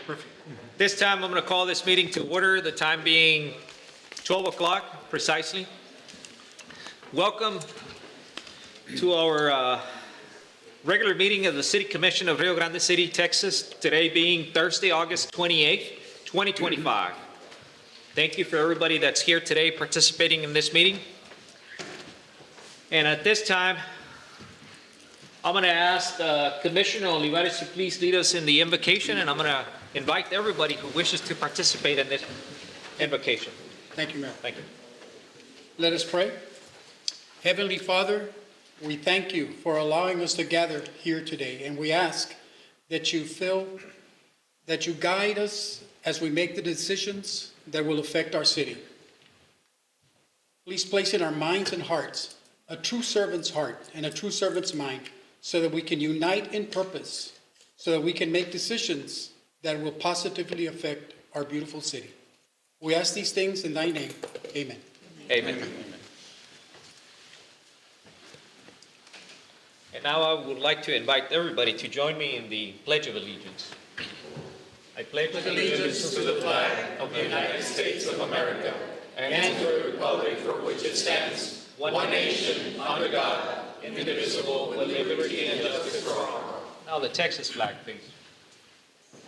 Perfect. This time, I'm going to call this meeting to order, the time being 12 o'clock precisely. Welcome to our regular meeting of the City Commission of Rio Grande City, Texas, today being Thursday, August 28th, 2025. Thank you for everybody that's here today participating in this meeting. And at this time, I'm going to ask Commissioner Olivares to please lead us in the invocation, and I'm going to invite everybody who wishes to participate in this invocation. Thank you, Mayor. Thank you. Let us pray. Heavenly Father, we thank you for allowing us to gather here today, and we ask that you guide us as we make the decisions that will affect our city. Please place in our minds and hearts a true servant's heart and a true servant's mind, so that we can unite in purpose, so that we can make decisions that will positively affect our beautiful city. We ask these things in thy name. Amen. Amen. And now I would like to invite everybody to join me in the Pledge of Allegiance. I pledge allegiance to the flag of the United States of America and to the republic for which it stands, one nation, under God, indivisible, with liberty and justice for all. Now the Texas flag, please.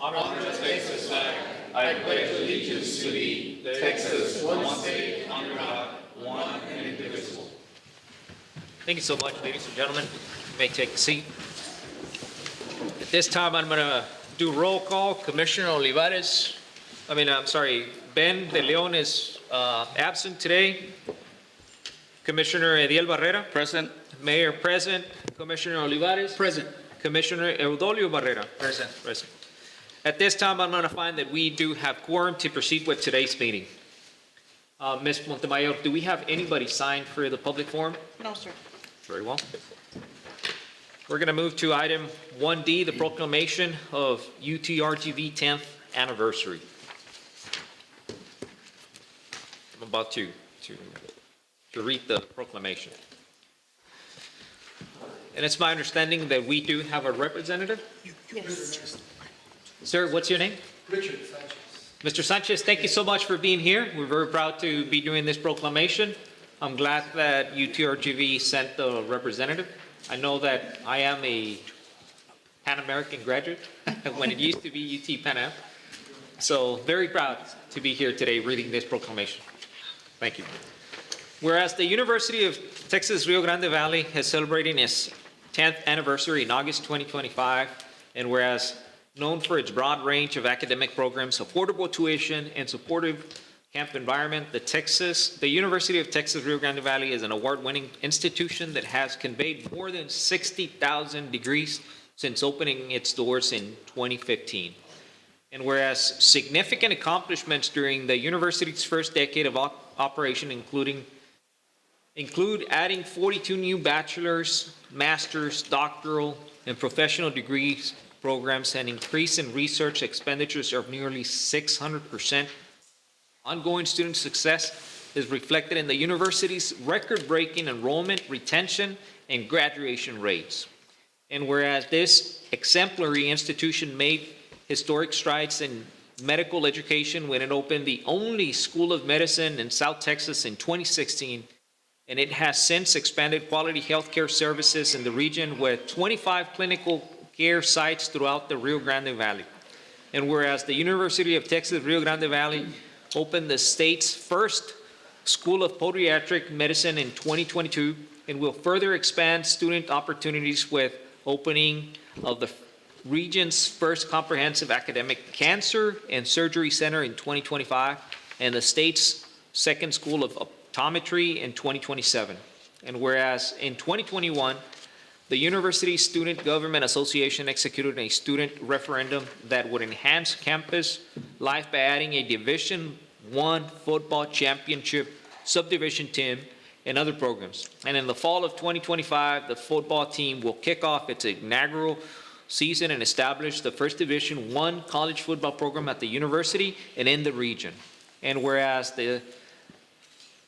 Honor the Texas flag. I pledge allegiance to thee, Texas, one state, under God, one and indivisible. Thank you so much, ladies and gentlemen. You may take a seat. At this time, I'm going to do roll call. Commissioner Olivares, Ben De Leon is absent today. Commissioner Ediel Barrera. Present. Mayor present. Commissioner Olivares. Present. Commissioner Eudolio Barrera. Present. Present. At this time, I'm going to find that we do have quorum to proceed with today's meeting. Ms. Montemayor, do we have anybody signed for the public forum? No, sir. Very well. We're going to move to item 1D, the proclamation of UTRGV 10th anniversary. I'm about to read the proclamation. And it's my understanding that we do have a representative. Yes. Sir, what's your name? Richard Sanchez. Mr. Sanchez, thank you so much for being here. We're very proud to be doing this proclamation. I'm glad that UTRGV sent the representative. I know that I am a Pan American graduate when it used to be UT Pan Am. So very proud to be here today reading this proclamation. Thank you. Whereas the University of Texas Rio Grande Valley is celebrating its 10th anniversary in August 2025, and whereas known for its broad range of academic programs, affordable tuition, and supportive camp environment, the University of Texas Rio Grande Valley is an award-winning institution that has conveyed more than 60,000 degrees since opening its doors in 2015. And whereas significant accomplishments during the university's first decade of operation include adding 42 new bachelor's, master's, doctoral, and professional degrees programs, and increase in research expenditures of nearly 600%. Ongoing student success is reflected in the university's record-breaking enrollment, retention, and graduation rates. And whereas this exemplary institution made historic strides in medical education when it opened the only School of Medicine in South Texas in 2016, and it has since expanded quality healthcare services in the region with 25 clinical care sites throughout the Rio Grande Valley. And whereas the University of Texas Rio Grande Valley opened the state's first School of Podiatric Medicine in 2022, and will further expand student opportunities with opening of the region's first comprehensive academic cancer and surgery center in 2025, and the state's second School of Optometry in 2027. And whereas in 2021, the University Student Government Association executed a student referendum that would enhance campus life by adding a Division I football championship subdivision team and other programs. And in the fall of 2025, the football team will kick off its inaugural season and establish the first Division I college football program at the university and in the region. And whereas the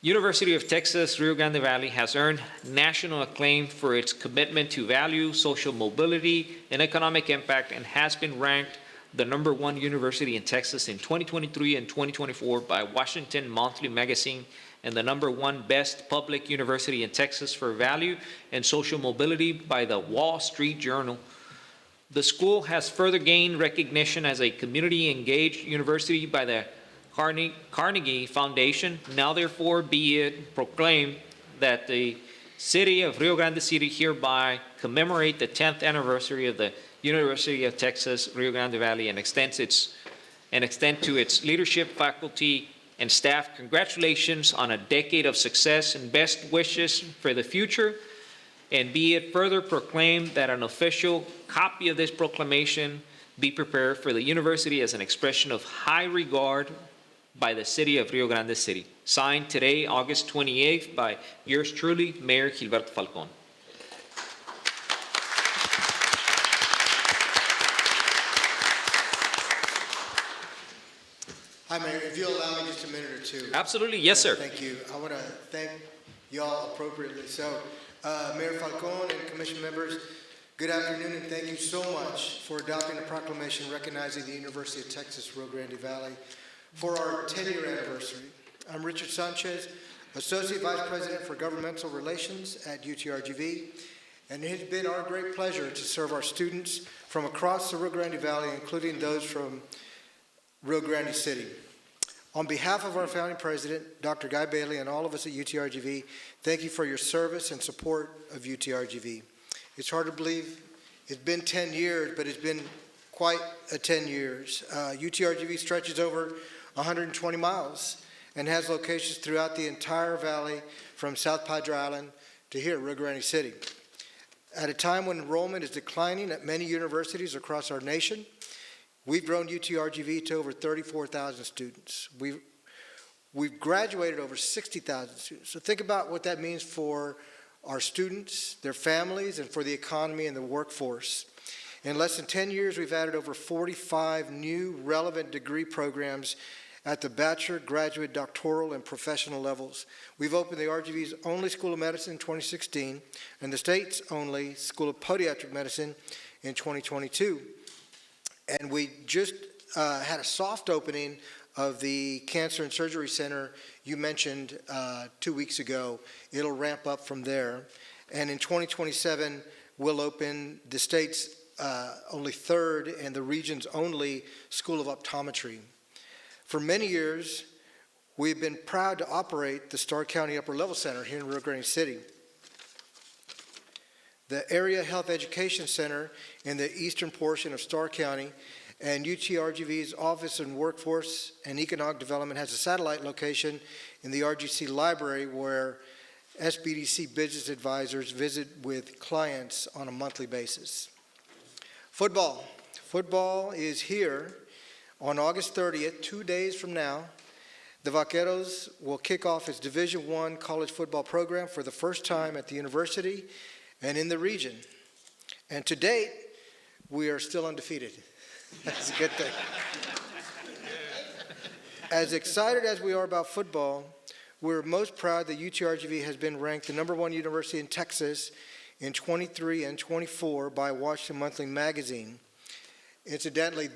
University of Texas Rio Grande Valley has earned national acclaim for its commitment to value, social mobility, and economic impact, and has been ranked the #1 university in Texas in 2023 and 2024 by Washington Monthly Magazine, and the #1 best public university in Texas for value and social mobility by the Wall Street Journal. The school has further gained recognition as a community-engaged university by the Carnegie Foundation. Now therefore be it proclaimed that the City of Rio Grande City hereby commemorate the 10th anniversary of the University of Texas, Rio Grande Valley, and extend to its leadership, faculty, and staff congratulations on a decade of success and best wishes for the future. And be it further proclaimed that an official copy of this proclamation be prepared for the university as an expression of high regard by the City of Rio Grande City. Signed today, August 28th, by yours truly, Mayor Gilberto Falcón. Hi, Mayor. If you'll allow me just a minute or two. Absolutely, yes, sir. Thank you. I want to thank you all appropriately. So, Mayor Falcón and Commission members, good afternoon, and thank you so much for adopting a proclamation recognizing the University of Texas, Rio Grande Valley for our 10-year anniversary. I'm Richard Sanchez, Associate Vice President for Governmental Relations at UTRGV, and it has been our great pleasure to serve our students from across the Rio Grande Valley, including those from Rio Grande City. On behalf of our founding president, Dr. Guy Bailey, and all of us at UTRGV, thank you for your service and support of UTRGV. It's hard to believe it's been 10 years, but it's been quite a 10 years. UTRGV stretches over 120 miles and has locations throughout the entire valley from South Padre Island to here, Rio Grande City. At a time when enrollment is declining at many universities across our nation, we've grown UTRGV to over 34,000 students. We've graduated over 60,000 students. So think about what that means for our students, their families, and for the economy and the workforce. In less than 10 years, we've added over 45 new relevant degree programs at the bachelor, graduate, doctoral, and professional levels. We've opened the RGV's only School of Medicine in 2016 and the state's only School of Podiatric Medicine in 2022. And we just had a soft opening of the Cancer and Surgery Center you mentioned 2 weeks ago. It'll ramp up from there. And in 2027, we'll open the state's only third and the region's only School of Optometry. For many years, we've been proud to operate the Starr County Upper Level Center here in Rio Grande City. The Area Health Education Center in the eastern portion of Starr County, and UTRGV's Office of Workforce and Economic Development has a satellite location in the RGC Library where SBDC business advisors visit with clients on a monthly basis. Football. Football is here on August 30th, 2 days from now. The Vaqueros will kick off its Division I college football program for the first time at the university and in the region. And to date, we are still undefeated. That's a good thing. As excited as we are about football, we're most proud that UTRGV has been ranked the #1 university in Texas in 23 and 24 by Washington Monthly Magazine. Incidentally,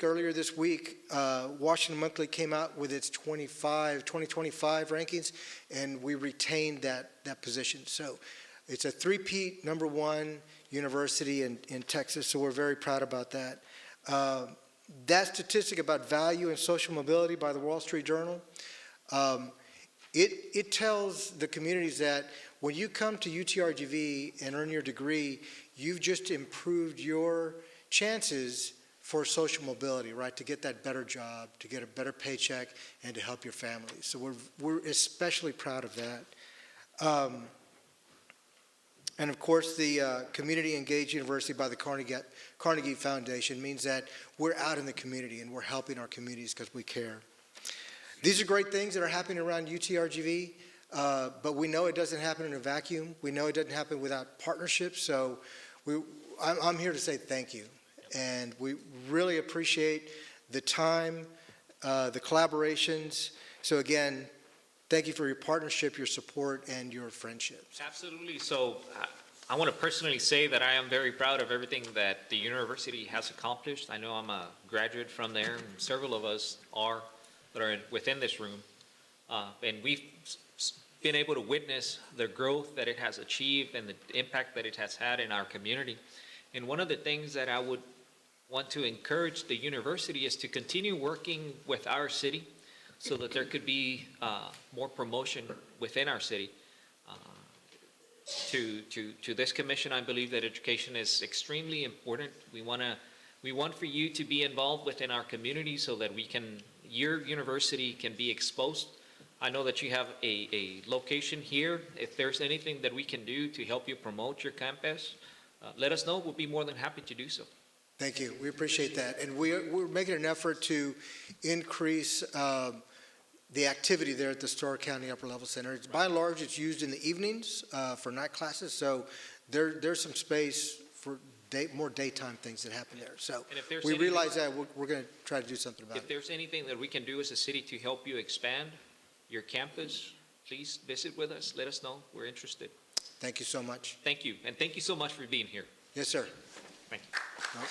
earlier this week, Washington Monthly came out with its 2025 rankings, and we retained that position. So it's a three-peat #1 university in Texas, so we're very proud about that. That statistic about value and social mobility by the Wall Street Journal, it tells the communities that when you come to UTRGV and earn your degree, you've just improved your chances for social mobility, right? To get that better job, to get a better paycheck, and to help your family. So we're especially proud of that. And of course, the Community Engaged University by the Carnegie Foundation means that we're out in the community and we're helping our communities because we care. These are great things that are happening around UTRGV, but we know it doesn't happen in a vacuum. We know it doesn't happen without partnerships. So I'm here to say thank you. And we really appreciate the time, the collaborations. So again, thank you for your partnership, your support, and your friendships. Absolutely. So I want to personally say that I am very proud of everything that the university has accomplished. I know I'm a graduate from there, and several of us are that are within this room. And we've been able to witness the growth that it has achieved and the impact that it has had in our community. And one of the things that I would want to encourage the university is to continue working with our city so that there could be more promotion within our city. To this commission, I believe that education is extremely important. We want for you to be involved within our community so that your university can be exposed. I know that you have a location here. If there's anything that we can do to help you promote your campus, let us know. We'll be more than happy to do so. Thank you. We appreciate that. And we're making an effort to increase the activity there at the Starr County Upper Level Center. By and large, it's used in the evenings for night classes, so there's some space for more daytime things that happen there. So And if there's we anything- realize that we're going to try to do something about If it. there's anything that we can do as a city to help you expand your campus, please visit with us. Let us know. We're interested. Thank you so much. Thank you. And thank you so much for being here. Yes, sir. Thank you. No.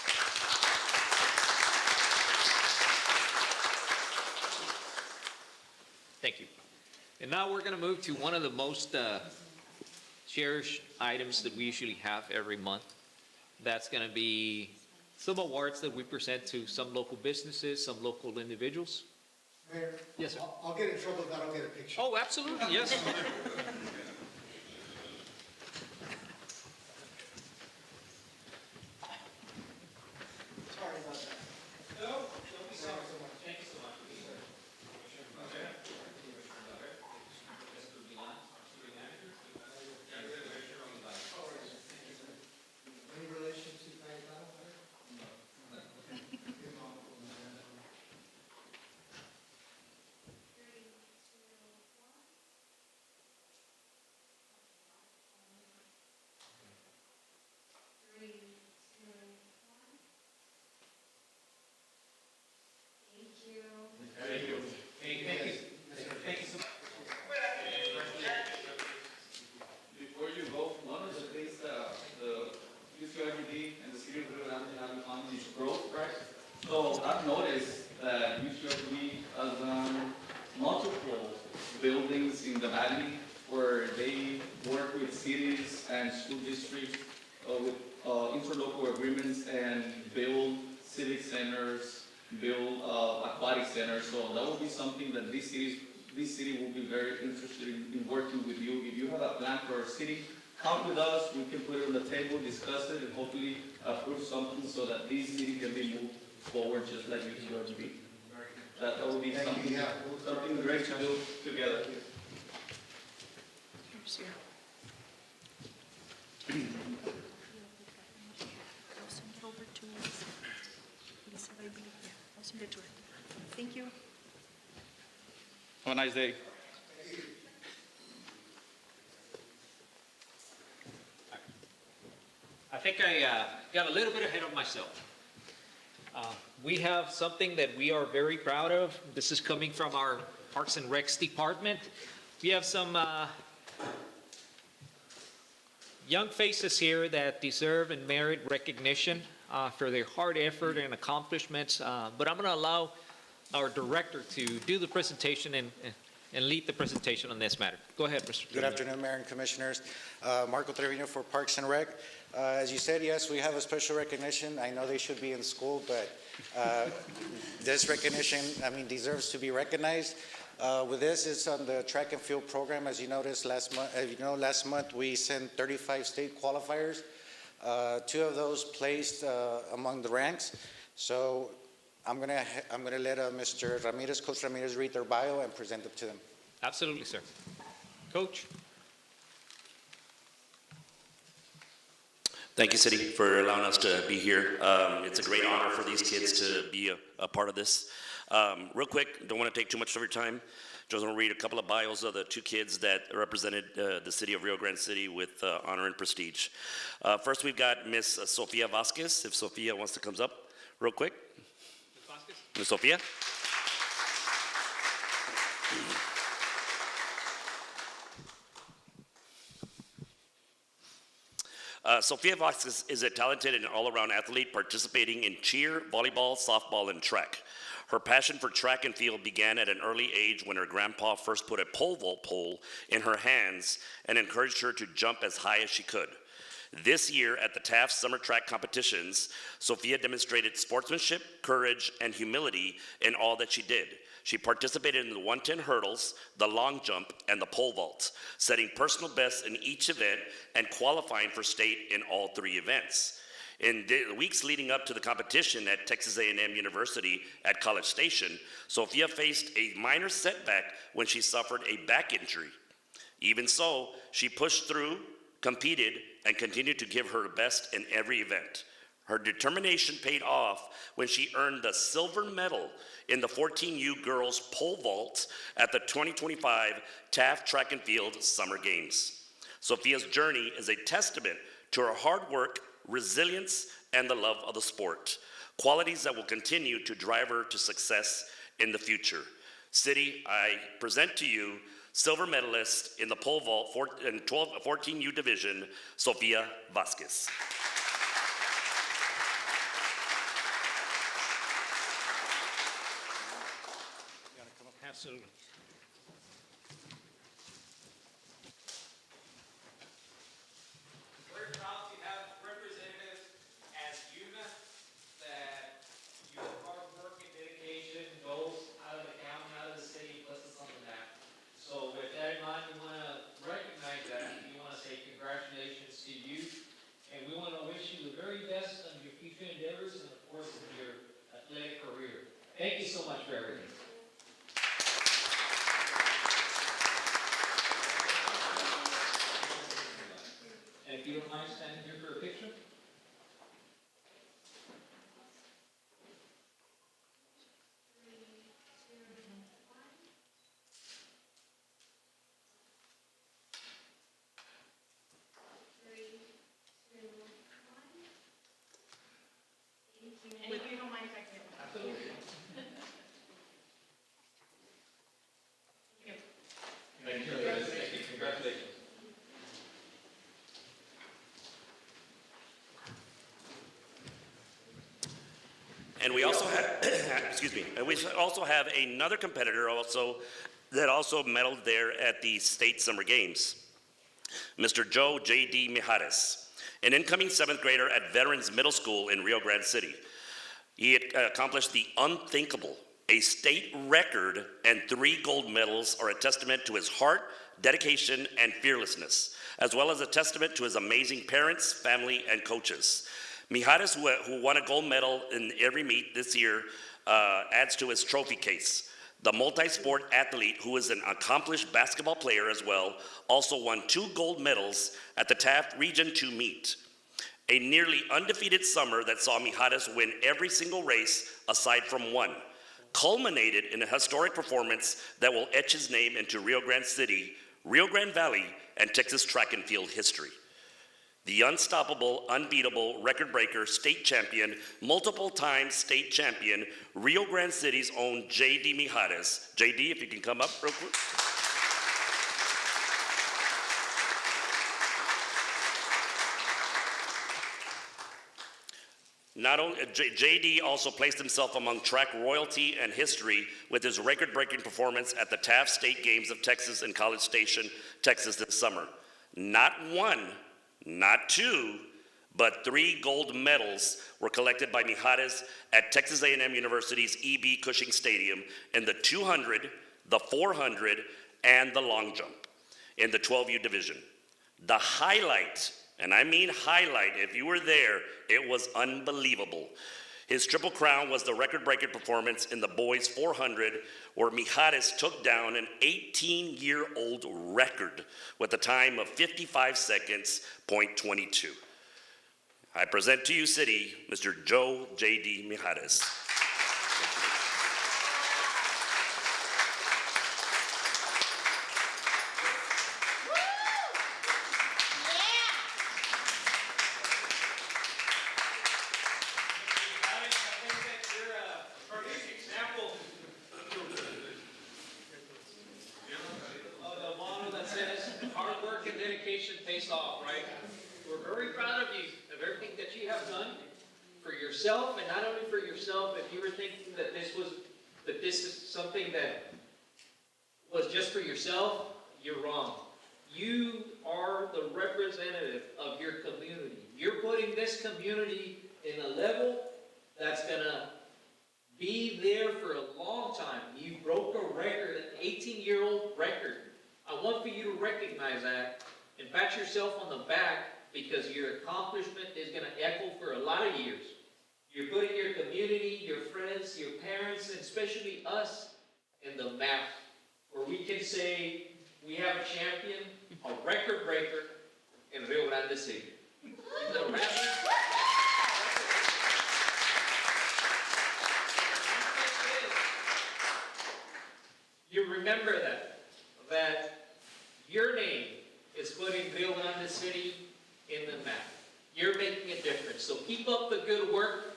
Thank you. And now we're going to move to one of the most cherished items that we usually have every month. That's going to be some awards that we present to some local businesses, some local individuals. Mayor? Yes, sir. I'll get in trouble if I don't get a picture. Oh, absolutely, yes. Sorry about that. No, don't be sorry so much. Thank you so much. Any relation to Cayetano? Thank you. Thank you so much. Before you go, one of the things that the UCRGD and the city of Rio Grande have on is growth, right? So I've noticed that UCRGD has done multiple buildings in the valley where they work with cities and school districts with interlocal agreements and build civic centers, build aquatic centers. So that would be something that this city will be very interested in working with you. If you have a plan for our city, come with us. We can put it on the table, discuss it, and hopefully approve something so that this city can be moved forward just like UCRGB. That would be something great to do together. Thank you. Have a nice day. I think I got a little bit ahead of myself. We have something that we are very proud of. This is coming from our Parks and Recs department. We have some young faces here that deserve and merit recognition for their hard effort and accomplishments. But I'm going to allow our director to do the presentation and lead the presentation on this matter. Go ahead, Mr. Good afternoon, Mayor and Commissioners. Marco Trevino for Parks and Rec. As you said, yes, we have a special recognition. I know they should be in school, but this recognition, deserves to be recognized. With this, it's on the track and field program. As you noticed last month we sent 35 state qualifiers. 2 of those placed among the ranks. So I'm gonna let Mr. Ramirez, Coach Ramirez, read their bio and present it to them. Absolutely, sir. Coach? Thank you, City, for allowing us to be here. It's a great honor for these kids to be a part of this. Real quick, don't want to take too much of your time. Just want to read a couple of bios of the 2 kids that represented the city of Rio Grande City with honor and prestige. First, we've got Miss Sofia Vasquez. If Sofia wants to come up real quick. Miss Sofia. Sofia Vasquez is a talented and all-around athlete participating in cheer, volleyball, softball, and track. Her passion for track and field began at an early age when her grandpa first put a pole vault pole in her hands and encouraged her to jump as high as she could. This year at the Taft Summer Track Competitions, Sofia demonstrated sportsmanship, courage, and humility in all that she did. She participated in the 110 hurdles, the long jump, and the pole vault, setting personal bests in each event and qualifying for state in all 3 events. In the weeks leading up to the competition at Texas A&M University at College Station, Sofia faced a minor setback when she suffered a back injury. Even so, she pushed through, competed, and continued to give her best in every event. Her determination paid off when she earned the silver medal in the 14U girls pole vault at the 2025 Taft Track and Field Summer Games. Sofia's journey is a testament to her hard work, resilience, and the love of the sport, qualities that will continue to drive her to success in the future. City, I present to you silver medalist in the pole vault 14U division, Sofia Vasquez. Absolutely. We're proud to have representatives as UNA that your hard work and dedication goes out of the county, out of the city, puts us on the map. So with that in mind, we want to recognize that. We want to say congratulations to you. And we want to wish you the very best on your future endeavors and of course in your athletic career. Thank you so much for everything. And if you don't mind standing here for a picture. And if you don't mind, I can. Absolutely. Thank you. Congratulations. And we also have, excuse me, and we also have another competitor that also medaled there at the state summer games, Mr. Joe J.D. Mijares, an incoming 7th grader at Veterans Middle School in Rio Grande City. He had accomplished the unthinkable. A state record and 3 gold medals are a testament to his heart, dedication, and fearlessness, as well as a testament to his amazing parents, family, and coaches. Mijares, who won a gold medal in every meet this year, adds to his trophy case. The multi-sport athlete, who is an accomplished basketball player as well, also won 2 gold medals at the Taft Region 2 meet. A nearly undefeated summer that saw Mijares win every single race aside from one, culminated in a historic performance that will etch his name into Rio Grande City, Rio Grande Valley, and Texas track and field history. The unstoppable, unbeatable, record breaker, state champion, multiple-time state champion, Rio Grande City's own J.D. Mijares. J.D., if you can come up real quick. Not only, J.D. also placed himself among track royalty and history with his record-breaking performance at the Taft State Games of Texas in College Station, Texas this summer. Not 1, not 2, but 3 gold medals were collected by Mijares at Texas A&M University's E.B. Cushing Stadium in the 200, the 400, and the long jump in the 12U division. The highlight, and I mean highlight, if you were there, it was unbelievable. His triple crown was the record-breaking performance in the boys 400, where Mijares took down an 18-year-old record with a time of 55 seconds, .22. I present to you, City, Mr. Joe J.D. Mijares. Hard work and dedication pays off, right? We're very proud of yourself, and not only for yourself, if you were thinking that this is something that was just for yourself, you're wrong. You are the representative of your community. You're putting this community in a level that's gonna be there for a long time. You broke a record, an 18-year-old record. I want for you to recognize that and pat yourself on the back, because your accomplishment is gonna echo for a lot of years. You're putting your community, your friends, your parents, and especially us in the map, where we can say we have a champion, a record breaker in Rio Grande City. The rapid- You remember that your name is putting Rio Grande City in the map. You're making a difference. So keep up the good work.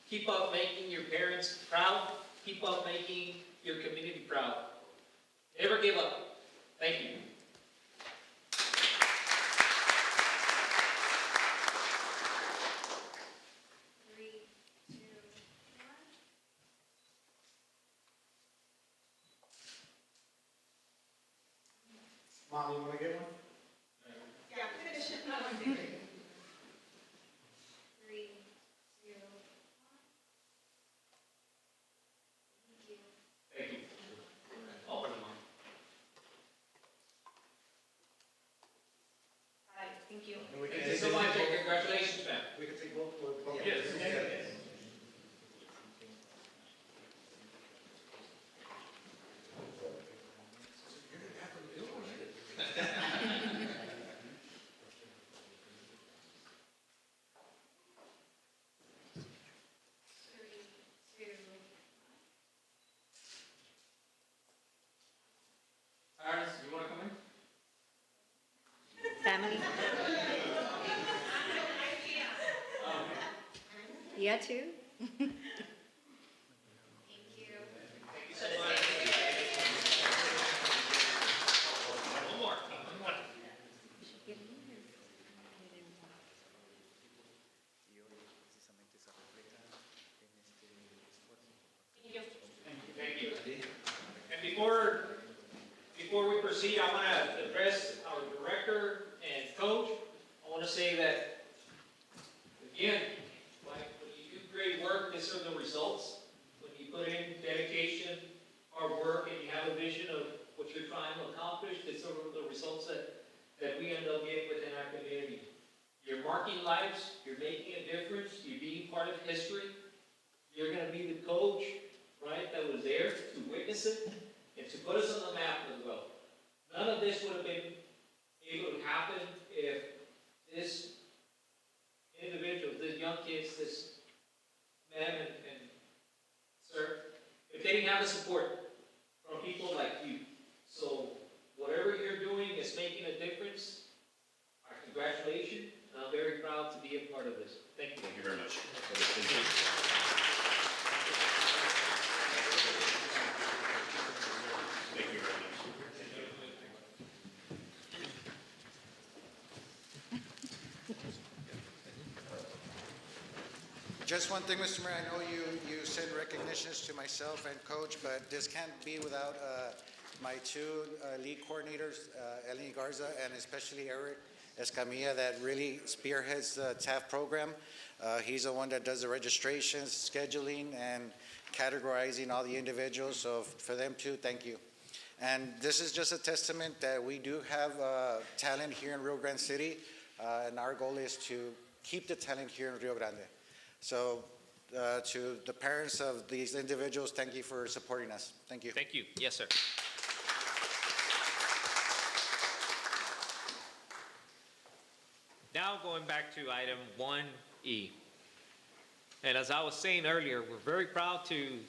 Keep up making your parents proud. Keep up making your community proud. Never give up. Thank you. Three, two, one. Mom, you want to get one? Yeah, finish it. Three, two, one. Thank you. Thank you. I'll put them on. Hi, thank you. And we can Thank you take so both- much, and congratulations, man. We can take both. Yes. Three, two, Ernest, you wanna come in? Family? Yeah, too? thank you. Thank you so much. One more. Thank you. And before we proceed, I want to address our director and coach. I want to say that, again, when you do great work, these are the results. When you put in dedication, hard work, and you have a vision of what you're trying to accomplish, these are the results that we end up getting within our community. You're marking lives, you're making a difference, you're being part of history. You're going to be the coach, right, that was there to witness it and to put us on the map as well. None of this would have been able to happen if this individual, these young kids, this man and sir, if they didn't have the support from people like you. So whatever you're doing is making a difference. Our congratulations, and I'm very proud to be a part of this. Thank you. Thank you very much. Thank you very much. Just one thing, Mr. Mayor, I know you send recognitions to myself and Coach, but this can't be without my two lead coordinators, Eleni Garza and especially Eric Escamilla, that really spearheads the TAF program. He's the one that does the registrations, scheduling, and categorizing all the individuals, so for them too, thank you. And this is just a testament that we do have talent here in Rio Grande City, and our goal is to keep the talent here in Rio Grande. So to the parents of these individuals, thank you for supporting us. Thank you. Thank you. Yes, sir. Now going back to item 1E. And as I was saying earlier, we're very proud to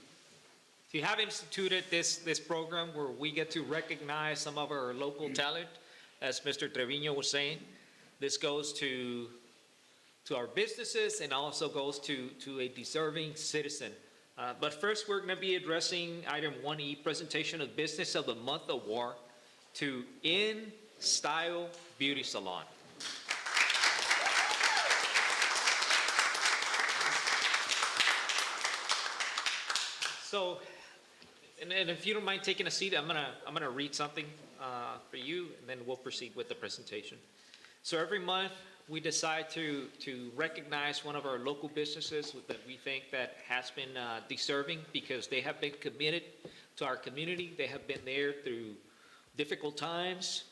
have instituted this program where we get to recognize some of our local talent. As Mr. Trevino was saying, this goes to our businesses and also goes to a deserving citizen. But first, we're going to be addressing item 1E, presentation of Business of the Month Award to In Style Beauty Salon. So, and if you don't mind taking a seat, I'm gonna read something for you, and then we'll proceed with the presentation. So every month, we decide to recognize one of our local businesses that we think that has been deserving because they have been committed to our community. They have been there through difficult times,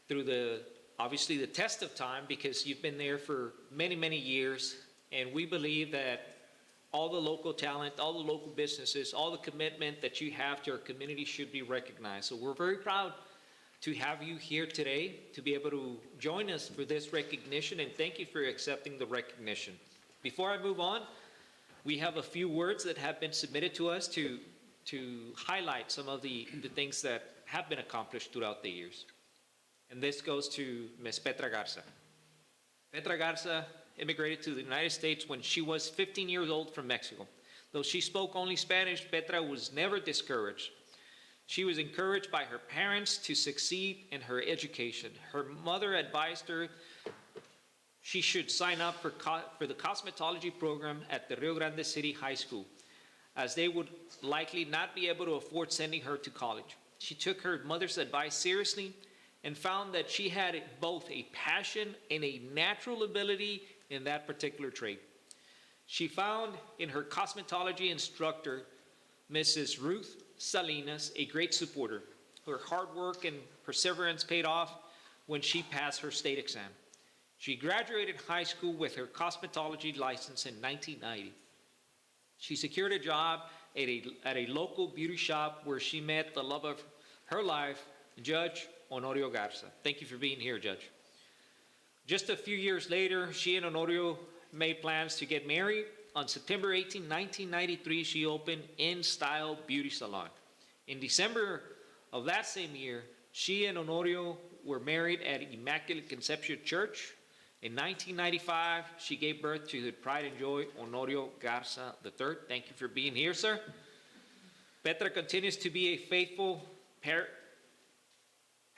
through obviously the test of time, because you've been there for many, many years. And we believe that all the local talent, all the local businesses, all the commitment that you have to our community should be recognized. So we're very proud to have you here today, to be able to join us for this recognition, and thank you for accepting the recognition. Before I move on, we have a few words that have been submitted to us to highlight some of the things that have been accomplished throughout the years. And this goes to Ms. Petra Garza. Petra Garza immigrated to the United States when she was 15 years old from Mexico. Though she spoke only Spanish, Petra was never discouraged. She was encouraged by her parents to succeed in her education. Her mother advised her she should sign up for the cosmetology program at the Rio Grande City High School, as they would likely not be able to afford sending her to college. She took her mother's advice seriously and found that she had both a passion and a natural ability in that particular trade. She found in her cosmetology instructor, Mrs. Ruth Salinas, a great supporter. Her hard work and perseverance paid off when she passed her state exam. She graduated high school with her cosmetology license in 1990. She secured a job at a local beauty shop where she met the love of her life, Judge Honorio Garza. Thank you for being here, Judge. Just a few years later, she and Honorio made plans to get married. On September 18, 1993, she opened In Style Beauty Salon. In December of that same year, she and Honorio were married at Immaculate Conception Church. In 1995, she gave birth to the pride and joy, Honorio Garza III. Thank you for being here, sir. Petra continues to be a faithful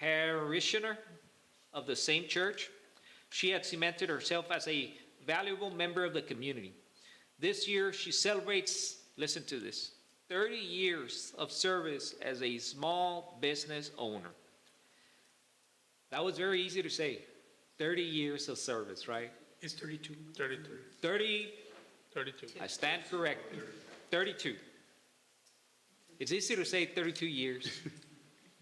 parishioner of the same church. She had cemented herself as a valuable member of the community. This year, she celebrates, listen to this, 30 years of service as a small business owner. That was very easy to say, 30 years of service, right? It's 32. 30, 32. I stand corrected, 32. It's easy to say 32 years,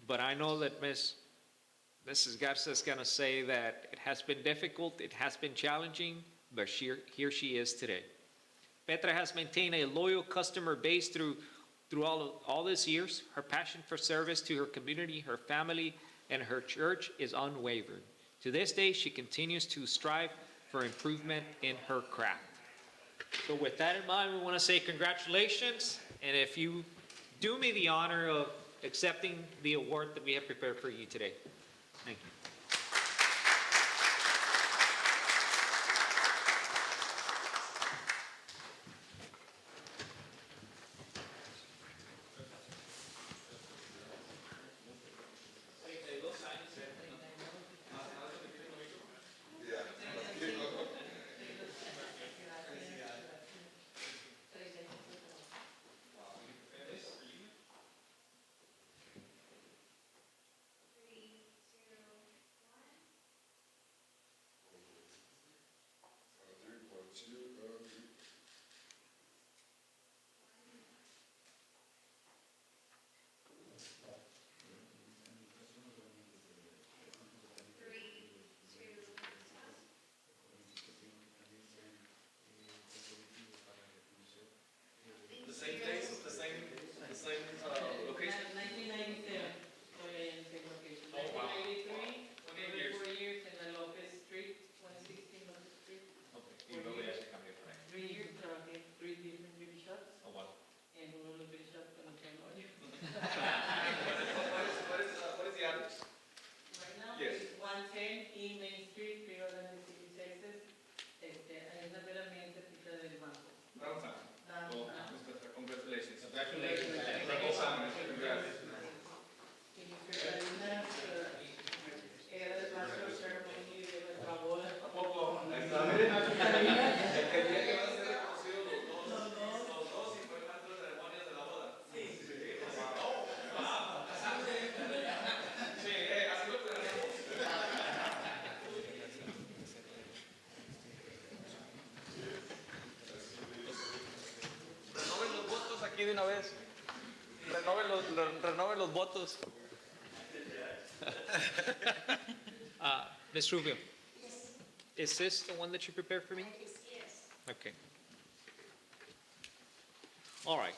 but I know that Mrs. Garza is going to say that it has been difficult, it has been challenging, but here she is today. Petra has maintained a loyal customer base through all these years. Her passion for service to her community, her family, and her church is unwavering. To this day, she continues to strive for improvement in her craft. So with that in mind, we want to say congratulations, and if you do me the honor of accepting the award that we have prepared for you today. Thank you. de una vez. Renove los votos. Ms. Rubio? Is this the one that you prepared for me? Yes. Okay. All right.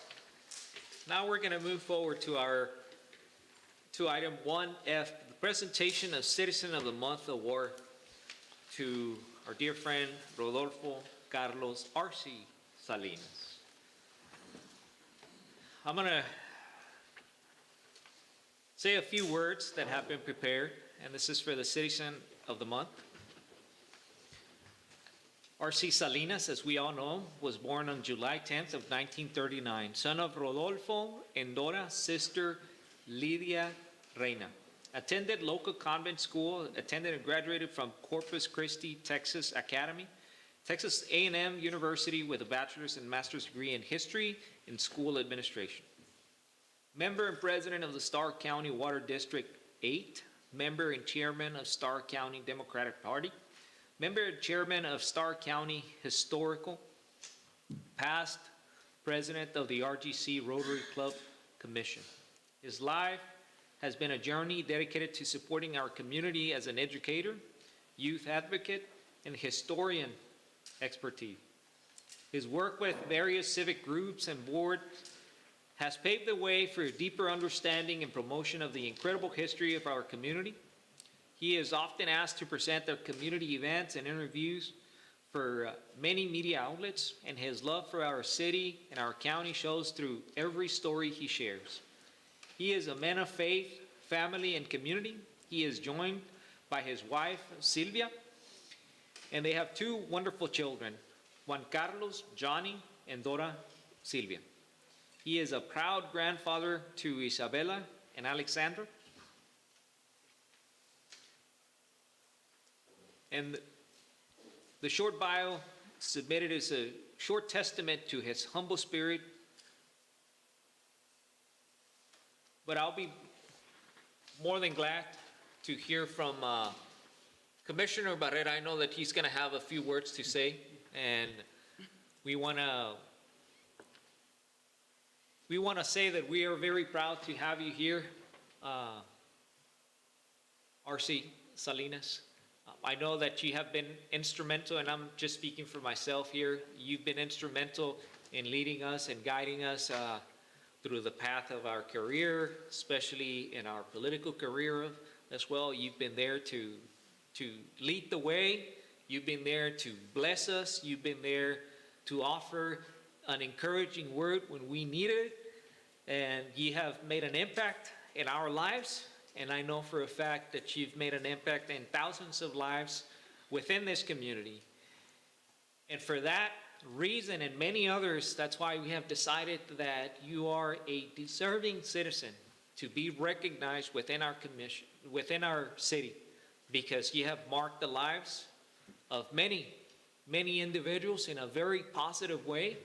Now we're going to move forward to item 1F, the presentation of Citizen of the Month award to our dear friend Rodolfo Carlos R.C. Salinas. I'm going to say a few words that have been prepared, and this is for the Citizen of the Month. R.C. Salinas, as we all know, was born on July 10th of 1939, son of Rodolfo and Dora's sister Lidia Reina. Attended local convent school, attended and graduated from Corpus Christi, Texas Academy, Texas A&M University with a bachelor's and master's degree in history and school administration. Member and president of the Starr County Water District 8, member and chairman of Starr County Democratic Party, member and chairman of Starr County Historical, past president of the RGC Rotary Club Commission. His life has been a journey dedicated to supporting our community as an educator, youth advocate, and historian expertise. His work with various civic groups and boards has paved the way for a deeper understanding and promotion of the incredible history of our community. He is often asked to present at community events and interviews for many media outlets, and his love for our city and our county shows through every story he shares. He is a man of faith, family, and community. He is joined by his wife, Silvia, and they have two wonderful children, Juan Carlos, Johnny, and Dora Silvia. He is a proud grandfather to Isabella and Alexandra. And the short bio submitted is a short testament to his humble spirit. But I'll be more than glad to hear from Commissioner Barrera. I know that he's going to have a few words to say, and we want to say that we are very proud to have you here, R.C. Salinas. I know that you have been instrumental, and I'm just speaking for myself here. You've been instrumental in leading us and guiding us through the path of our career, especially in our political career as well. You've been there to lead the way. You've been there to bless us. You've been there to offer an encouraging word when we needed it. And you have made an impact in our lives. And I know for a fact that you've made an impact in thousands of lives within this community. And for that reason and many others, that's why we have decided that you are a deserving citizen to be recognized within our commission, within our city, because you have marked the lives of many, many individuals in a very positive way.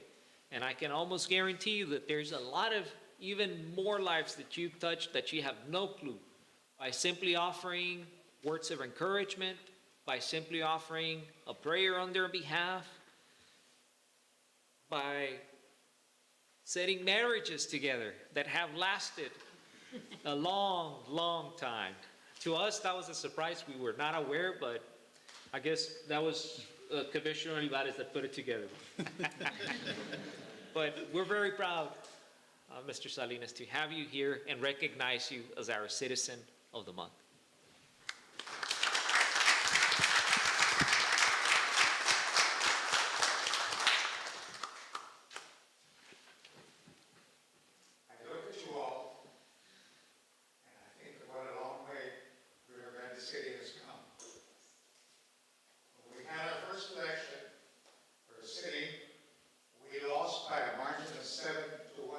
And I can almost guarantee you that there's a lot of even more lives that you've touched that you have no clue. By simply offering words of encouragement, by simply offering a prayer on their behalf, by setting marriages together that have lasted a long, long time. To us, that was a surprise. We were not aware, but I guess that was Commissioner Olivares that put it together. But we're very proud, Mr. Salinas, to have you here and recognize you as our Citizen of the Month. I look at you all, and I think what a long way Rio Grande City has come. When we had our first election for the city, we lost by a margin of 7-1.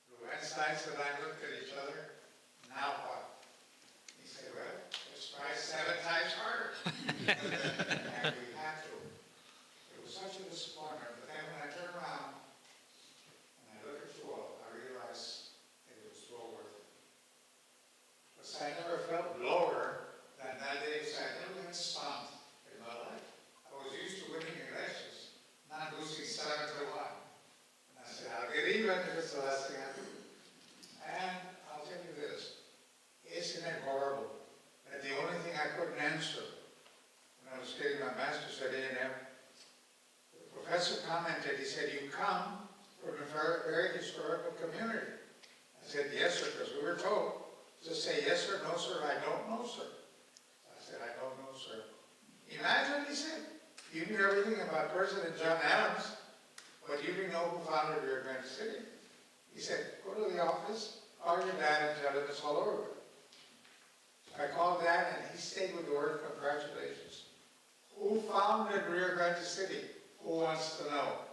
Luann Stites and I looked at each other, now what? come from a very, very historical community. I said, yes, sir, because we were told to say yes, sir, no, sir, I don't know, sir. I said, I don't know, sir. Imagine, he said, you knew everything about President John Adams, but you didn't know who founded Rio Grande City. He said, go to the office, call your dad and tell him it's all over. I called Dad and he stayed with the word congratulations. Who founded Rio Grande City? Who wants to know?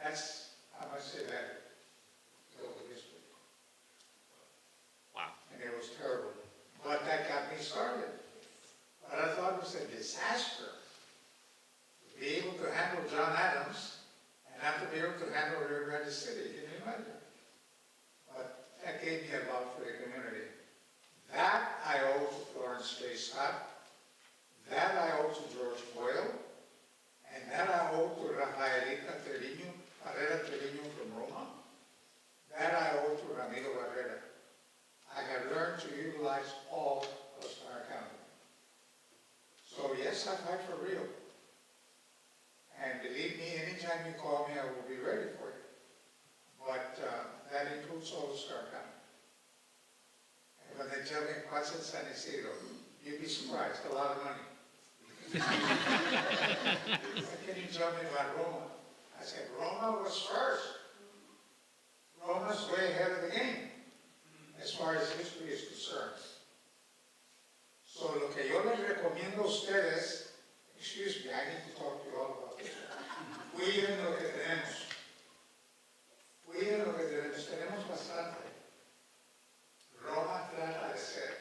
That's, I must say that, local history. Wow. And it was terrible. But that got me started. But I thought it was a disaster to be able to handle John Adams and not to be able to handle Rio Grande City. Can you imagine? But that gave me a love for the community. That I owe to Florence J. Scott. That I owe to George Boyle. And that I owe to Rafaelita Treviño, Barrera Treviño from Roma. That I owe to Ramiro Barrera. I have learned to utilize all of Star County. So yes, I fight for Rio. And believe me, anytime you call me, I will be ready for you. But that includes all of Star County. And when they tell me, what's in San Isidro? You'd be surprised, a lot of money. What can you tell me about Roma? I said, Roma was first. Roma's way ahead of the game, as far as history is concerned. So lo que yo les recomiendo a ustedes, excuse me, I need to talk to you all about this. Cuiden lo que tenemos. Cuiden lo que tenemos. Tenemos bastante. Roma trata de ser,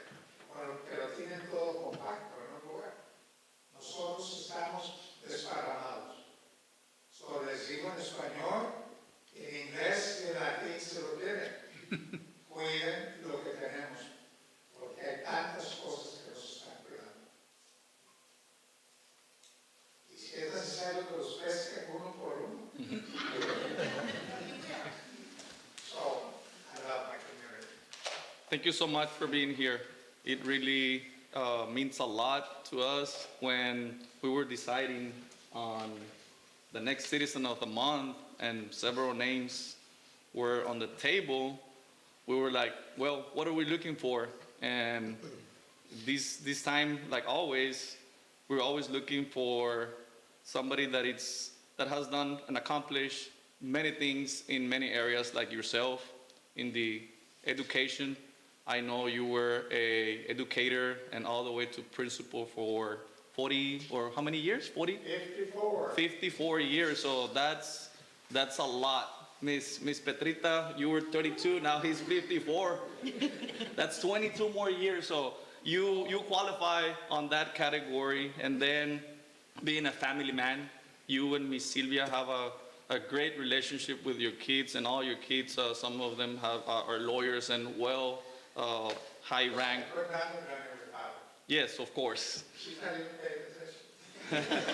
bueno, pero tienen todo compacto en un lugar. Nosotros estamos desparramados. So les digo en español, en inglés y en latín se lo tienen. Cuiden lo que tenemos, porque hay tantas cosas que nos están cuidando. Y si es necesario que los pesquen uno por uno. So, I love my community. Thank you so much for being here. It really means a lot to us when we were deciding on the next citizen of the month and several names were on the table. We were like, well, what are we looking for? And this time, like always, we're always looking for somebody that has done and accomplished many things in many areas, like yourself, in the education. I know you were an educator and all the way to principal for 40, or how many years? 40? 54. 54 years, so that's a lot. Miss Petrita, you were 32, now he's 54. That's 22 more years, so you qualify on that category. And then being a family man, you and Miss Silvia have a great relationship with your kids, and all your kids, some of them are lawyers and high rank. Good night, and your father. Yes, of course. She's not even paying attention.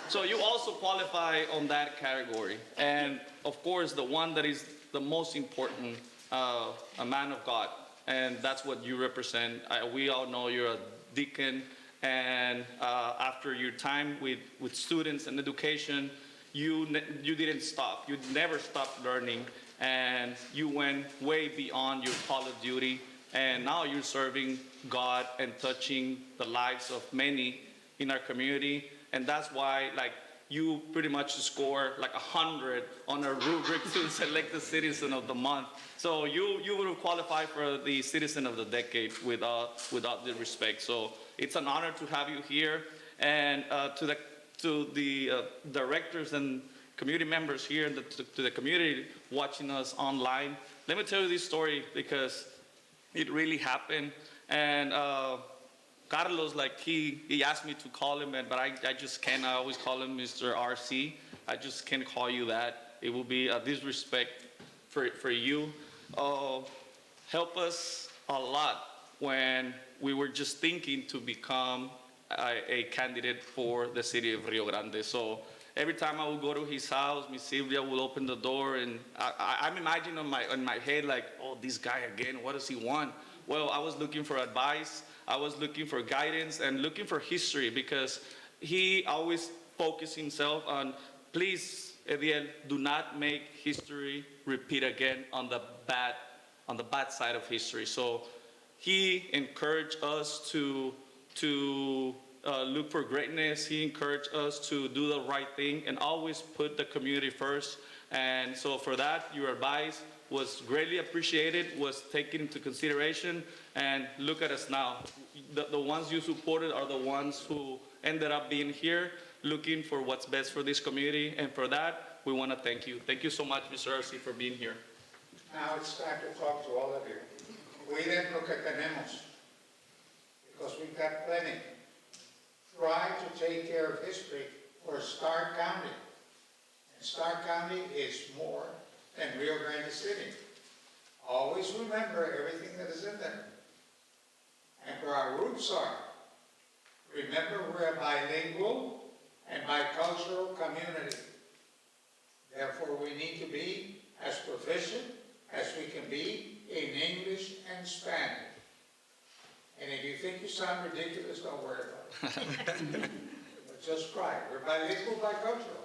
So you also qualify on that category. And of course, the one that is the most important, a man of God. And that's what you represent. We all know you're a deacon. And after your time with students and education, you didn't stop. You never stopped learning. And you went way beyond your call of duty. And now you're serving God and touching the lives of many in our community. And that's why, like, you pretty much score like 100 on a rubric to select the Citizen of the Month. So you would have qualified for the Citizen of the Decade without the respect. So it's an honor to have you here. And to the directors and community members here, and to the community watching us online, let me tell you this story because it really happened. And Carlos, like he asked me to call him, but I just can't. I always call him Mr. RC. I just can't call you that. It will be a disrespect for you. Help us a lot when we were just thinking to become a candidate for the city of Rio Grande. So every time I would go to his house, Miss Silvia will open the door, and I'm imagining in my head like, oh, this guy again, what does he want? Well, I was looking for advice. I was looking for guidance and looking for history because he always focus himself on, please, Ediel, do not make history repeat again on the bad side of history. So he encouraged us to look for greatness. He encouraged us to do the right thing and always put the community first. And so for that, your advice was greatly appreciated, was taken into consideration, and look at us now. The ones you supported are the ones who ended up being here, looking for what's best for this community, and for that, we want to thank you. Thank you so much, Mr. Arce, for being here. Now it's time to talk to all of you. We didn't look at tenemos, because we've got plenty. Try to take care of history for Stark County. And Stark County is more than Rio Grande City. Always remember everything that is in there. And where our roots are. Remember we're a bilingual and bicultural community. Therefore, we need to be as proficient as we can be in English and Spanish. And if you think you sound ridiculous, don't worry about it. But just try. We're bilingual, bicultural.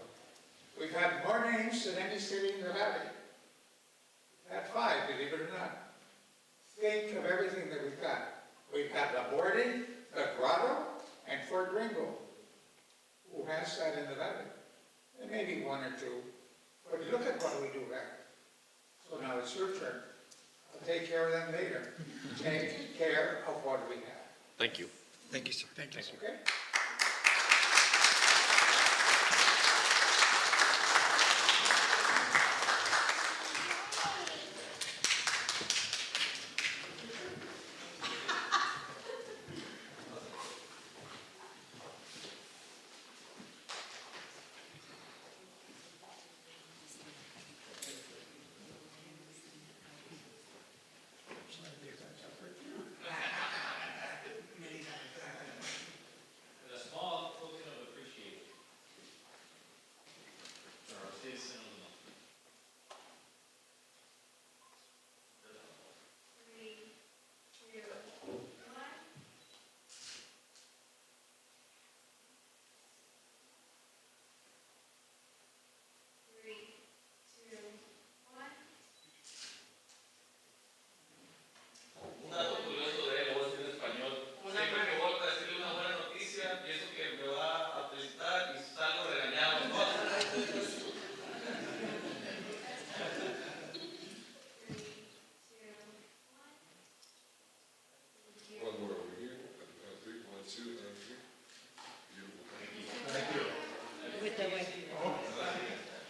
We've had more names than any city in the valley. We've had 5, believe it or not. Think of everything that we've got. We've got the boarding, the grotto, and Fort Ringo. Who has that in the valley? There may be 1 or 2. But look at what we do there. So now it's your turn. I'll take care of them later. Take care of what we have. Thank you. Thank you, sir. Thank you, sir. Okay? A small token of appreciation. For our citizen of the month. 3, 2, 1. 3, 2, 1. Un dato curioso de él, lo voy a decir en español. Siempre que voy a decirle una buena noticia, pienso que me va a felicitar y salgo regañado. 3, 2, 1. One more over here. 3, 1, 2, and 3. Beautiful.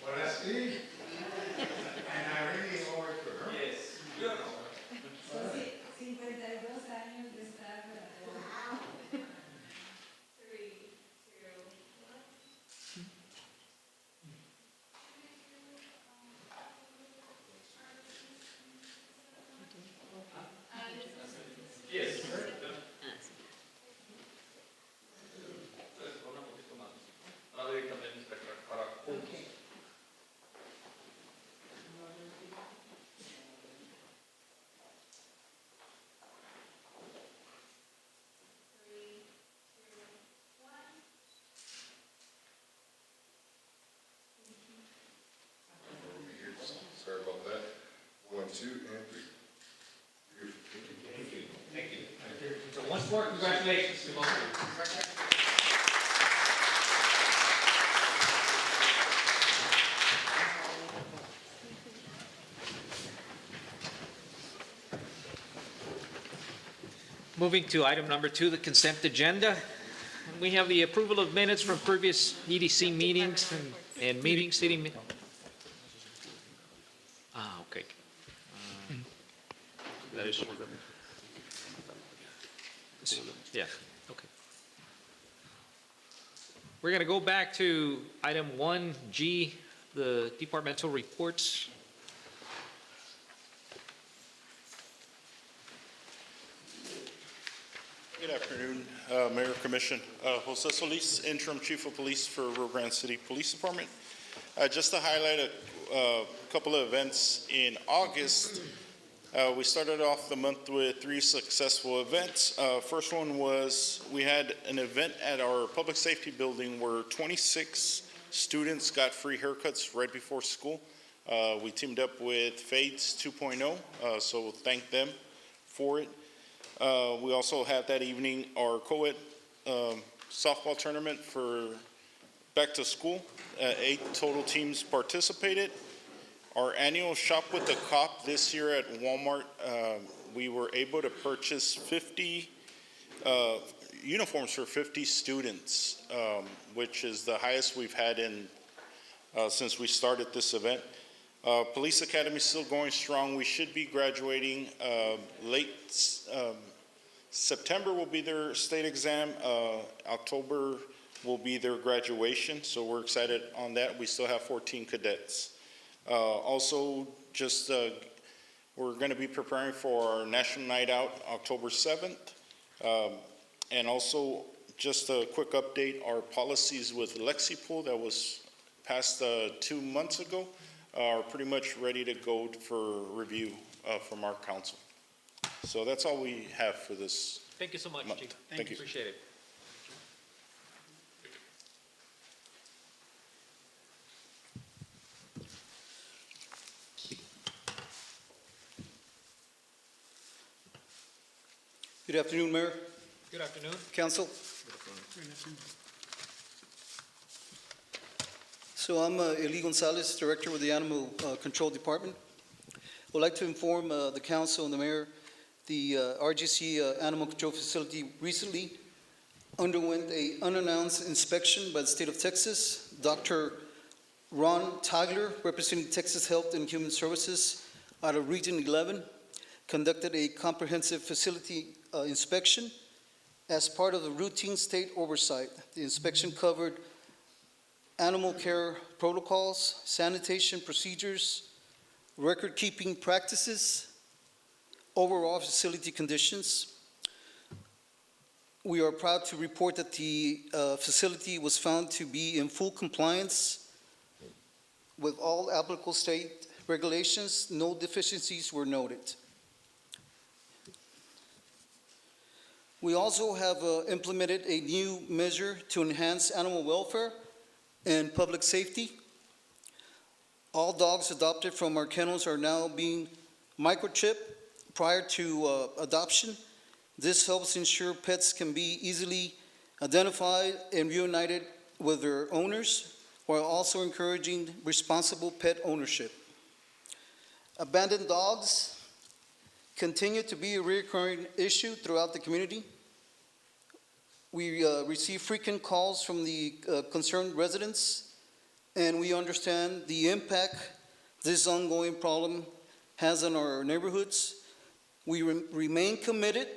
Well, that's me. And I really owe it to her. Yes. 52 años de estar grabando. 3, 2, 1. Yes. Entonces, con un poquito más. Ahora directamente para juntos. Over here. Sorry about that. 1, 2, and 3. Beautiful. Thank you. Thank you. So once more, congratulations to both of you. Moving to item number 2, the consent agenda. We have the approval of minutes from previous EDC meetings and meetings, city meetings. Okay. That is. Yeah, okay. We're going to go back to item 1G, the departmental reports. Good afternoon, Mayor, Commission. Jose Solis, Interim Chief of Police for Rio Grande City Police Department. Just to highlight a couple of events in August, We started off the month with 3 successful events. First one was we had an event at our public safety building where 26 students got free haircuts right before school. We teamed up with Fades 2.0, so thank them for it. We also had that evening our co-ed softball tournament for back to school. 8 total teams participated. Our annual Shop with the Cop this year at Walmart, we were able to purchase 50 uniforms for 50 students, which is the highest we've had since we started this event. Police Academy is still going strong. We should be graduating late September will be their state exam. October will be their graduation, so we're excited on that. We still have 14 cadets. Also, just we're going to be preparing for our National Night Out October 7th. And also, just a quick update, our policies with LexiPool that was passed 2 months ago are pretty much ready to go for review from our council. So that's all we have for this. Thank you so much, month. Chief. Thank you. Appreciate it. Good afternoon, Mayor, Good afternoon. Council. So I'm Eli Gonzalez, Director with the Animal Control Department. I would like to inform the Council and the Mayor, the RGC Animal Control Facility recently underwent an unannounced inspection by the state of Texas. Dr. Ron Tagler, representing Texas Health and Human Services out of Region 11, conducted a comprehensive facility inspection as part of the routine state oversight. The inspection covered animal care protocols, sanitation procedures, record-keeping practices, overall facility conditions. We are proud to report that the facility was found to be in full compliance with all applicable state regulations. No deficiencies were noted. We also have implemented a new measure to enhance animal welfare and public safety. All dogs adopted from our kennels are now being microchipped prior to adoption. This helps ensure pets can be easily identified and reunited with their owners, while also encouraging responsible pet ownership. Abandoned dogs continue to be a recurring issue throughout the community. We receive frequent calls from the concerned residents, and we understand the impact this ongoing problem has on our neighborhoods. We remain committed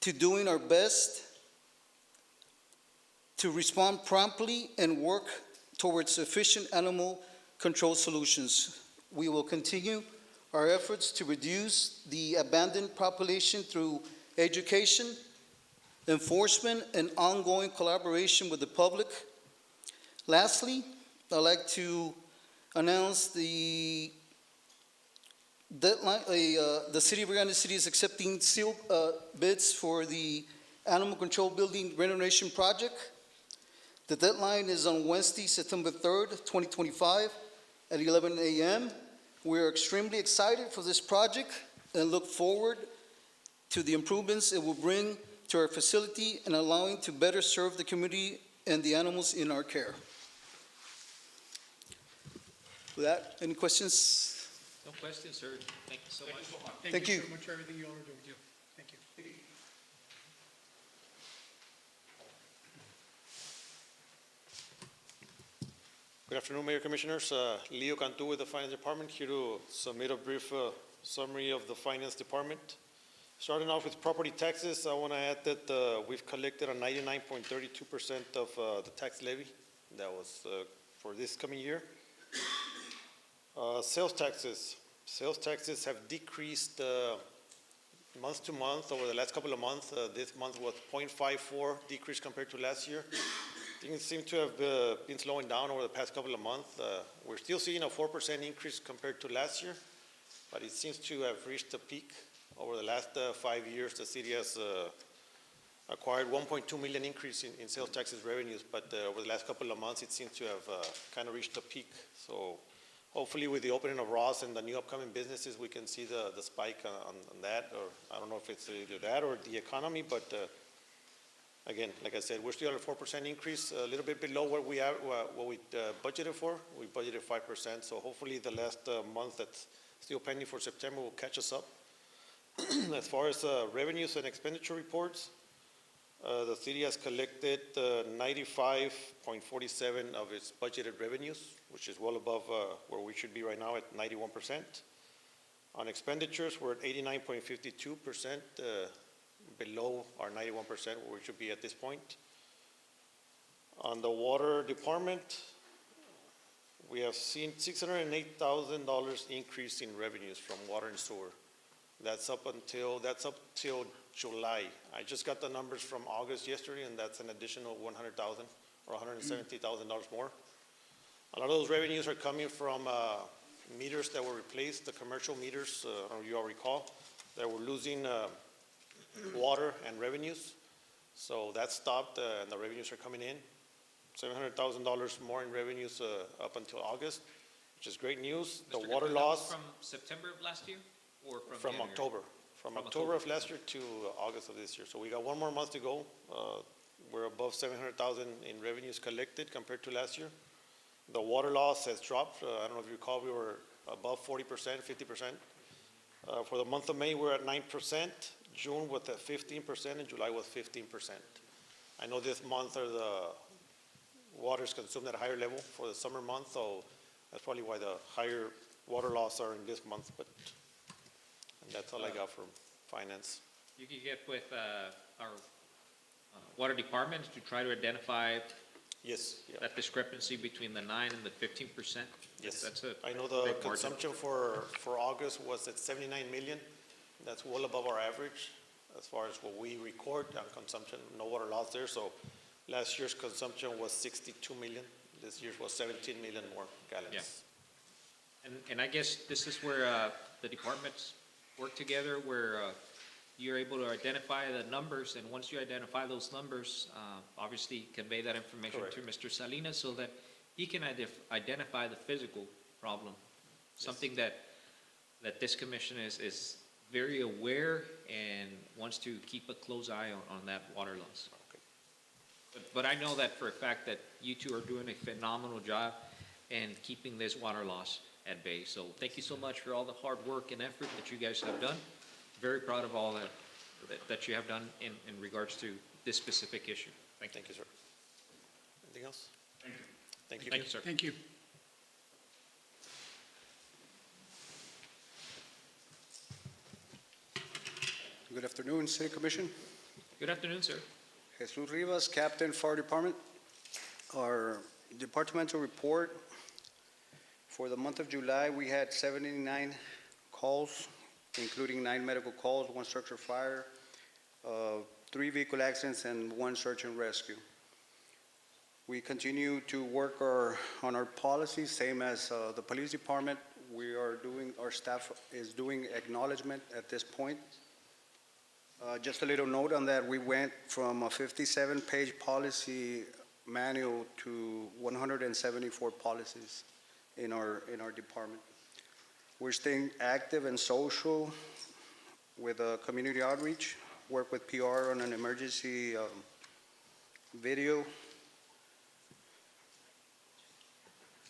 to doing our best to respond promptly and work towards efficient animal control solutions. We will continue our efforts to reduce the abandoned population through education, enforcement, and ongoing collaboration with the public. Lastly, I'd like to announce the deadline. The City of Rio Grande City is accepting sealed bids for the Animal Control Building renovation project. The deadline is on Wednesday, September 3rd, 2025 at 11 a.m. We are extremely excited for this project and look forward to the improvements it will bring to our facility and allowing to better serve the community and the animals in our care. With that, any questions? No questions, sir. Thank you so much. Thank you. so much for everything you all are doing. Thank you. Good afternoon, Mayor Commissioners. Leo Cantu with the Finance Department, here to submit a brief summary of the Finance Department. Starting off with property taxes, I want to add that we've collected a 99.32% of the tax levy that was for this coming year. Sales taxes have decreased month to month over the last couple of months. This month was 0.54 decrease compared to last year. Things seem to have been slowing down over the past couple of months. We're still seeing a 4% increase compared to last year. but it seems to have reached a peak. Over the last 5 years, the city has acquired 1.2 million increase in sales taxes revenues, but over the last couple of months, it seems to have kind of reached a peak. So hopefully with the opening of Ross and the new upcoming businesses, we can see the spike on that, or I don't know if it's either that or the economy, but again, like I said, we're still at a 4% increase, a little bit below what we budgeted for. We budgeted 5%, so hopefully the last month that's still pending for September will catch us up. As far as revenues and expenditure reports, the city has collected 95.47 of its budgeted revenues, which is well above where we should be right now at 91%. On expenditures, we're at 89.52%, below our 91% where we should be at this point. On the water department, we have seen $608,000 increase in revenues from water and sewer. That's up till July. I just got the numbers from August yesterday, and that's an additional $100,000 or $170,000 more. A lot of those revenues are coming from meters that were replaced, the commercial meters, you all recall, that were losing water and revenues. So that stopped, and the revenues are coming in. $700,000 more in revenues up until August, which is great news. The water loss From September of last year or from from January? October. From October of last year to August of this year. So we got one more month to go. We're above 700,000 in revenues collected compared to last year. The water loss has dropped. I don't know if you recall, we were above 40%, 50%. For the month of May, we're at 9%. June was at 15%, and July was 15%. I know this month the water is consumed at a higher level for the summer month, so that's probably why the higher water loss are in this month. But and that's all I got from finance. You can get with our water department to try to identify Yes. Yeah. that discrepancy between the 9 and the 15%. Yes. That's a I know the big margin. consumption for August was at 79 million. That's well above our average as far as what we record on consumption. No water loss there. So last year's consumption was 62 million. This year's was 17 million more gallons. Yeah. And I guess this is where the departments work together, where you're able to identify the numbers, and once you identify those numbers, obviously convey that information Correct. to Mr. Salinas so that he can identify the physical problem, something that this commission is very aware and wants to keep a close eye on that water loss. Okay. But I know that for a fact that you two are doing a phenomenal job in keeping this water loss at bay. So thank you so much for all the hard work and effort that you guys have done. Very proud of all that you have done in regards to this specific issue. Thank you. Thank you, sir. Anything else? Thank you. Thank you. Thank you, sir. Thank you. Good afternoon, City Commission. Good afternoon, sir. Jesus Rivas, Captain, Fire Department. Our departmental report for the month of July, we had 79 calls, including 9 medical calls, 1 structure fire, 3 vehicle accidents, and 1 search and rescue. We continue to work on our policies, same as the police department. Our staff is doing acknowledgement at this point. Just a little note on that, we went from a 57-page policy manual to 174 policies in our department. We're staying active and social with community outreach, work with PR on an emergency video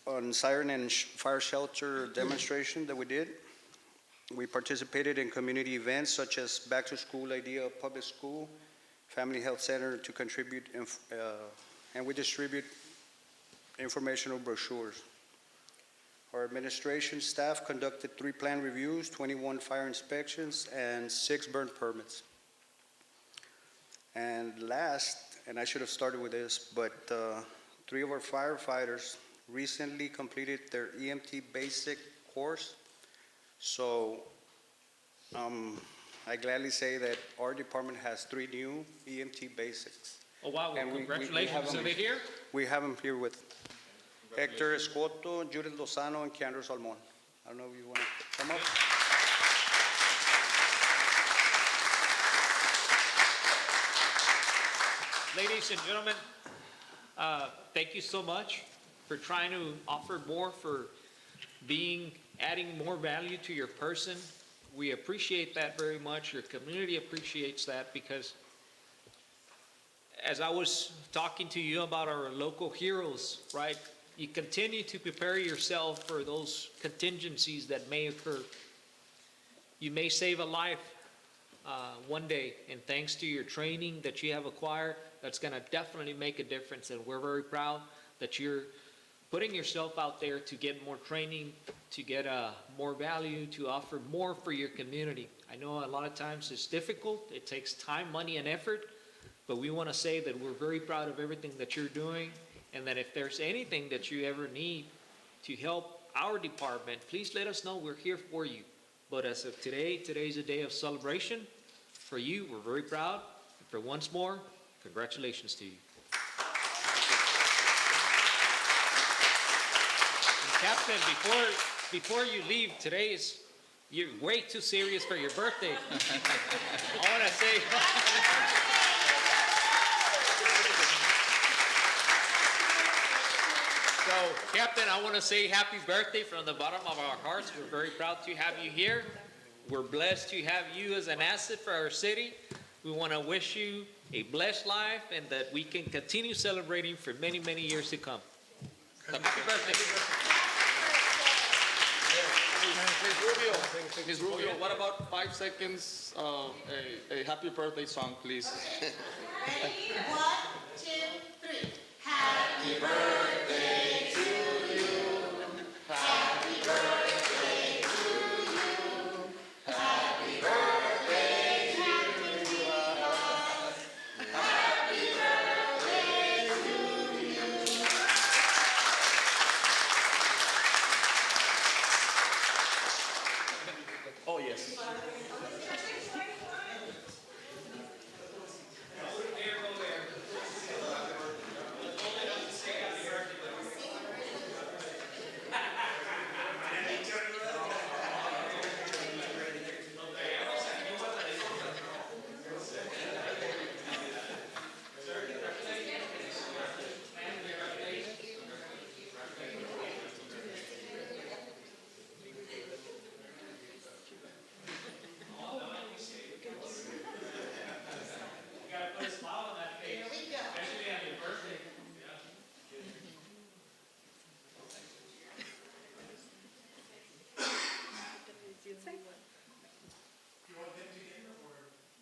on siren and fire shelter demonstration that we did. We participated in community events such as Back to School Idea Public School, Family Health Center to contribute, and we distribute informational brochures. Our administration staff conducted 3 plan reviews, 21 fire inspections, and 6 burn permits. And last, and I should have started with this, but 3 of our firefighters recently completed their EMT basic course. So I gladly say that our department has 3 new EMT basics. Oh, wow. Well, And we have congratulations. them- Are they here? We have them here with Hector Escoto, Judith Lozano, and Keandra Salmon. I don't know if you want to come up. Ladies and gentlemen, thank you so much for trying to offer more, for adding more value to your person. We appreciate that very much. Your community appreciates that, because as I was talking to you about our local heroes, right? You continue to prepare yourself for those contingencies that may occur. You may save a life one day, and thanks to your training that you have acquired, that's going to definitely make a difference. And we're very proud that you're putting yourself out there to get more training, to get more value, to offer more for your community. I know a lot of times it's difficult. It takes time, money, and effort. But we want to say that we're very proud of everything that you're doing, and that if there's anything that you ever need to help our department, please let us know. We're here for you. But as of today, today's a day of celebration for you. We're very proud. And for once more, congratulations to you. And Captain, before you leave, you're way too serious for your birthday. I want to say... So, Captain, I want to say happy birthday from the bottom of our hearts. We're very proud to have you here. We're blessed to have you as an asset for our city. We want to wish you a blessed life, and that we can continue celebrating for many, many years to come. So, happy birthday. Ms. Rubio, what about 5 seconds of a happy birthday song, please? Ready? 1, 2, 3. Happy birthday to you. Happy birthday to you. Happy birthday to you. Happy birthday to you. Oh, yes.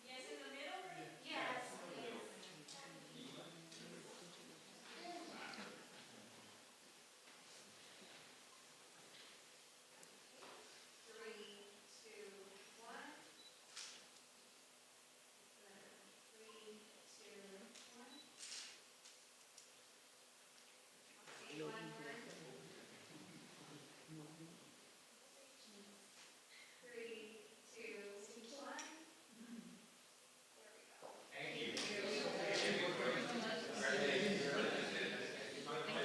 Yes, in the middle? Yes. Three, two, one. 3, 2, 1. See one more. 3, 2, 1. There we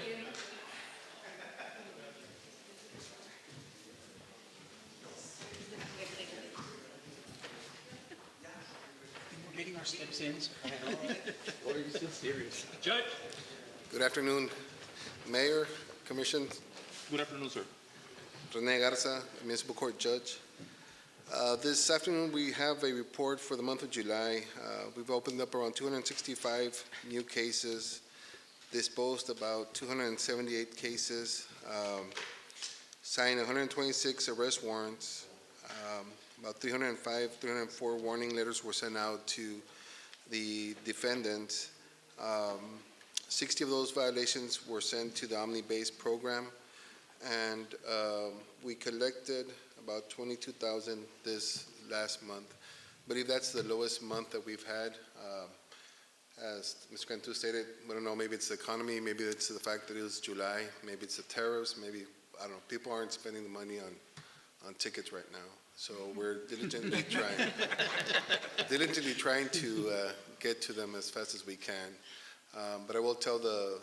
go. We're getting our steps in. Why are you still serious? Judge? Good afternoon, Mayor, Commission, Good afternoon, sir. Rene Garza, Municipal Court Judge. This afternoon, we have a report for the month of July. We've opened up around 265 new cases, disposed about 278 cases, signed 126 arrest warrants, about 304 warning letters were sent out to the defendants. 60 of those violations were sent to the Omni-based program, and we collected about 22,000 this last month. I believe that's the lowest month that we've had. As Mr. Cantu stated, we don't know, maybe it's the economy, maybe it's the fact that it was July, maybe it's the tariffs, maybe, I don't know, people aren't spending the money on tickets right now. So we're diligently trying to get to them as fast as we can. But I will tell the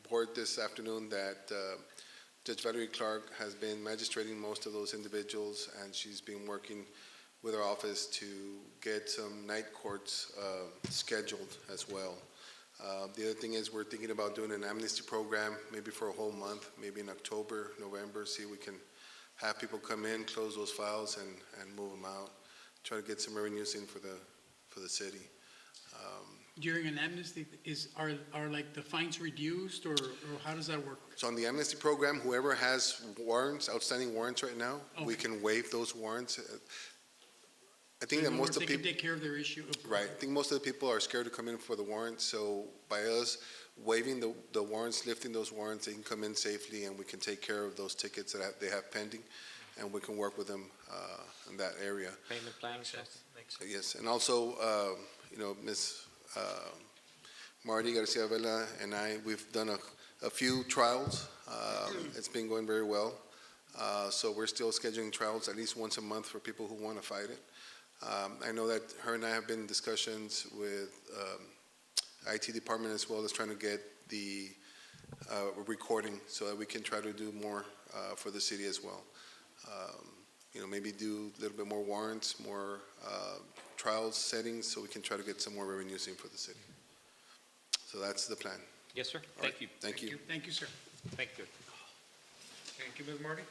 board this afternoon that Judge Valerie Clark has been magistrating most of those individuals, and she's been working with our office to get some night courts scheduled as well. The other thing is we're thinking about doing an amnesty program, maybe for a whole month, maybe in October, November, see if we can have people come in, close those files and move them out, try to get some revenues in for the city. During an amnesty, are like the fines reduced, or how does that work? So on the amnesty program, whoever has warrants, outstanding warrants right now, we Okay. can waive those warrants. I think In that other most words, of the they can people. take care of their issue. Right, I think most of the people are scared to come in for the warrants, so by us waiving the warrants, lifting those warrants, they can come in safely and we can take care of those tickets that they have pending, and we can work with them in that area. Payment plans, makes sense. Yes, and also, Ms. Marty Garcia Vela and we've done a few trials. It's been going very well. So we're still scheduling trials at least once a month for people who want to fight it. I know that her and I have been in discussions with IT department as well as trying to get the recording so that we can try to do more for the city as well. Maybe do a little bit more warrants, more trials settings, so we can try to get some more revenues in for the city. So that's the plan. Yes, sir. All Thank right. you. Thank you. Thank you, sir. Thank you. Thank you, Ms. Marty.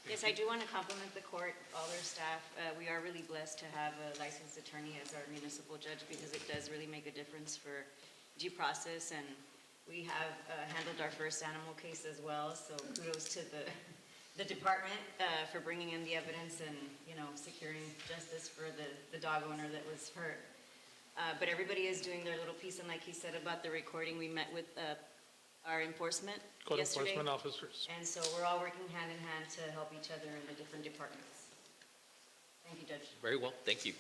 Yes, I do want to compliment the court, all their staff. We are really blessed to have a licensed attorney as our municipal judge because it does really make a difference for due process. And we have handled our first animal case as well, so kudos to the department for bringing in the evidence and, securing justice for the dog owner that was hurt. But everybody is doing their little piece, and like he said about the recording, we met with our enforcement yesterday. Code enforcement officers. And so we're all working hand in hand to help each other in the different departments. Thank you, Judge. Very well, thank you.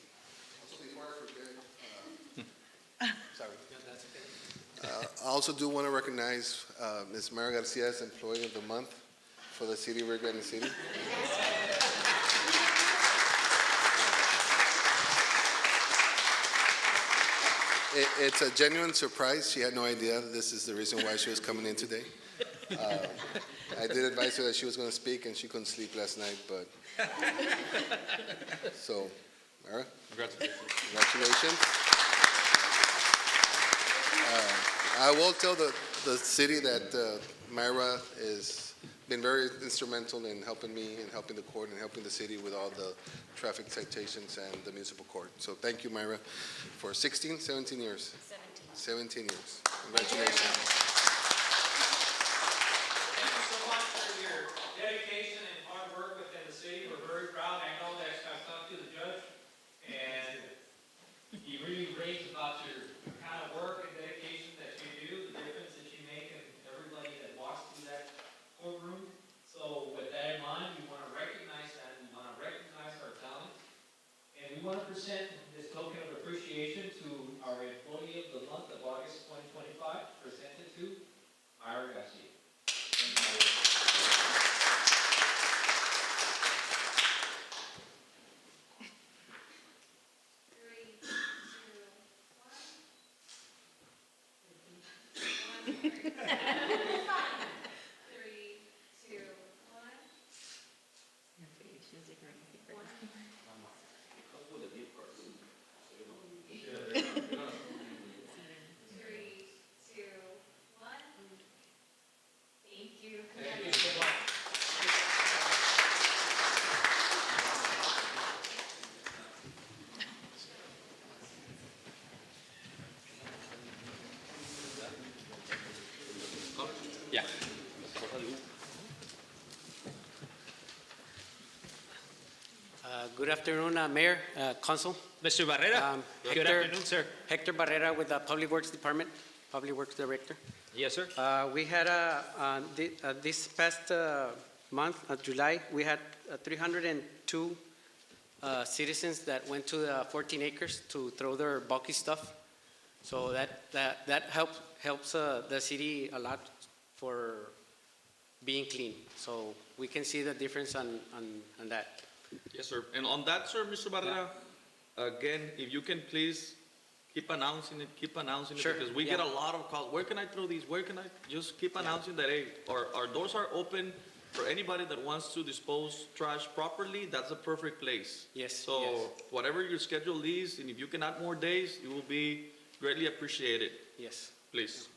Sorry. I also do want to recognize Ms. Mara Garcia as Employee of the Month for the City of Rio Grande City. It's a genuine surprise. She had no idea that this is the reason why she was coming in today. I did advise her that she was going to speak, and she couldn't sleep last night, but... So, Mara? Congratulations. I will tell the city that Myra has been very instrumental in helping me and helping the court and helping the city with all the traffic citations and the municipal court. So thank you, Myra, for 17 years. 17 years. Congratulations. Thank you so much for your dedication and hard work within the city. We're very proud. I know that I've talked to the judge, and he really raves about your kind of work and dedication that you do, the difference that you make in everybody that walks through that courtroom. So with that in mind, we want to recognize that. We want to recognize our talent. And we want to present this token of appreciation to our Employee of the Month of August 2025, presented to Myra Garcia. Yeah. Good afternoon, Mayor, Council. Mr. Barrera, good Hector- afternoon, sir. Hector Barrera with the Public Works Department, Public Works Director. Yes, sir. We had, this past month, July, we had 302 citizens that went to the 14 acres to throw their bulky stuff. So that helps the city a lot for being clean. So we can see the difference on that. Yes, sir. And on that, sir, Mr. Barrera, again, if you can please keep announcing it, Sure, because we yeah. get a lot of calls. Where can I throw these? Where can I just keep announcing that, hey, our doors are open for anybody that wants to dispose trash properly. That's a perfect place. Yes. So whatever your schedule is, and if you can add more days, it will be greatly appreciated. Yes. Please.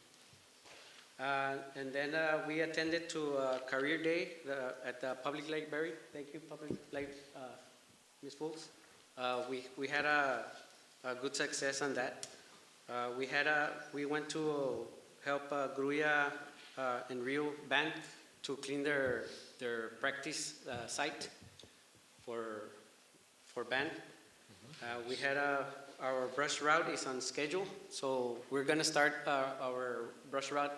And then we attended to Career Day at the Public Library. Thank you, Ms. Fools. We had a good success on that. We went to help Gruya and Rio Band to clean their practice site for band. We had our brush route is on schedule, so we're gonna start our brush route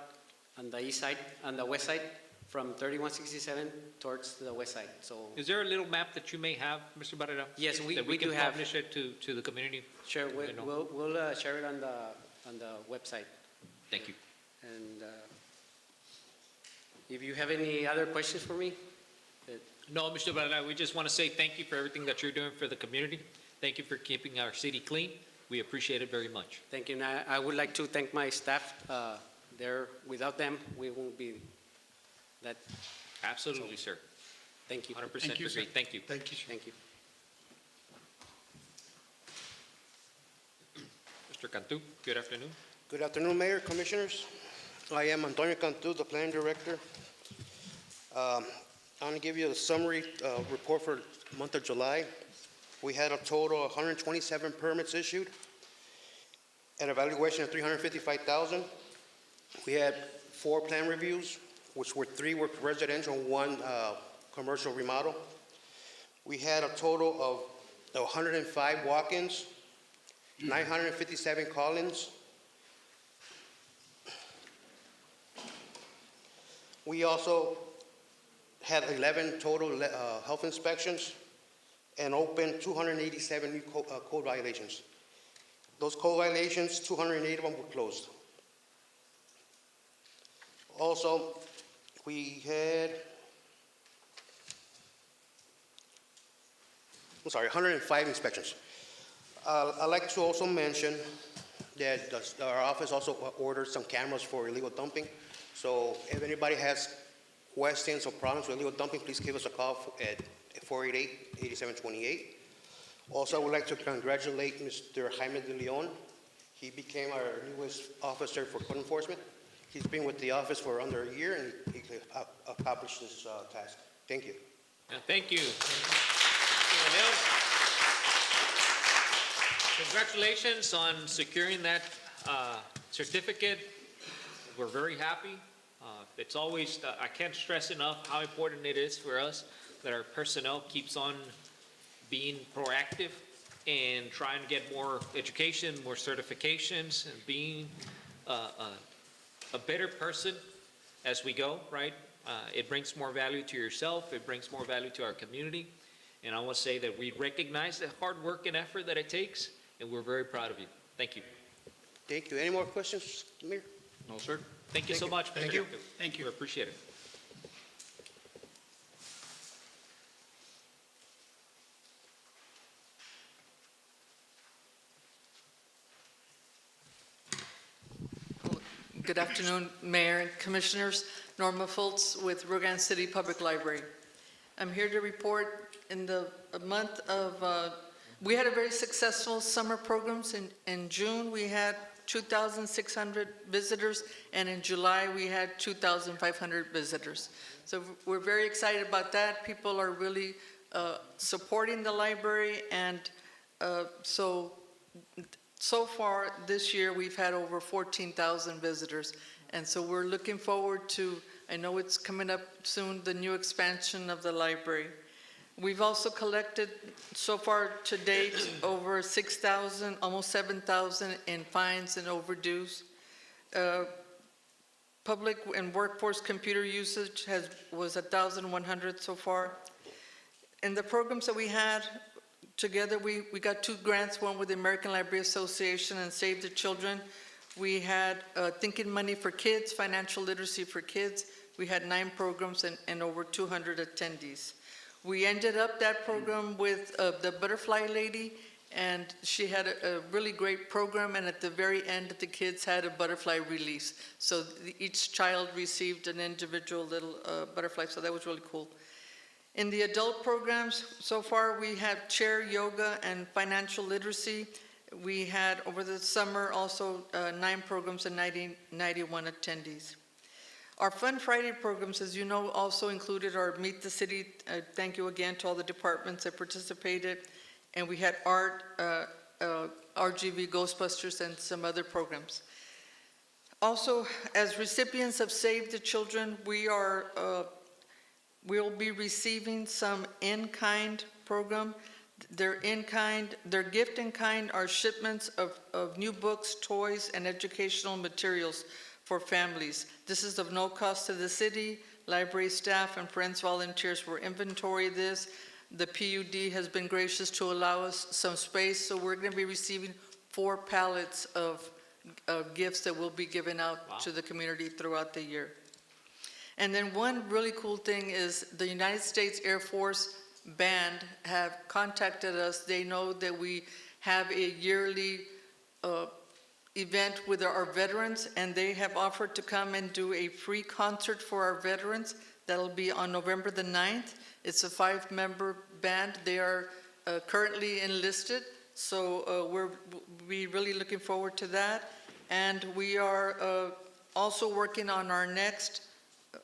on the east side, on the west side, from 3167 towards the west side. So Is there a little map that you may have, Mr. Barrera? yes, we That we do can have. publish it to the community? Sure, You know. we'll share it on the website. Thank you. And if you have any other questions for me, No, Mr. Barrera, we just want to say thank you for everything that you're doing for the community. Thank you for keeping our city clean. We appreciate it very much. thank you. And I would like to thank my staff. Without them, we won't be that. Absolutely, sir. Thank you. 100% Thank you, sir. agree. Thank you. Thank you, sir. Thank you. Mr. Cantu, good afternoon. Good afternoon, Mayor, Commissioners. I am Antonio Cantu, the Planning Director. I'm going to give you a summary report for the month of July. We had a total of 127 permits issued, an evaluation of $355,000. We had 4 plan reviews, which were 3 were residential, 1 commercial remodel. We had a total of 105 walk-ins, 957 call-ins. We also had 11 total health inspections and opened 287 new code violations. Those code violations, 208 of them were closed. Also, we had, 105 inspections. I'd like to also mention that our office also ordered some cameras for illegal dumping. So if anybody has questions or problems with illegal dumping, please give us a call at 488-8728. Also, I would like to congratulate Mr. Jaime de Leon. He became our newest officer for code enforcement. He's been with the office for under a year, and he accomplished this task. Thank you. Thank you. Congratulations on securing that certificate. We're very happy. It's always, I can't stress enough how important it is for us that our personnel keeps on being proactive and trying to get more education, more certifications, and being a better person as we go, right? It brings more value to yourself. It brings more value to our community. And I want to say that we recognize the hard work and effort that it takes, and we're very proud of you. Thank you. Thank you. Any more questions, Mayor? No, sir. Thank you so much. Thank you. Thank you. We appreciate it. Good afternoon, Mayor and Commissioners. Norma Fultz with Rio Grande City Public Library. I'm here to report in the month of, we had a very successful summer programs. In June, we had 2,600 visitors, and in July, we had 2,500 visitors. So we're very excited about that. People are really supporting the library, and so far this year, we've had over 14,000 visitors. And so we're looking forward to, I know it's coming up soon, the new expansion of the library. We've also collected so far to date over 6,000, almost 7,000 in fines and overdues. Public and workforce computer usage was 1,100 so far. In the programs that we had, together, we got 2 grants, one with the American Library Association and Save the Children. We had Thinking Money for Kids, Financial Literacy for Kids. We had 9 programs and over 200 attendees. We ended up that program with the Butterfly Lady, and she had a really great program, and at the very end, the kids had a butterfly release. So each child received an individual little butterfly, so that was really cool. In the adult programs, so far we have chair yoga and financial literacy. We had over the summer also 9 programs and 91 attendees. Our Fun Friday programs, as you know, also included our Meet the City. Thank you again to all the departments that participated. And we had art, RGV Ghostbusters, and some other programs. Also, as recipients of Save the Children, we'll be receiving some in-kind program. Their gift in kind are shipments of new books, toys, and educational materials for families. This is of no cost to the city. Library staff and Friends volunteers will inventory this. The PUD has been gracious to allow us some space, so we're going to be receiving 4 pallets of gifts that will be given out to the community throughout the year. And then one really cool thing is the United States Air Force Band have contacted us. They know that we have a yearly event with our veterans, and they have offered to come and do a free concert for our veterans. That'll be on November the 9th. It's a 5-member band. They are currently enlisted, so we're really looking forward to that. And we are also working on our next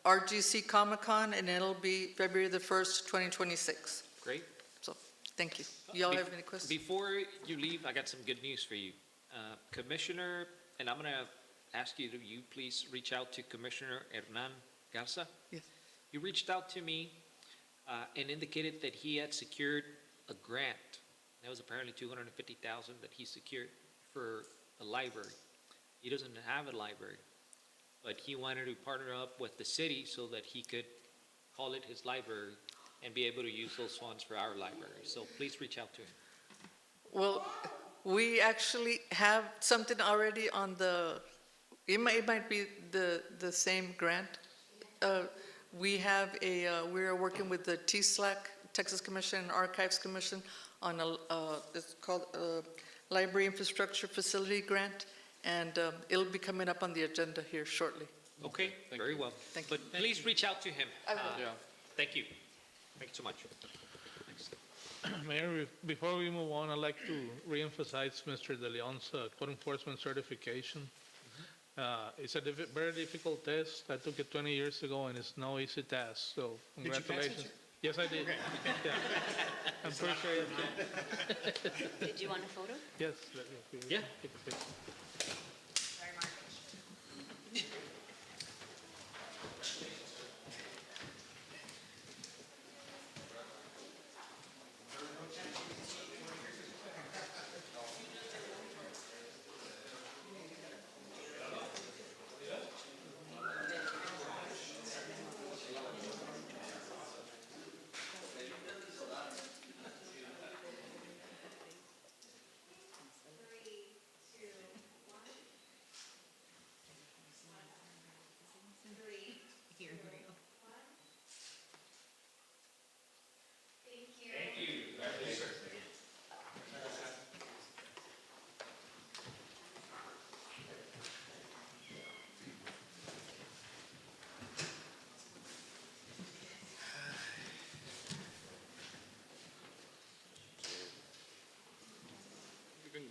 RGC Comic-Con, and it'll be February the 1st, 2026. Great. So, thank you. Y'all have any questions? Before you leave, I got some good news for you. Commissioner, and I'm going to ask you to please reach out to Commissioner Hernan Garza. Yes. He reached out to me and indicated that he had secured a grant. That was apparently $250,000 that he secured for a library. He doesn't have a library, but he wanted to partner up with the city so that he could call it his library and be able to use those funds for our library. So please reach out to him. Well, we actually have something already on it might be the same grant. We are working with the TSLAC, Texas Commission and Archives Commission, on it's called Library Infrastructure Facility Grant, and it'll be coming up on the agenda here shortly. Okay, very well. Thank you. But please reach out to him. I will. Thank you. Thank you so much. Mayor, before we move on, I'd like to reemphasize Mr. De Leon's code enforcement certification. It's a very difficult test. I took it 20 years ago, and it's no easy task. So congratulations. Yes, I did. Yeah. I'm pretty sure you can. Did you want a photo? Yes. Yeah. Take a picture. Sorry, Mark.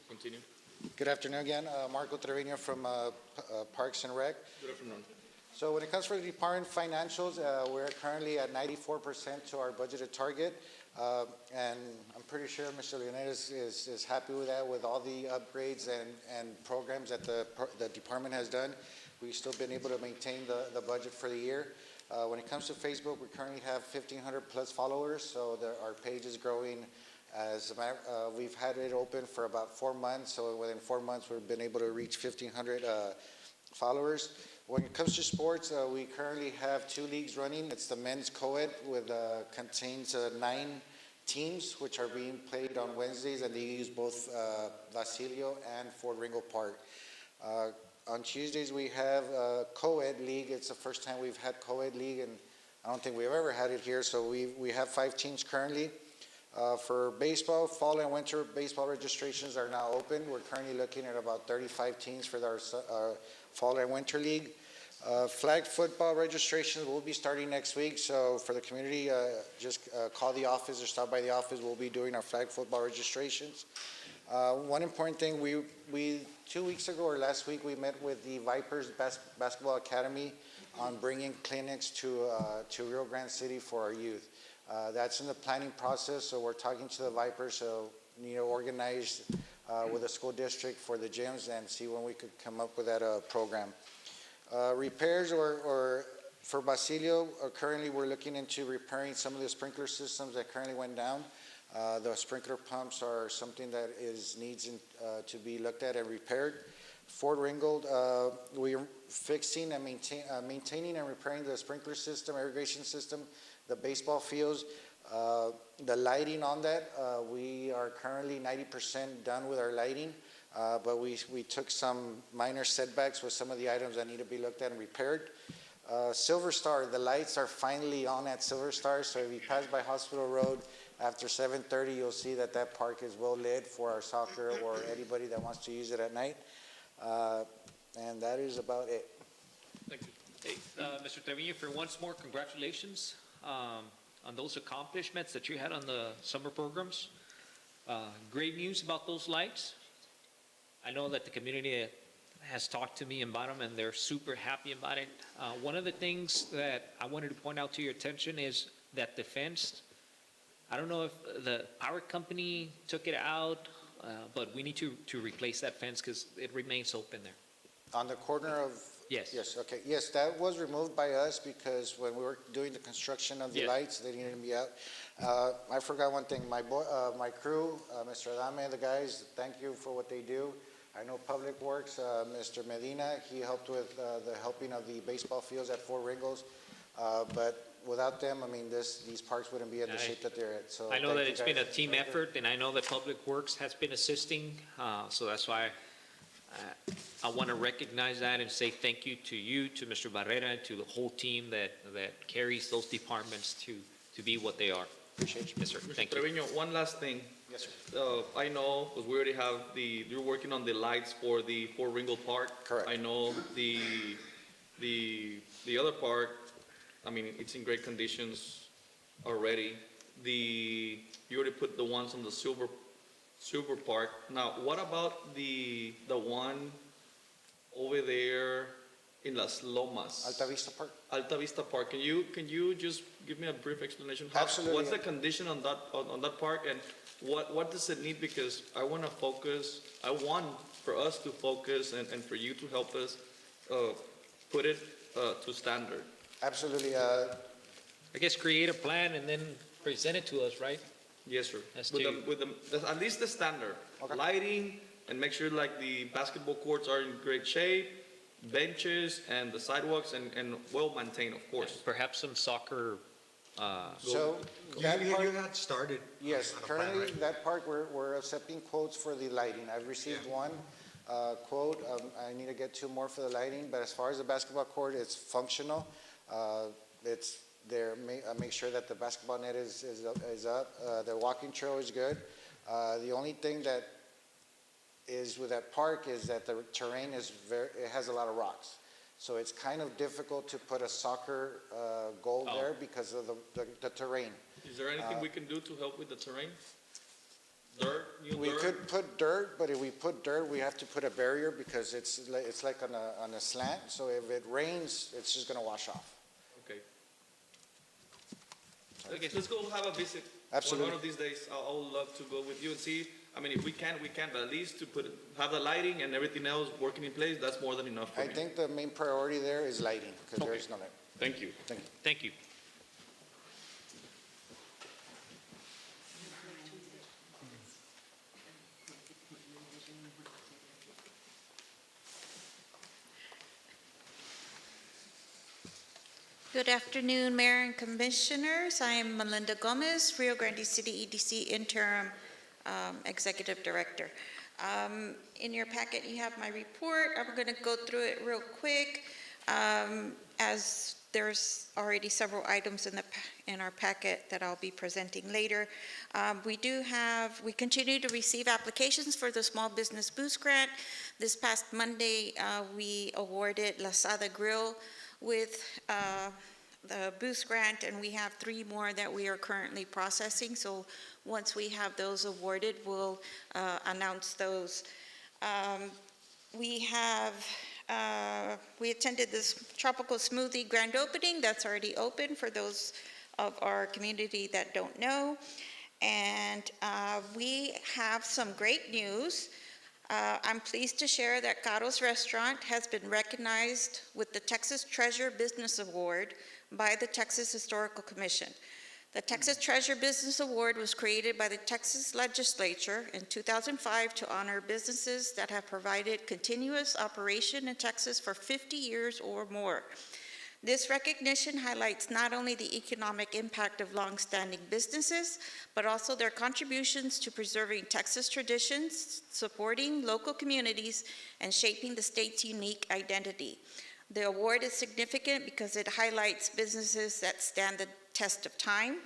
Continue. Good afternoon again. Marco Trevino from Parks and Rec. Good afternoon. So when it comes to the department financials, we're currently at 94% to our budgeted target. And I'm pretty sure Mr. Leonardo is happy with that, with all the upgrades and programs that the department has done. We've still been able to maintain the budget for the year. When it comes to Facebook, we currently have 1,500 plus followers, so our page is growing. We've had it open for about 4 months, so within 4 months we've been able to reach 1,500 followers. When it comes to sports, we currently have 2 leagues running. It's the men's co-ed, contains 9 teams, which are being played on Wednesdays, and they use both Basilio and Fort Ringo Park. On Tuesdays we have a co-ed league. It's the first time we've had co-ed league, and I don't think we've ever had it here, so we have 5 teams currently. For baseball, fall and winter baseball registrations are now open. We're currently looking at about 35 teams for our fall and winter league. Flag football registrations will be starting next week, so for the community, just call the office or stop by the office. We'll be doing our flag football registrations. One important thing, we 2 weeks ago or last week, we met with the Vipers Basketball Academy on bringing clinics to Rio Grande City for our youth. That's in the planning process, so we're talking to the Vipers, so, organize with the school district for the gyms and see when we could come up with that program. Repairs or for Basilio, currently we're looking into repairing some of the sprinkler systems that currently went down. The sprinkler pumps are something that needs to be looked at and repaired. Fort Ringgold, we're fixing and maintaining and repairing the sprinkler system, irrigation system, the baseball fields, the lighting on that. We are currently 90% done with our lighting, but we took some minor setbacks with some of the items that need to be looked at and repaired. Silver Star, the lights are finally on at Silver Star, so if you pass by Hospital Road after 7:30, you'll see that park is well lit for our soccer or anybody that wants to use it at night. And that is about it. Thank you. Hey, Mr. Trevino, for once more, congratulations on those accomplishments that you had on the summer programs. Great news about those lights. I know that the community has talked to me about them, and they're super happy about it. One of the things that I wanted to point out to your attention is that the fence, I don't know if the power company took it out, but we need to replace that fence because it remains open there. On the corner of? Yes. Yes, okay. Yes, that was removed by us because when we were doing the construction of the Yes. lights, they needed to be out. I forgot one thing. My crew, Mr. Adame, the guys, thank you for what they do. I know Public Works, Mr. Medina, he helped with the helping of the baseball fields at Fort Ringgold. But without them, I mean, these parks wouldn't be in the shape that they're at. So I know thank that you it's been a guys. team effort, and I know that Public Works has been assisting, so that's why I want to recognize that and say thank you, to Mr. Barrera, and to the whole team that carries those departments to be what they are. Appreciate you. Yes, sir. Thank you. Trevino, one last thing. Yes, sir. I know, because we already have you're working on the lights for the Fort Ringgold Park. Correct. I know the other park, I mean, it's in great conditions already. You already put the ones on the Silver Park. Now, what about the one over there in Las Lomas? Alta Vista Park? Alta Vista Park. Can you just give me a brief explanation? Absolutely. What's the condition on that park, and what does it need? Because I want for us to focus and for you to help us put it to standard. Absolutely. I guess create a plan and then present it to us, right? Yes, sir. As With to- at least the standard. Okay. Lighting, and make sure like the basketball courts are in great shape, benches and the sidewalks and well maintained, of course. Perhaps some soccer, So that You park, had started. yes, on a plan, currently right? that park, we're accepting quotes for the lighting. I've received one quote. I need to get two more for the lighting, but as far as the basketball court, it's functional. It's there, make sure that the basketball net is up. The walking trail is good. The only thing that is with that park is that the terrain it has a lot of rocks. So it's kind of difficult to put a soccer goal there because of the terrain. Is there anything we can do to help with the terrain? Dirt, We dirt? could put dirt, but if we put dirt, we have to put a barrier because it's like on a slant. So if it rains, it's just gonna wash off. Okay. Okay, let's go have a visit. Absolutely. One of these days, I would love to go with you and see. I mean, if we can, but at least to have the lighting and everything else working in place, that's more than enough for I me. think the main priority there is lighting because there is no light. Thank you. Thank you. thank you. Good afternoon, Mayor and Commissioners. I am Melinda Gomez, Rio Grande City EDC Interim Executive Director. In your packet, you have my report. I'm going to go through it real quick. As there's already several items in our packet that I'll be presenting later. We continue to receive applications for the Small Business Boost Grant. This past Monday, we awarded La Sada Grill with the Boost Grant, and we have 3 more that we are currently processing. So once we have those awarded, we'll announce those. We attended this tropical smoothie grand opening that's already open for those of our community that don't know. And we have some great news. I'm pleased to share that Caro's Restaurant has been recognized with the Texas Treasure Business Award by the Texas Historical Commission. The Texas Treasure Business Award was created by the Texas Legislature in 2005 to honor businesses that have provided continuous operation in Texas for 50 years or more. This recognition highlights not only the economic impact of longstanding businesses, but also their contributions to preserving Texas traditions, supporting local communities, and shaping the state's unique identity. The award is significant because it highlights businesses that stand the test of time,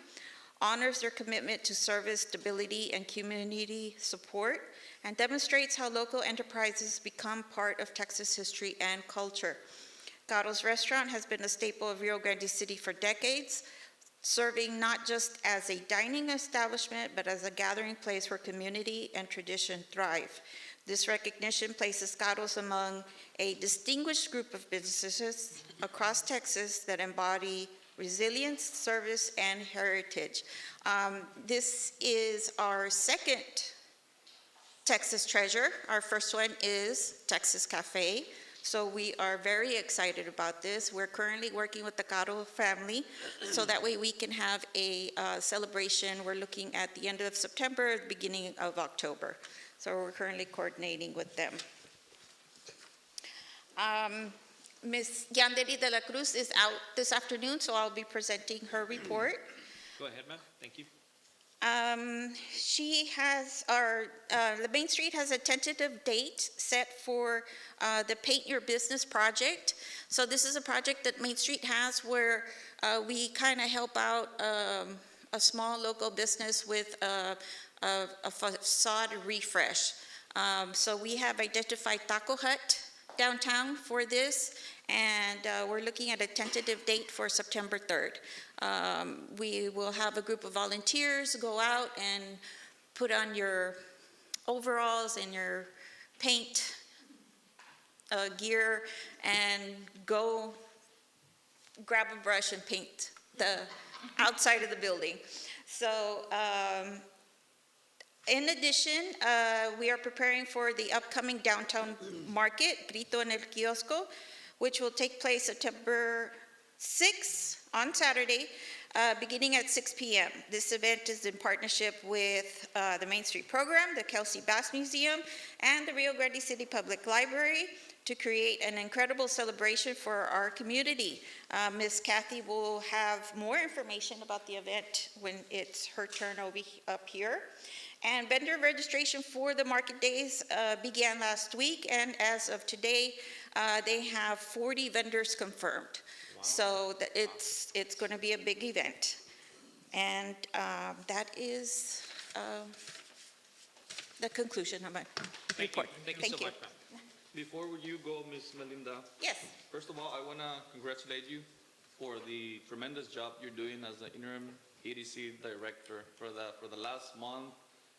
honors their commitment to service, stability, and community support, and demonstrates how local enterprises become part of Texas history and culture. Caro's Restaurant has been a staple of Rio Grande City for decades, serving not just as a dining establishment, but as a gathering place where community and tradition thrive. This recognition places Caro's among a distinguished group of businesses across Texas that embody resilience, service, and heritage. This is our second Texas Treasure. Our first one is Texas Cafe. So we are very excited about this. We're currently working with the Caro family so that way we can have a celebration. We're looking at the end of September, beginning of October. So we're currently coordinating with them. Ms. Yandeli de la Cruz is out this afternoon, so I'll be presenting her report. Go ahead, ma'am. Thank you. She has the Main Street has a tentative date set for the Paint Your Business project. So this is a project that Main Street has where we kind of help out a small local business with a facade refresh. So we have identified Taco Hut downtown for this, and we're looking at a tentative date for September 3rd. We will have a group of volunteers go out and put on your overalls and your paint gear and go grab a brush and paint the outside of the building. So in addition, we are preparing for the upcoming downtown market, Grito en el Kiosco, which will take place September 6th on Saturday, beginning at 6 p.m. This event is in partnership with the Main Street Program, the Kelsey Bass Museum, and the Rio Grande City Public Library to create an incredible celebration for our community. Ms. Kathy will have more information about the event when it's her turn up here. And vendor registration for the market days began last week, and as of today, they have 40 vendors confirmed. Wow. So it's going to be a big event. And that is the conclusion of my report. Thank you so much, ma'am. Before you go, Ms. Melinda. Yes. First of all, I want to congratulate you for the tremendous job you're doing as the interim EDC director for the last month.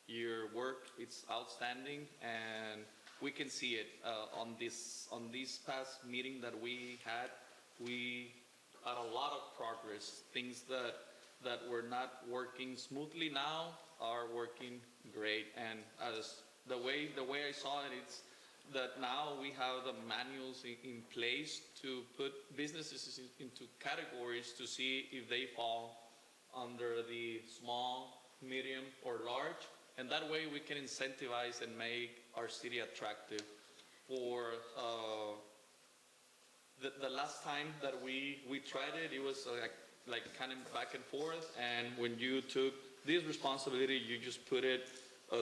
Your work, it's outstanding, and we can see it on this past meeting that we had. We had a lot of progress. Things that were not working smoothly now are working great. And as the way I saw it, it's that now we have the manuals in place to put businesses into categories to see if they fall under the small, medium, or large. And that way we can incentivize and make our city attractive. For the last time that we tried it, it was like kind of back and forth. And when you took this responsibility, you just put it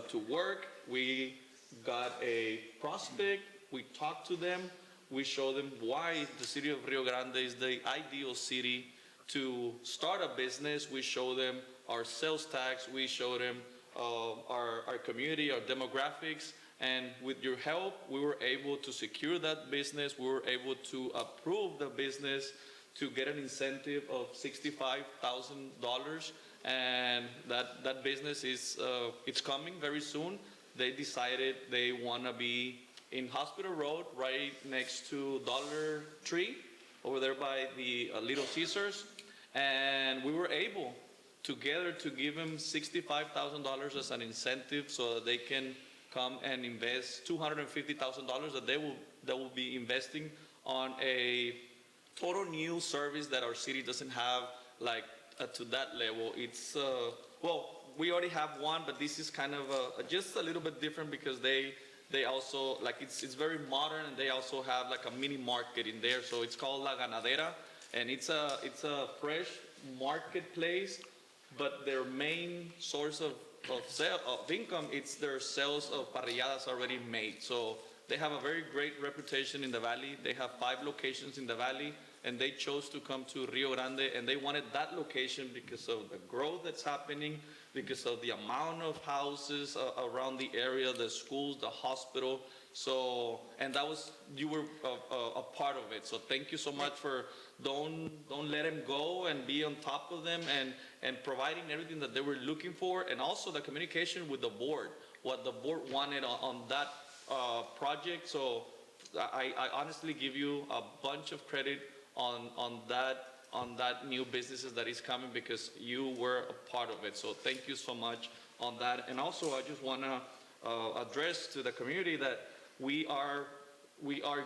to work. We got a prospect, we talked to them, we showed them why the city of Rio Grande is the ideal city to start a business. We show them our sales tax, we show them our community, our demographics, and with your help, we were able to secure that business. We were able to approve the business to get an incentive of $65,000, and that business is it's coming very soon. They decided they want to be in Hospital Road, right next to Dollar Tree, over there by the Little Caesars, and we were able together to give them $65,000 as an incentive so that they can come and invest $250,000 that they will be investing on a total new service that our city doesn't have, like to that level. It's well, we already have one, but this is kind of just a little bit different because they also, like, it's very modern, and they also have like a mini market in there. So it's called La Ganadera, and it's a fresh marketplace, but their main source of income, it's their sales of parrilladas already made. So they have a very great reputation in the valley. They have 5 locations in the valley, and they chose to come to Rio Grande, and they wanted that location because of the growth that's happening, because of the amount of houses around the area, the schools, the hospital. So, and that was, you were a part of it. So thank you so much for don't let them go, and be on top of them, and providing everything that they were looking for, and also the communication with the board, what the board wanted on that project. So I honestly give you a bunch of credit on that new businesses that is coming, because you were a part of it. So thank you so much on that. And also I just want to address to the community that we are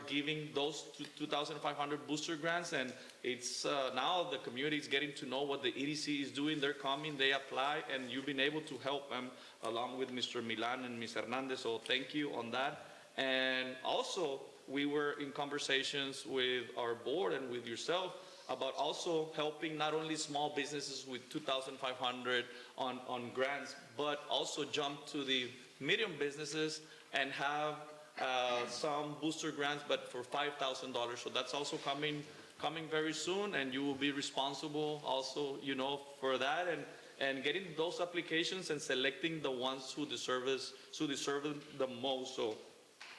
giving those 2,500 booster grants, and it's now the community is getting to know what the EDC is doing. They're coming, they apply, and you've been able to help them along with Mr. Milan and Ms. Hernandez. So thank you on that. And also, we were in conversations with our board and with yourself about also helping not only small businesses with 2,500 on grants, but also jump to the medium businesses and have some booster grants, but for $5,000. So that's also coming very soon, and you will be responsible also, for that, and getting those applications and selecting the ones who deserve it the most. So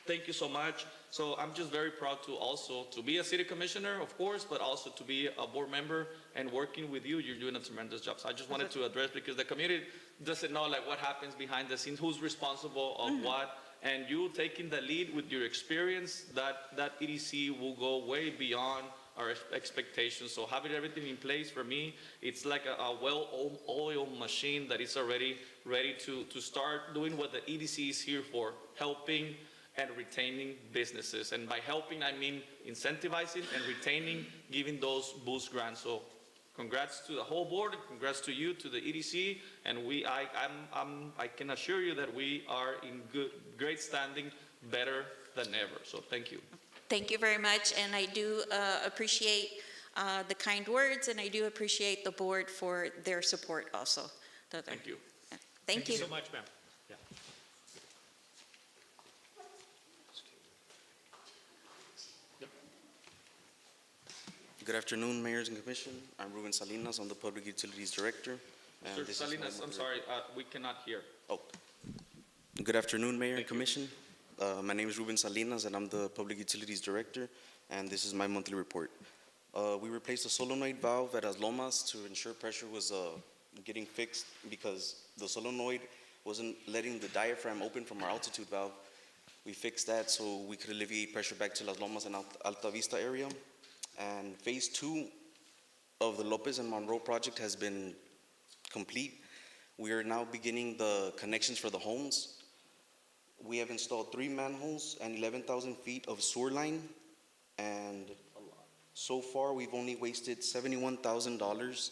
thank you so much. So I'm just very proud to be a city commissioner, of course, but also to be a board member and working with you. You're doing a tremendous job. So I just wanted to address, because the community doesn't know like what happens behind the scenes, who's responsible of what, and you taking the lead with your experience, that EDC will go way beyond our expectations. So having everything in place, for me, it's like a well-oiled machine that is already ready to start doing what the EDC is here for, helping and retaining businesses. And by helping, I mean incentivizing and retaining, giving those boost grants. So congrats to the whole board, and congrats to you, to the EDC, and I can assure you that we are in great standing, better than ever. So thank you. Thank you very much, and I do appreciate the kind words, and I do appreciate the board for their support also. Thank you. Thank you. so much, ma'am. Yeah. Good afternoon, mayors and commission. I'm Ruben Salinas. I'm the Public Utilities Director. And Mr. Salinas, I'm sorry, we cannot hear. Oh. Good afternoon, Mayor and Commission. My name is Ruben Salinas, and I'm the Public Utilities Director, and this is my monthly report. We replaced the solenoid valve at Las Lomas to ensure pressure was getting fixed, because the solenoid wasn't letting the diaphragm open from our altitude valve. We fixed that so we could alleviate pressure back to Las Lomas and Alta Vista area. And phase 2 of the Lopez and Monroe project has been complete. We are now beginning the connections for the homes. We have installed 3 manholes and 11,000 feet of sewer line, and so far we've only wasted $71,000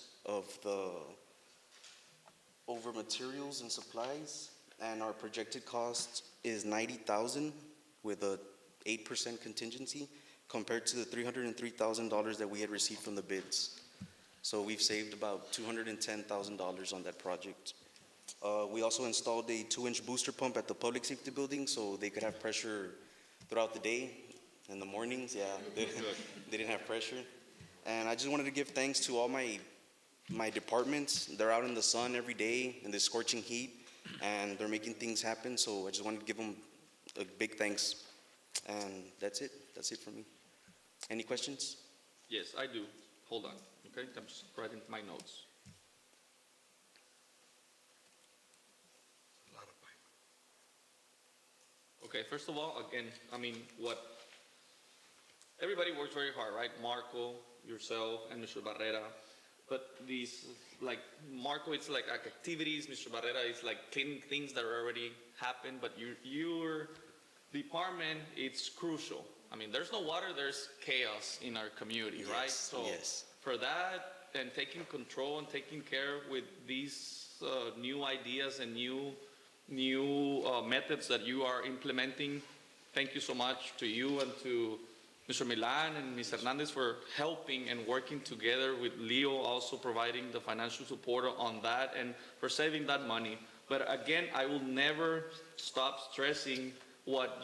over materials and supplies, and our projected cost is $90,000 with a 8% contingency, compared to the $303,000 that we had received from the bids. So we've saved about $210,000 on that project. We also installed a 2-inch booster pump at the public safety building, so they could have pressure throughout the day. In the mornings, they didn't have pressure. And I just wanted to give thanks to all my departments. They're out in the sun every day in this scorching heat, and they're making things happen. So I just wanted to give them a big thanks. And that's it. That's it for me. Any questions? Yes, I do. hold on, okay? I'm just writing my notes. Okay, first of all, again, I mean, everybody works very hard, right? Marco, yourself, and Mr. Barrera. But these, like, Marco, it's like activities. Mr. Barrera is like cleaning things that already happened. But your department, it's crucial. I mean, there's no water, there's chaos in our community, right? So for that, and taking control and taking care with these new ideas and new methods that you are implementing, thank you so much to you and to Mr. Milan and Ms. Hernandez for helping and working together with Leo, also providing the financial support on that and for saving that money. But again, I will never stop stressing what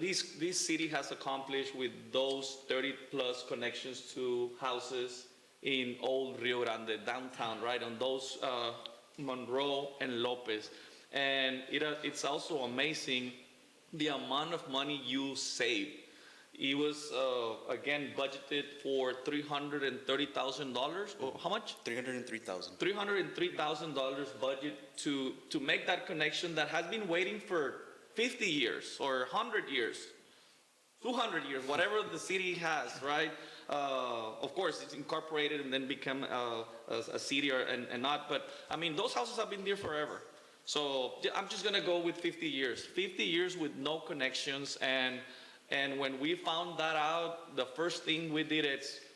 this city has accomplished with those 30 plus connections to houses in old Rio Grande downtown, right, on those Monroe and Lopez. And it's also amazing the amount of money you save. It was, again, budgeted for $330,000. How much? $303,000. $303,000 budget to make that connection that has been waiting for 50 years or 100 years, 200 years, whatever the city has, right? Of course, it's incorporated and then become a city and not. But, I mean, those houses have been there forever. So I'm just going to go with 50 years. 50 years with no connections. And when we found that out, the first thing we did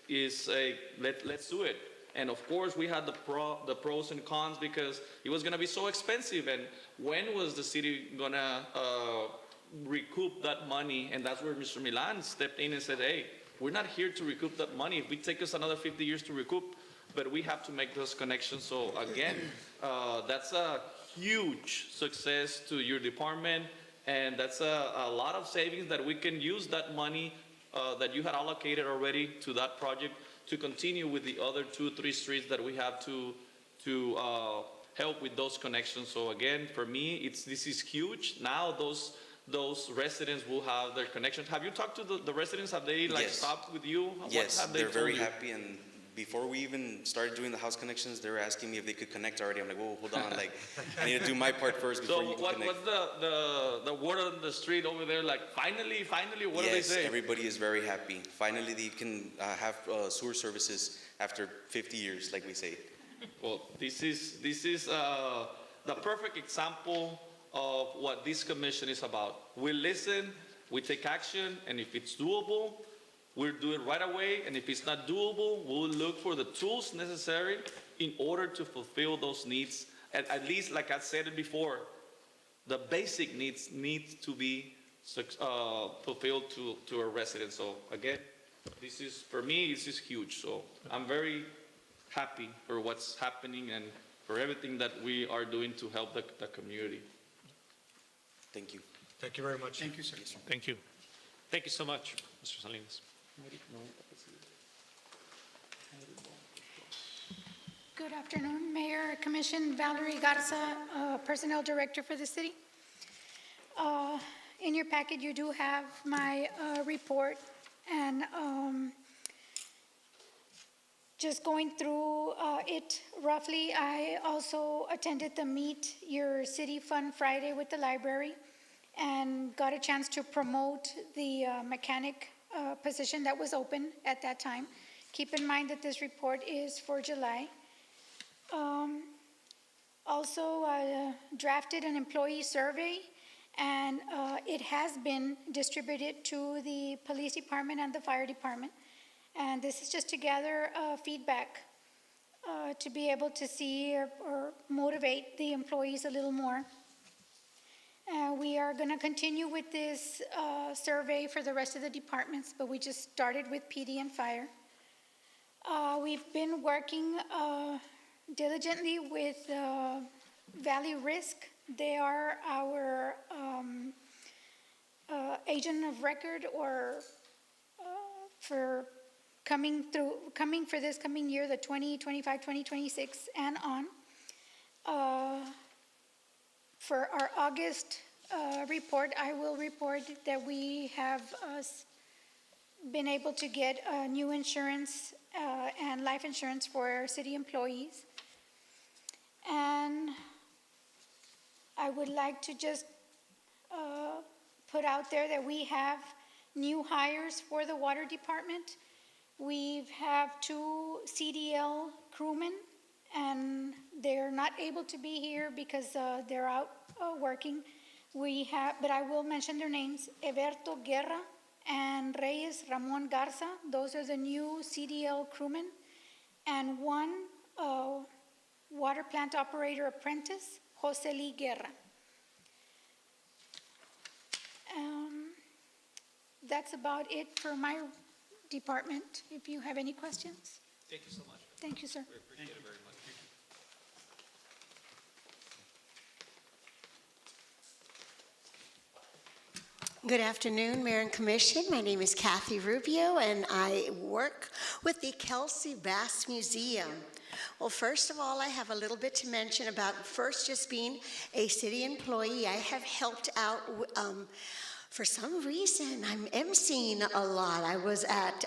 is say, let's do it. And of course, we had the pros and cons because it was going to be so expensive. And when was the city going to recoup that money? And that's where Mr. Milan stepped in and said, hey, we're not here to recoup that money. If it takes us another 50 years to recoup, but we have to make those connections. So again, that's a huge success to your department. And that's a lot of savings that we can use that money that you had allocated already to that project to continue with the other 2-3 streets that we have to help with those connections. So again, for me, this is huge. Now those residents will have their connections. Have you talked to the residents? Have they stopped with you? Yes, what have they they're very told you? happy. And before we even started doing the house connections, they were asking me if they could connect already. I'm like, whoa, hold on, like I need to do my part first before you can connect. What's the word on the street over there? Like, finally, what do they say? Yes, everybody is very happy. Finally, they can have sewer services after 50 years, like we say. Well, this is the perfect example of what this commission is about. We listen, we take action, and if it's doable, we'll do it right away. And if it's not doable, we'll look for the tools necessary in order to fulfill those needs. At least, like I said it before, the basic needs need to be fulfilled to our residents. So again, for me, this is huge. So I'm very happy for what's happening and for everything that we are doing to help the community. Thank you. Thank you very much. Thank you, sir. Thank you. Thank you so much, Mr. Salinas. Good afternoon, Mayor, Commission. Valerie Garza, Personnel Director for the city. In your packet, you do have my report, and just going through it roughly, I also attended the Meet Your City Fun Friday with the library and got a chance to promote the mechanic position that was open at that time. Keep in mind that this report is for July. Also, I drafted an employee survey, and it has been distributed to the police department and the fire department. And this is just to gather feedback to be able to see or motivate the employees a little more. We are going to continue with this survey for the rest of the departments, but we just started with PD and fire. We've been working diligently with Valley Risk. They are our agent of record or for coming for this coming year, the 2025, 2026 and on. For our August report, I will report that we have been able to get new insurance and life insurance for city employees. And I would like to just put out there that we have new hires for the water department. We have 2 CDL crewmen, and they're not able to be here because they're out working. We have, but I will mention their names: Eberto Guerra and Reyes Ramon Garza. Those are the new CDL crewmen, and 1 water plant operator apprentice, Joseli Guerra. That's about it for my department. If you have any questions. Thank you so much. Thank you, sir. We appreciate it very much. Good afternoon, Mayor and Commission. My name is Kathy Rubio, and I work with the Kelsey Bass Museum. Well, first of all, I have a little bit to mention about first just being a city employee. I have helped out for some reason, I'm emceeing a lot. I was at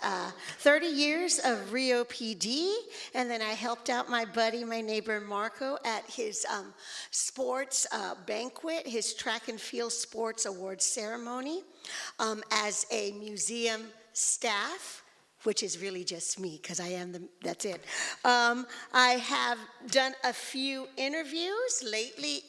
30 years of Rio PD, and then I helped out my buddy, my neighbor Marco, at his sports banquet, his track and field sports awards ceremony, as a museum staff, which is really just me, because I am that's it. I have done a few interviews lately.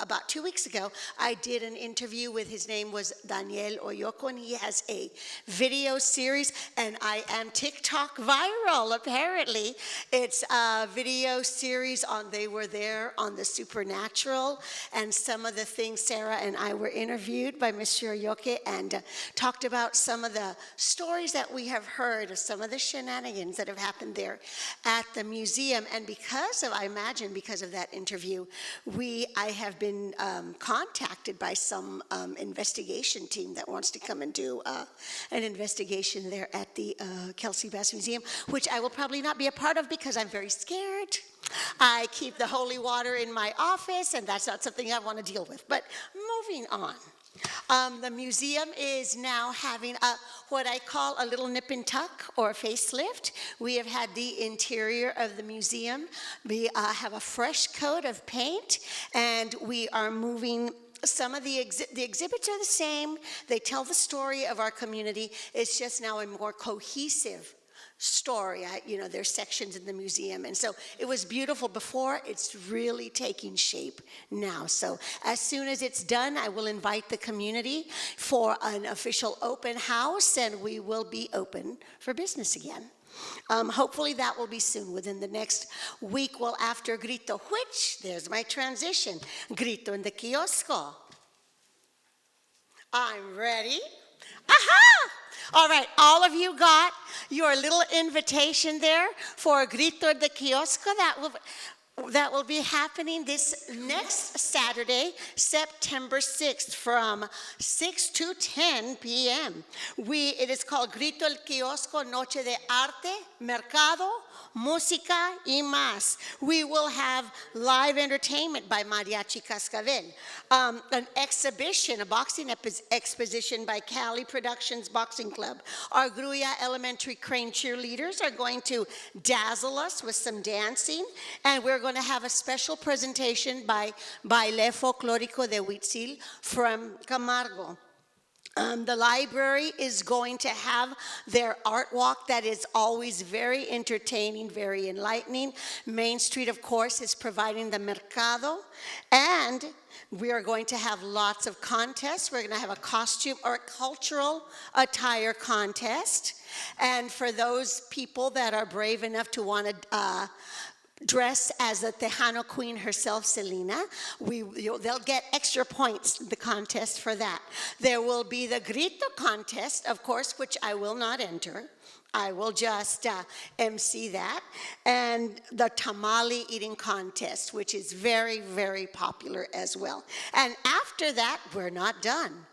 About 2 weeks ago, I did an interview with, his name was Daniel Oyoko, and he has a video series, and I am TikTok viral, apparently. It's a video series on, they were there on the supernatural, and some of the things Sarah and I were interviewed by Mr. Oyoko, and talked about some of the stories that we have heard of some of the shenanigans that have happened there at the museum. And because of, I imagine because of that interview, I have been contacted by some investigation team that wants to come and do an investigation there at the Kelsey Bass Museum, which I will probably not be a part of because I'm very scared. I keep the holy water in my office, and that's not something I want to deal with. But moving on. The museum is now having what I call a little nip and tuck or facelift. We have had the interior of the museum. We have a fresh coat of paint, and we are moving. Some of the exhibits are the same. They tell the story of our community. It's just now a more cohesive story. There's sections in the museum, and so it was beautiful before. It's really taking shape now. So as soon as it's done, I will invite the community for an official open house, and we will be open for business again. Hopefully that will be soon, within the next week. Well, after Grito, which, there's my transition, Grito in the Kiosco. I'm ready. Aha! All right, all of you got your little invitation there for Grito de Kiosco. That will be happening this next Saturday, September 6th, from 6 to 10 p.m. It is called Grito el Kiosco, Noche de Arte, Mercado, Música y más. We will have live entertainment by Mariachi Cascabel, an exhibition, a boxing exposition by Cali Productions Boxing Club. Our Gruya Elementary Crane cheerleaders are going to dazzle us with some dancing, and we're going to have a special presentation by Baile Folclórico de Huitzil from Camargo. The library is going to have their art walk that is always very entertaining, very enlightening. Main Street, of course, is providing the mercado. And we are going to have lots of contests. We're going to have a costume or a cultural attire contest. And for those people that are brave enough to want to dress as the Tejano queen herself, Selena, they'll get extra points in the contest for that. There will be the Grito contest, of course, which I will not enter. I will just MC that. And the tamale eating contest, which is very, very popular as well. And after that, we're not done.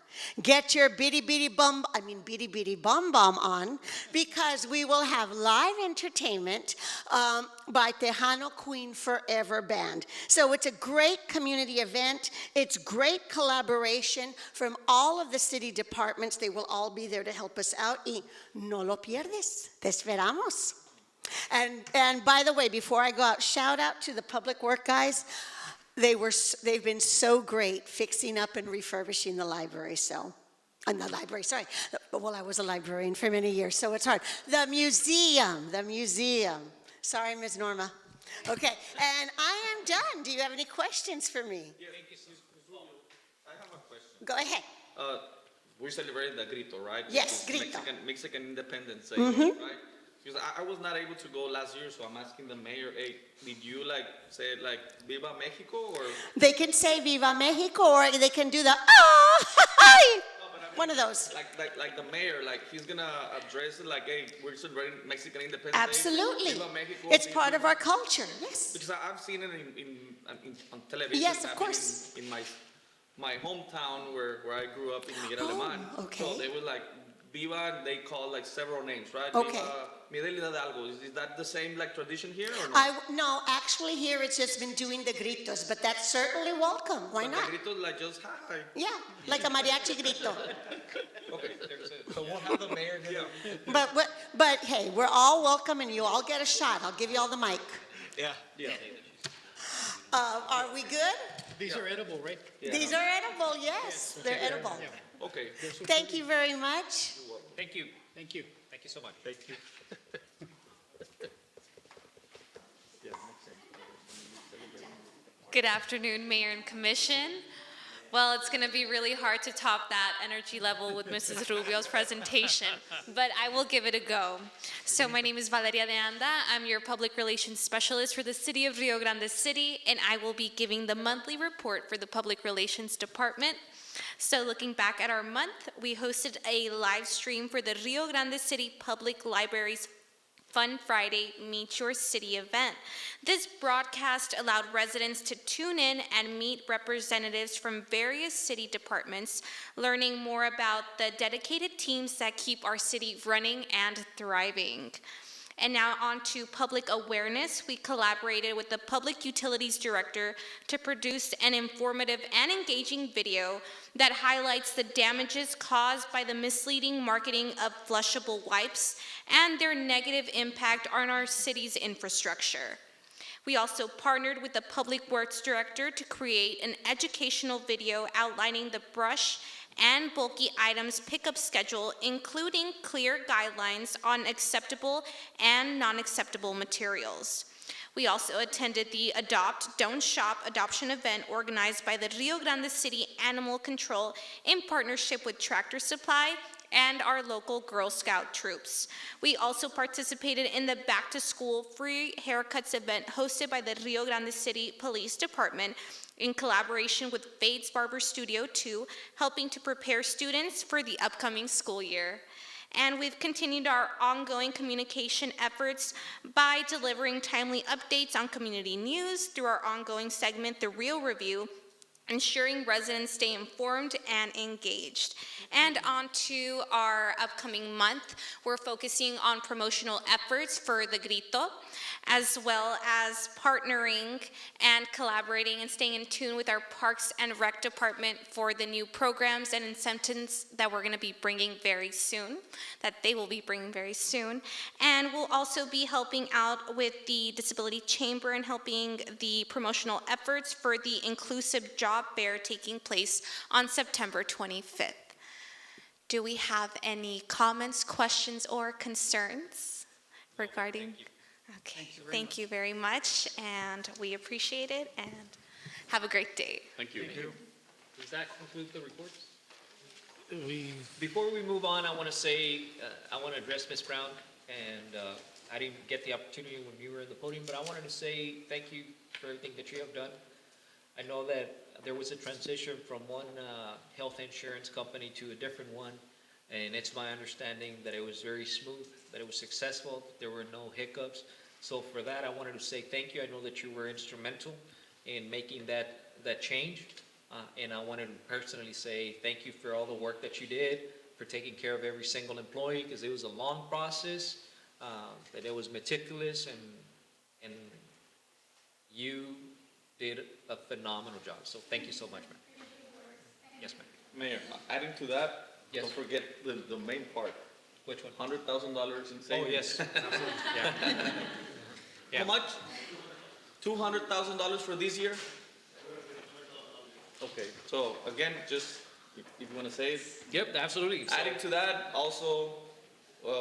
Get your bitty bitty bum bum on, because we will have live entertainment by Tejano Queen Forever Band. So it's a great community event. It's great collaboration from all of the city departments. They will all be there to help us out. Y no lo pierdes. Te esperamos. And by the way, before I go out, shout out to the public work guys. They've been so great fixing up and refurbishing the library, so. I'm not library, sorry. Well, I was a librarian for many years, so it's hard. The museum. Sorry, Ms. Norma. Okay, and I am done. Do you have any questions for me? Thank you, I have a question. Go ahead. We're celebrating the Grito, right? Yes, Which is Grito. Mexican Independence Day, Mhm. right? Because I was not able to go last year, so I'm asking the mayor, hey, did you say Viva Mexico or? They can say Viva Mexico, or they can do the one of those. Like the mayor, he's gonna address it hey, we're celebrating Mexican Independence Absolutely. Day. Viva Mexico. It's part of our culture, yes. Because I've seen it on television. Yes, of I've course. been in my hometown where I grew up in Miguel Alemán. Okay. So they would Viva, and they call several names, right? Okay. Viva, mi deidad algo. Is that the same tradition here or no? No, actually here it's just been doing the gritos, but that's certainly welcome. Why But not? the grito just hi. Yeah, like a mariachi grito. Okay. So we'll have the mayor. But hey, we're all welcome and you all get a shot. I'll give you all the mic. Yeah. Are we good? These are edible, right? Yeah. These are edible, yes, they're edible. Okay. Thank you very much. Thank you. Thank you. Thank you so much. Thank you. Good afternoon, Mayor and Commission. Well, it's going to be really hard to top that energy level with Mrs. Rubio's presentation, but I will give it a go. So my name is Valeria de Anda. I'm your Public Relations Specialist for the City of Rio Grande City, and I will be giving the monthly report for the Public Relations Department. So looking back at our month, we hosted a live stream for the Rio Grande City Public Library's Fun Friday Meet Your City event. This broadcast allowed residents to tune in and meet representatives from various city departments, learning more about the dedicated teams that keep our city running and thriving. And now on to public awareness. We collaborated with the Public Utilities Director to produce an informative and engaging video that highlights the damages caused by the misleading marketing of flushable wipes and their negative impact on our city's infrastructure. We also partnered with the Public Works Director to create an educational video outlining the brush and bulky items pickup schedule, including clear guidelines on acceptable and non-acceptable materials. We also attended the Adopt, Don't Shop adoption event organized by the Rio Grande City Animal Control in partnership with Tractor Supply and our local Girl Scout troops. We also participated in the Back to School free haircuts event hosted by the Rio Grande City Police Department in collaboration with Fade's Barber Studio 2, helping to prepare students for the upcoming school year. And we've continued our ongoing communication efforts by delivering timely updates on community news through our ongoing segment, The Real Review, ensuring residents stay informed and engaged. And on to our upcoming month, we're focusing on promotional efforts for the Grito, as well as partnering and collaborating and staying in tune with our Parks and Rec Department for the new programs and incentives that we're going to be bringing very soon, that they will be bringing very soon. And we'll also be helping out with the Disability Chamber and helping the promotional efforts for the inclusive job fair taking place on September 25th. Do we have any comments, questions, or concerns regarding? Okay, thank you very much, and we appreciate it, and have a great day. Thank you. Does that conclude the reports? Before we move on, I want to say, I want to address Ms. Brown, and I didn't get the opportunity when you were in the podium, but I wanted to say thank you for everything that you have done. I know that there was a transition from one health insurance company to a different one, and it's my understanding that it was very smooth, that it was successful, there were no hiccups. So for that, I wanted to say thank you. I know that you were instrumental in making that change, and I wanted to personally say thank you for all the work that you did, for taking care of every single employee, because it was a long process, that it was meticulous, and you did a phenomenal job. So thank you so much, man. Yes, ma'am. Mayor, adding to that, Yes. don't forget the main part, Which one? $100,000 in Oh, savings. yes, absolutely, yeah. Yeah. How much? $200,000 for this year? Okay, so again, just if you want to say it. Yep, absolutely. So- Adding to that, also,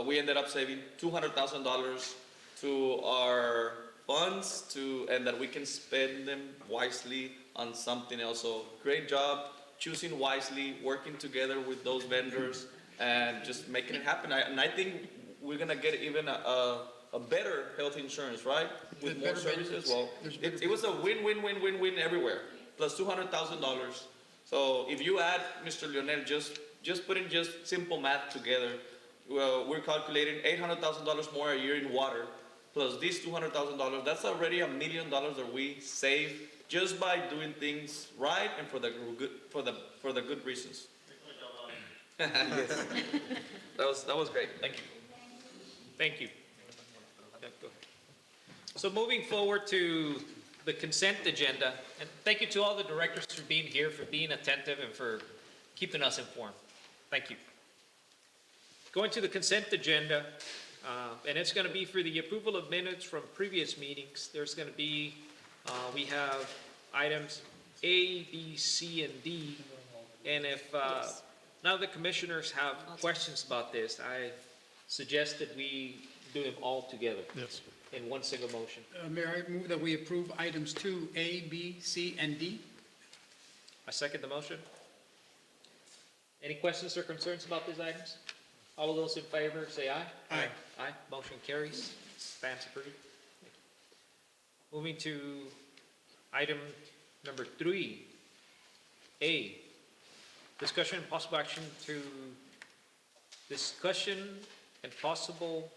we ended up saving $200,000 to our funds and that we can spend them wisely on something else. So great job choosing wisely, working together with those vendors, and just making it happen. And I think we're gonna get even a better health insurance, right? With more better services. benefits. Well, There's better it was a win-win-win-win-win everywhere. Plus $200,000. So if you add, Mr. Lionel, just putting just simple math together, well, we're calculating $800,000 more a year in water, plus these $200,000. That's already $1 million that we save just by doing things right and for the good reasons. Yes. That was great. Thank you. Thank you. Yeah, go ahead. So moving forward to the consent agenda, and thank you to all the directors for being here, for being attentive, and for keeping us informed. Thank you. Going to the consent agenda, and it's going to be for the approval of minutes from previous meetings. There's going to be, we have items A, B, C, and D. And if none of the commissioners have questions about this, I suggest that we do them all together. Yes. In one single motion. Mayor, I move that we approve items 2A, B, C, and D. I second the motion. Any questions or concerns about these items? All of those in favor, say aye. Aye. Aye. Motion carries. Stands approved. Moving to item number 3A. Discussion and possible action to discussion and possible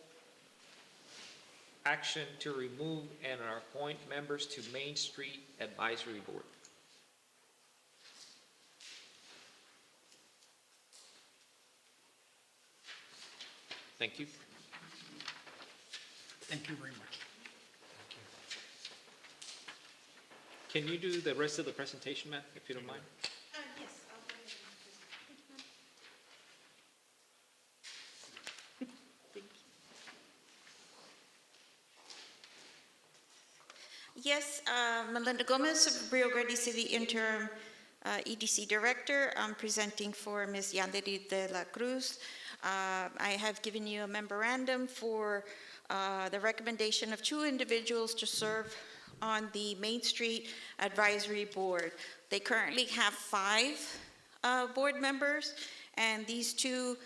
action to remove and appoint members to Main Street Advisory Board. Thank you. Thank you very much. Can you do the rest of the presentation, Matt, if you don't mind? Yes, I'll go ahead and Yes, Melinda Gomez, Rio Grande City Interim EDC Director. I'm presenting for Ms. Yandere de la Cruz. I have given you a memorandum for the recommendation of 2 individuals to serve on the Main Street Advisory Board. They currently have 5 board members, and these 2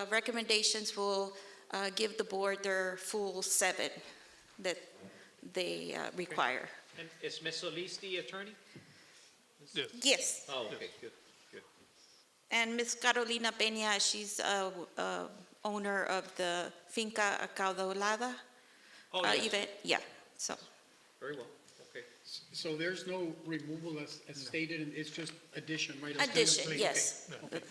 recommendations will give the board their full 7 that they require. And is Ms. Solis the attorney? Yes. Yes. Oh, okay, good, good. And Ms. Carolina Peña, she's owner of the Finca Acaudalada Oh, yes. event. Yeah, so. Very well, okay. So there's no removal as stated, and it's just addition, right? As Addition, kind of- yes. Okay.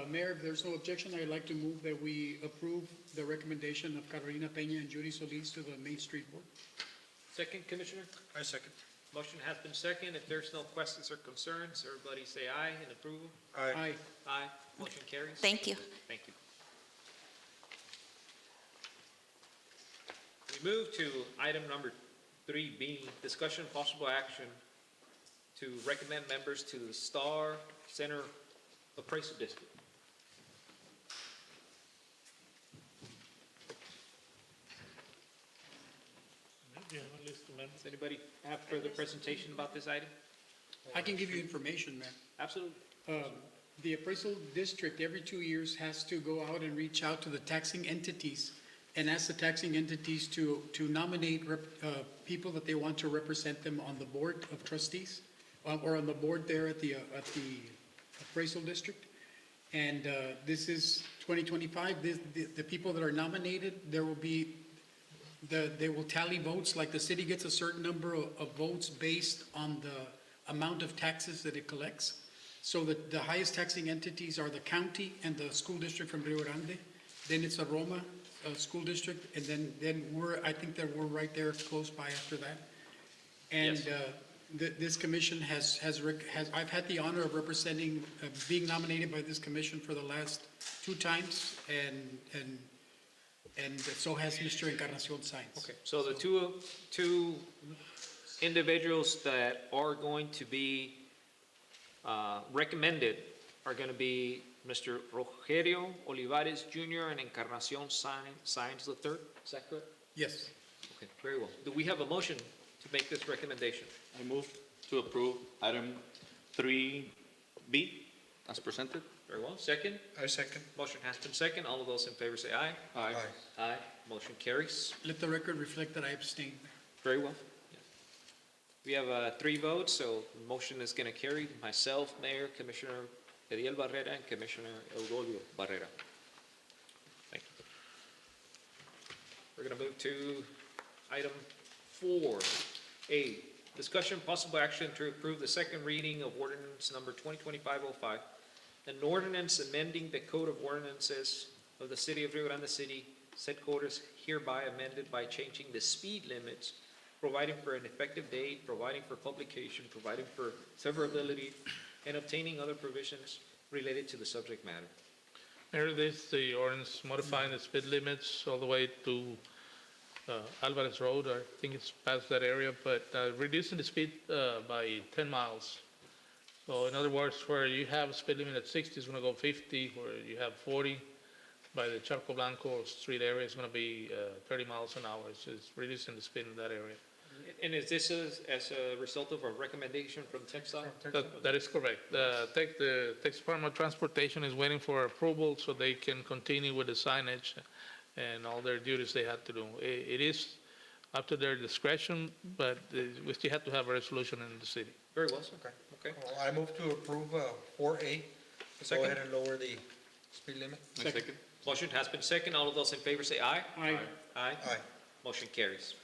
Mayor, if there's no objection, I'd like to move that we approve the recommendation of Carolina Peña and Judy Solis to the Main Street Board. Second, Commissioner? I second. Motion has been second. If there's no questions or concerns, everybody say aye in approval. Aye. Aye. Motion carries. Thank you. Thank you. We move to item number 3B, discussion and possible action to recommend members to the Star Center Appraisal District. Does anybody have further presentation about this item? I can give you information, Mayor. Absolutely. The appraisal district every 2 years has to go out and reach out to the taxing entities and ask the taxing entities to nominate people that they want to represent them on the board of trustees or on the board there at the appraisal district. And this is 2025. The people that are nominated, there will be they will tally votes, like the city gets a certain number of votes based on the amount of taxes that it collects. So the highest taxing entities are the county and the school district from Rio Grande. Then it's a Roma school district, and then I think that we're right there close by after that. And Yes. This commission I've had the honor of representing, being nominated by this commission for the last 2 times, and so has Mr. Encarnacion Sainz. Okay, so the two individuals that are going to be recommended are going to be Mr. Rogelio Olivares Jr. and Encarnacion Sainz III. Is that correct? Yes. Okay, very well. Do we have a motion to make this recommendation? I move to approve item 3B as presented. Very well. Second? I second. Motion has been second. All of those in favor say aye. Aye. Aye. Motion carries. Let the record reflect that I abstained. Very well. We have 3 votes, so the motion is going to carry. Myself, Mayor, Commissioner Ediel Barrera, and Commissioner Eudolio Barrera. Thank you. We're going to move to item 4A. Discussion possible action to approve the second reading of ordinance number 2025-05, an ordinance amending the Code of Ordinances of the City of Rio Grande City, said code is hereby amended by changing the speed limits, providing for an effective date, providing for publication, providing for severability, and obtaining other provisions related to the subject matter. Mayor, this is the ordinance modifying the speed limits all the way to Alvarez Road. I think it's past that area, but reducing the speed by 10 miles. So in other words, where you have a speed limit at 60, it's going to go 50. Where you have 40, by the Charco Blanco Street area, it's going to be 30 miles an hour. It's just reducing the speed in that area. And is this as a result of a recommendation from TxDOT? That is correct. The Texas Department of Transportation is waiting for approval so they can continue with the signage and all their duties they have to do. It is up to their discretion, but we still have to have a resolution in the city. Very well, sir. Okay. Well, I move to approve 4A. Go ahead and lower the speed limit. Second. Motion has been second. All of those in favor say aye. Aye. Aye. Aye. Motion carries.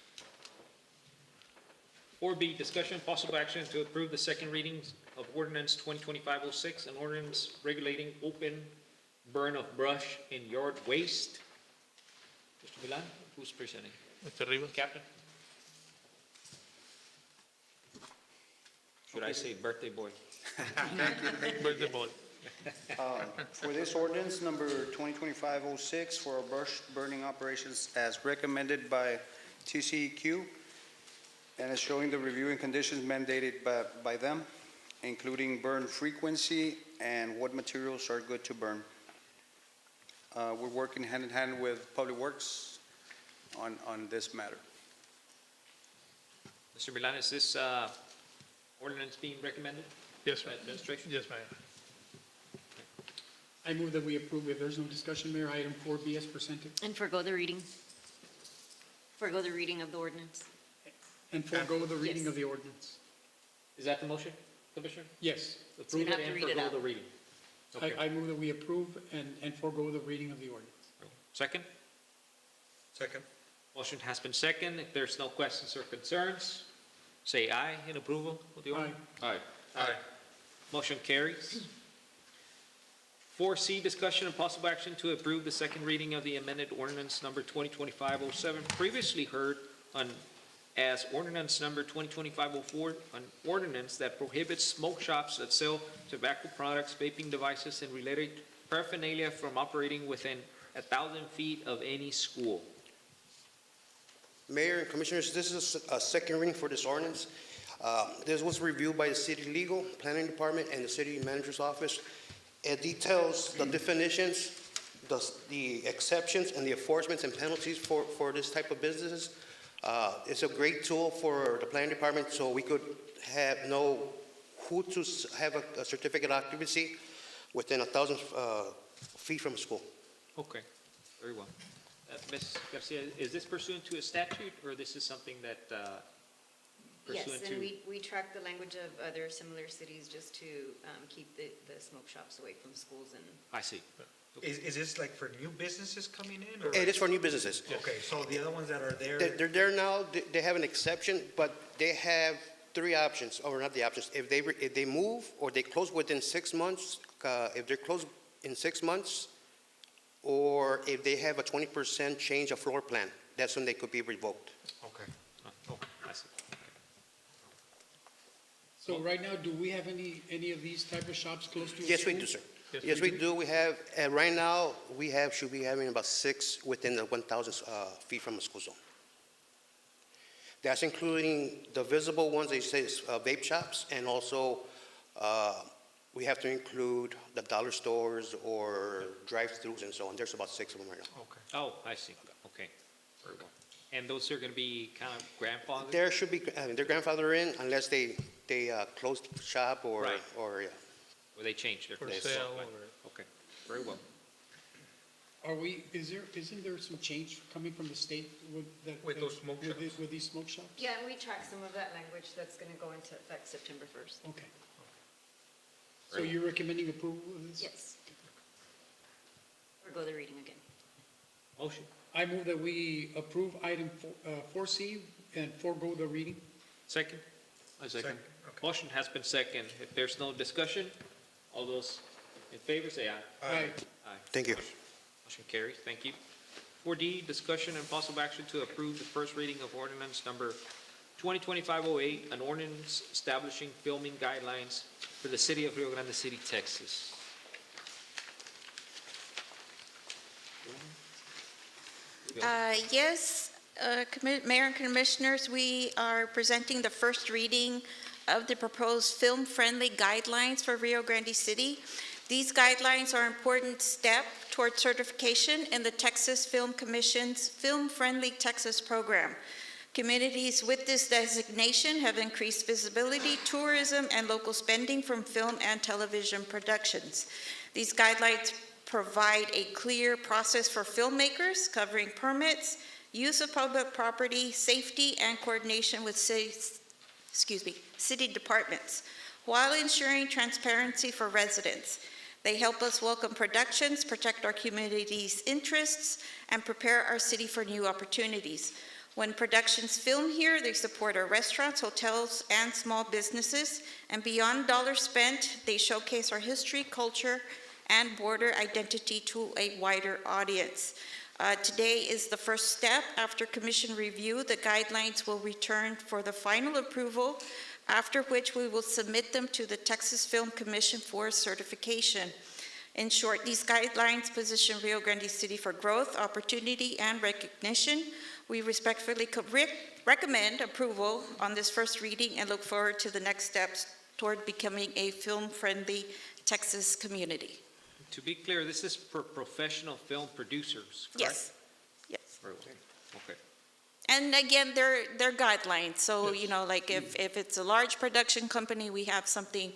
4B, discussion possible action to approve the second readings of ordinance 2025-06, an ordinance regulating open burn of brush and yard waste. Mr. Milan, who's presenting? Mr. Rivas? Captain? Should I say birthday boy? Birthday boy. For this ordinance, number 2025-06, for our brush burning operations as recommended by TCEQ, and is showing the reviewing conditions mandated by them, including burn frequency and what materials are good to burn. We're working hand in hand with Public Works on this matter. Mr. Milan, is this ordinance being recommended? Yes, by administration? Yes, Mayor. I move that we approve, if there's no discussion, Mayor, item 4B as presented. And forego the reading. Forego the reading of the ordinance. And forego the reading Yes. of the ordinance. Is that the motion, Commissioner? Yes. So you Approve it have to and read it forego out. the reading. Okay. I move that we approve and forego the reading of the ordinance. Second? Second. Motion has been second. If there's no questions or concerns, say aye in approval of the ordinance. Aye. Aye. Motion carries. 4C, discussion and possible action to approve the second reading of the amended ordinance number 2025-07, previously heard on as ordinance number 2025-04, an ordinance that prohibits smoke shops that sell tobacco products, vaping devices, and related paraphernalia from operating within 1,000 feet of any school. Mayor and Commissioners, this is a second reading for this ordinance. This was reviewed by the City Legal, Planning Department, and the City Manager's Office. It details the definitions, the exceptions, and the enforcements and penalties for this type of businesses. It's a great tool for the Planning Department so we could know who to have a certificate of occupancy within 1,000 feet from a school. Okay, very well. Ms. Garcia, is this pursuant to a statute, or this is something that Yes, pursuant and to? we track the language of other similar cities just to keep the smoke shops away from schools and. I see. Is this like for new businesses coming in? Or? It is for new businesses. Okay, so the other ones that are there? They're there now, they have an exception, but they have 3 options, or not the options. If they move or they close within 6 months, if they're closed in 6 months, or if they have a 20% change of floor plan, that's when they could be revoked. Okay. Oh, I see. So right now, do we have any of these type of shops close to a Yes, we school? do, sir. Yes, we do. We have, right now, should be having about 6 within the 1,000 feet from the school zone. That's including the visible ones, they say, vape shops, and also, we have to include the dollar stores or drive-throughs and so on. There's about 6 of them right now. Okay. Oh, I see. Okay. Very well. And those are going to be kind of grandfathered? There should be, they're grandfathered in unless they close shop or, Right. or, yeah. Or they change their? For place. sale Right. or- Okay, very well. Isn't there some change coming from the state with that? With those smoke with shops? With these smoke shops? Yeah, and we track some of that language that's going to go into effect September 1st. Okay. So you're recommending approval of this? Yes. Or go the reading again. Motion? I move that we approve item 4C and forego the reading. Second? A second. Motion has been second. If there's no discussion, all those in favor say aye. Aye. Aye. Thank you. Motion carries. Thank you. 4D, discussion and possible action to approve the first reading of ordinance number 2025-08, an ordinance establishing filming guidelines for the city of Rio Grande City, Texas. Yes, Mayor and Commissioners, we are presenting the first reading of the proposed film-friendly guidelines for Rio Grande City. These guidelines are an important step toward certification in the Texas Film Commission's Film-Friendly Texas program. Communities with this designation have increased visibility, tourism, and local spending from film and television productions. These guidelines provide a clear process for filmmakers covering permits, use of public property, safety, and coordination with city departments, while ensuring transparency for residents. They help us welcome productions, protect our community's interests, and prepare our city for new opportunities. When productions film here, they support our restaurants, hotels, and small businesses. And beyond dollars spent, they showcase our history, culture, and border identity to a wider audience. Today is the first step. After commission review, the guidelines will return for the final approval, after which we will submit them to the Texas Film Commission for certification. In short, these guidelines position Rio Grande City for growth, opportunity, and recognition. We respectfully recommend approval on this first reading and look forward to the next steps toward becoming a film-friendly Texas community. To be clear, this is for professional film producers, correct? Yes, yes. Very well. Okay. And again, they're guidelines, so, you know, like if it's a large production company, we have something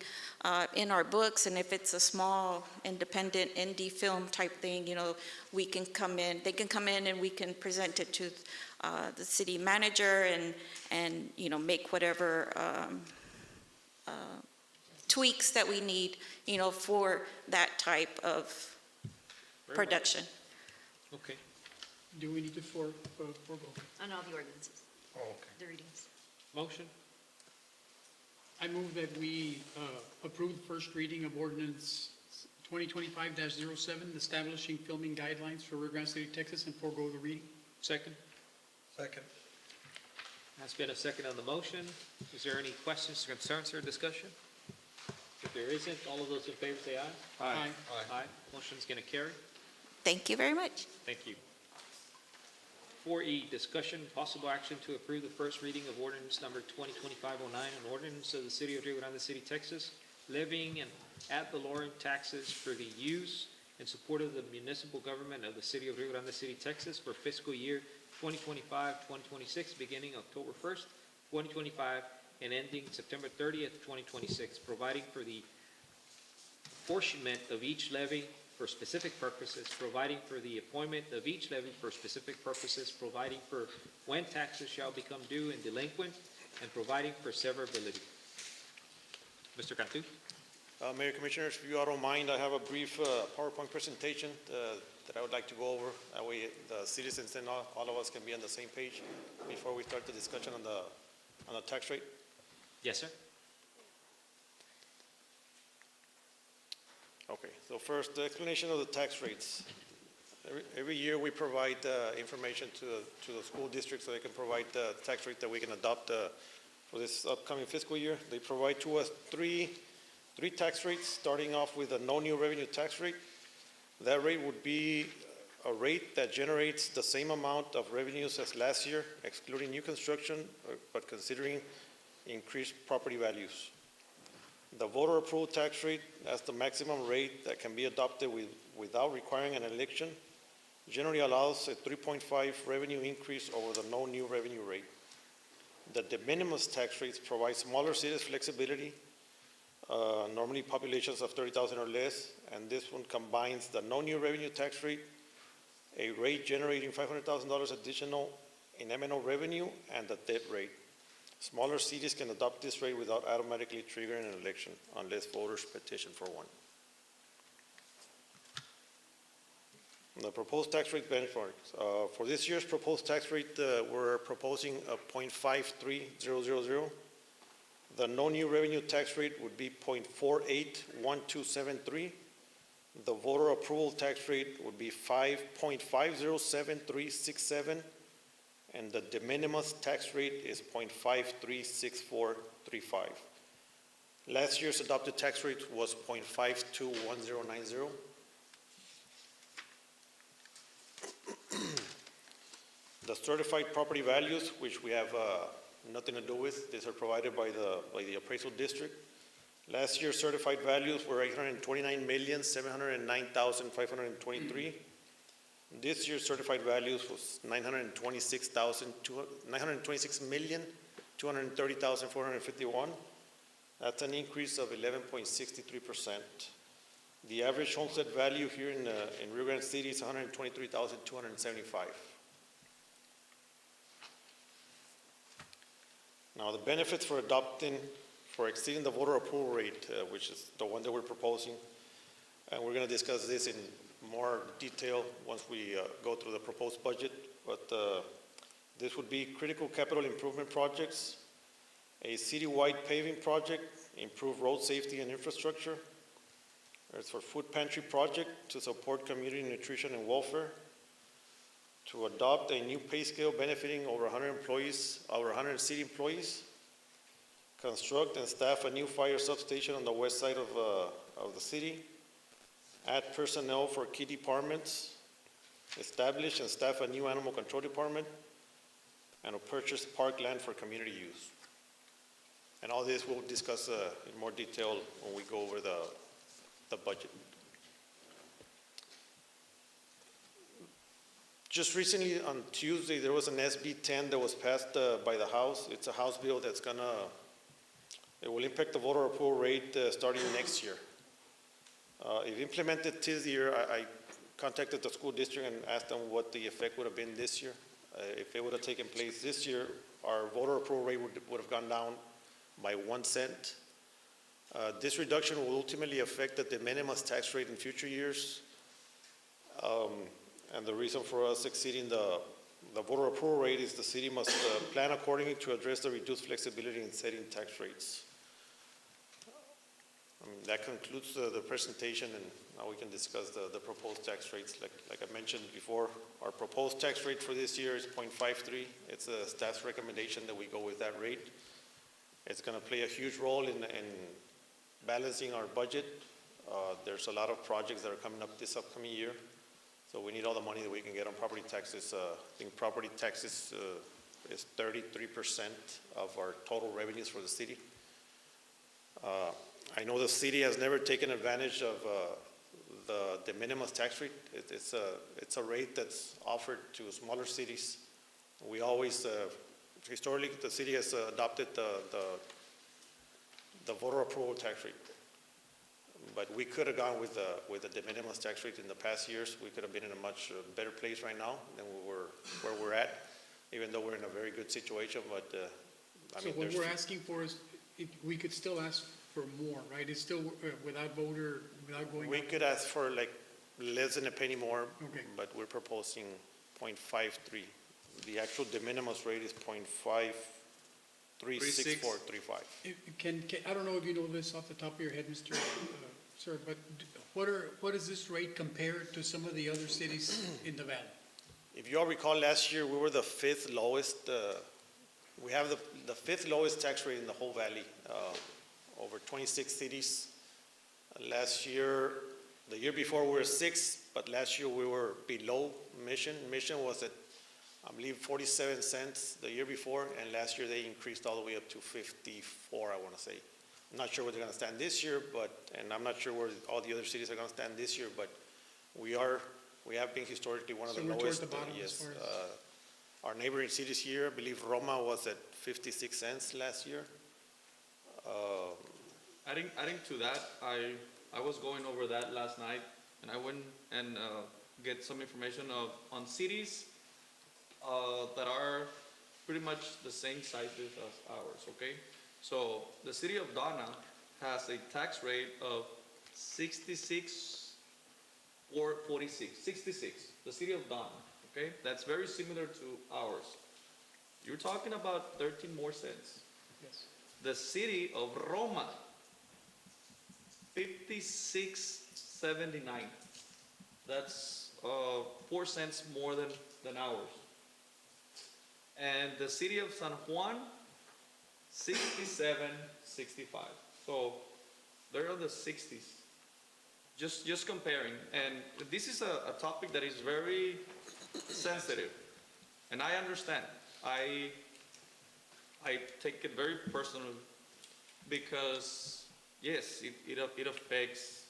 in our books, and if it's a small, independent, indie film type thing, you know, we can come in, they can come in and we can present it to the city manager and, you know, make whatever tweaks that we need, you know, for that type of Very well. production. Okay. Do we need to forego? On all the ordinances, Oh, okay. the readings. Motion? I move that we approve the first reading of ordinance 2025-07, establishing filming guidelines for Rio Grande City, Texas, and forego the reading. Second? Second. Has been a second on the motion. Is there any questions, concerns, or discussion? If there isn't, all of those in favor say aye. Aye. Aye. Motion's going to carry. Thank you very much. Thank you. 4E, discussion, possible action to approve the first reading of ordinance number 2025-09, an ordinance of the city of Rio Grande City, Texas, levying and ad valorem taxes for the use and support of the municipal government of the city of Rio Grande City, Texas for fiscal year 2025-2026, beginning October 1st, 2025, and ending September 30th, 2026, providing for the apportionment of each levy for specific purposes, providing for the appointment of each levy for specific purposes, providing for when taxes shall become due and delinquent, and providing for severability. Mr. Cantu? Mayor, Commissioners, if you all don't mind, I have a brief PowerPoint presentation that I would like to go over. That way the citizens and all of us can be on the same page before we start the discussion on the tax rate. Yes, sir. Okay, so first, the explanation of the tax rates. Every year we provide information to the school district so they can provide the tax rate that we can adopt for this upcoming fiscal year. They provide to us three tax rates, starting off with a no new revenue tax rate. That rate would be a rate that generates the same amount of revenues as last year, excluding new construction, but considering increased property values. The voter approved tax rate, that's the maximum rate that can be adopted without requiring an election, generally allows a 3.5 revenue increase over the no new revenue rate. The de minimis tax rates provide smaller cities flexibility, normally populations of 30,000 or less, and this one combines the no new revenue tax rate, a rate generating $500,000 additional in M&O revenue, and the debt rate. Smaller cities can adopt this rate without automatically triggering an election unless voters petition for one. The proposed tax rate benchmarks. For this year's proposed tax rate, we're proposing a 0.53000. The no new revenue tax rate would be 0.481273. The voter approval tax rate would be 5.507367. And the de minimis tax rate is 0.536435. Last year's adopted tax rate was 0.521090. The certified property values, which we have nothing to do with, these are provided by the appraisal district. Last year's certified values were $829,709,523. This year's certified values was $926,230,451. That's an increase of 11.63%. The average homestead value here in Rio Grande City is $123,275. Now, the benefits for exceeding the voter approval rate, which is the one that we're proposing, and we're going to discuss this in more detail once we go through the proposed budget, but this would be critical capital improvement projects, a citywide paving project, improve road safety and infrastructure. There's for food pantry project to support community nutrition and welfare, to adopt a new pay scale benefiting over 100 employees, over 100 city employees, construct and staff a new fire substation on the west side of the city, add personnel for key departments, establish and staff a new animal control department, and to purchase park land for community use. And all this we'll discuss in more detail when we go over the budget. Just recently on Tuesday, there was an SB 10 that was passed by the House. It's a House bill that's it will impact the voter approval rate starting next year. If implemented this year, I contacted the school district and asked them what the effect would have been this year. If it would have taken place this year, our voter approval rate would have gone down by 1 cent. This reduction will ultimately affect the de minimis tax rate in future years. And the reason for us exceeding the voter approval rate is the city must plan accordingly to address the reduced flexibility in setting tax rates. That concludes the presentation, and now we can discuss the proposed tax rates. Like I mentioned before, our proposed tax rate for this year is 0.53. It's a staff's recommendation that we go with that rate. It's going to play a huge role in balancing our budget. There's a lot of projects that are coming up this upcoming year, so we need all the money that we can get on property taxes. I think property taxes is 33% of our total revenues for the city. I know the city has never taken advantage of the de minimis tax rate. It's a rate that's offered to smaller cities. We always, historically, the city has adopted the voter approval tax rate. But we could have gone with the de minimis tax rate in the past years. We could have been in a much better place right now than where we're at, even though we're in a very good situation. But So what we're asking for is, we could still ask for more, right? It's still without going. We could ask for like less than a penny more, Okay. but we're proposing 0.53. The actual de minimis rate is 0.536435. I don't know if you know this off the top of your head, Mr. Sir, but what does this rate compare to some of the other cities in the valley? If you all recall, last year we were the 5th lowest We have the fifth lowest tax rate in the whole valley, over 26 cities. Last year, the year before we were sixth, but last year we were below Mission. Mission was at, I believe, 47 cents the year before, and last year they increased all the way up to 54, I want to say. I'm not sure where they're going to stand this year, and I'm not sure where all the other cities are going to stand this year, but we have been historically one of the So we're towards lowest. the bottom as Yes. far as- Our neighboring cities here, I believe Roma was at 56 cents last year. Adding to that, I was going over that last night, and I went and get some information on cities that are pretty much the same sizes as ours, okay? So the city of Donna has a tax rate of 66 or 46, 66, the city of Donna, okay? That's very similar to ours. You're talking about 13 more cents. Yes. The city of Roma, 56.79. That's 4 cents more than ours. And the city of San Juan, 67.65. So they're in the 60s. Just comparing. And this is a topic that is very sensitive. And I understand. I take it very personal because, yes, it affects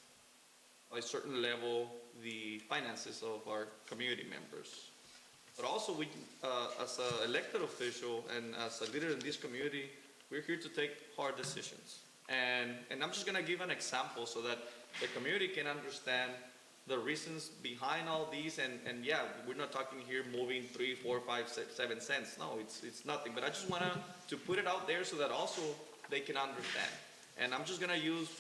a certain level the finances of our community members. But also, we, as an elected official and as a leader in this community, we're here to take hard decisions. And I'm just going to give an example so that the community can understand the reasons behind all these. And yeah, we're not talking here moving 3, 4, 5, 6, 7 cents. No, it's nothing. But I just want to put it out there so that also they can understand. And I'm just going to use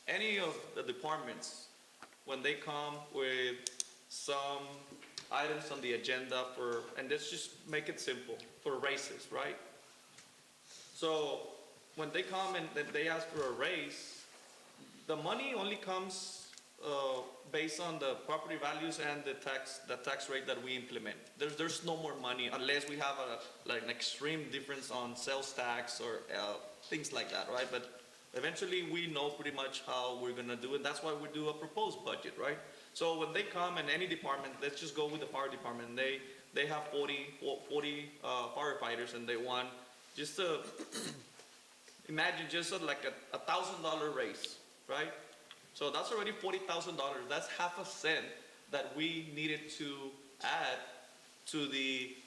any of the departments when they come with some items on the agenda for, and let's just make it simple, for raises, right? So when they come and they ask for a raise, the money only comes based on the property values and the tax rate that we implement. There's no more money unless we have an extreme difference on sales tax or things like that, right? But eventually we know pretty much how we're gonna do it. That's why we do a proposed budget, right? So when they come in any department, let's just go with the fire department. They have 40 firefighters, and they want just to imagine just like a $1,000 raise, right? So that's already $40,000. That's half a cent that we needed to add to the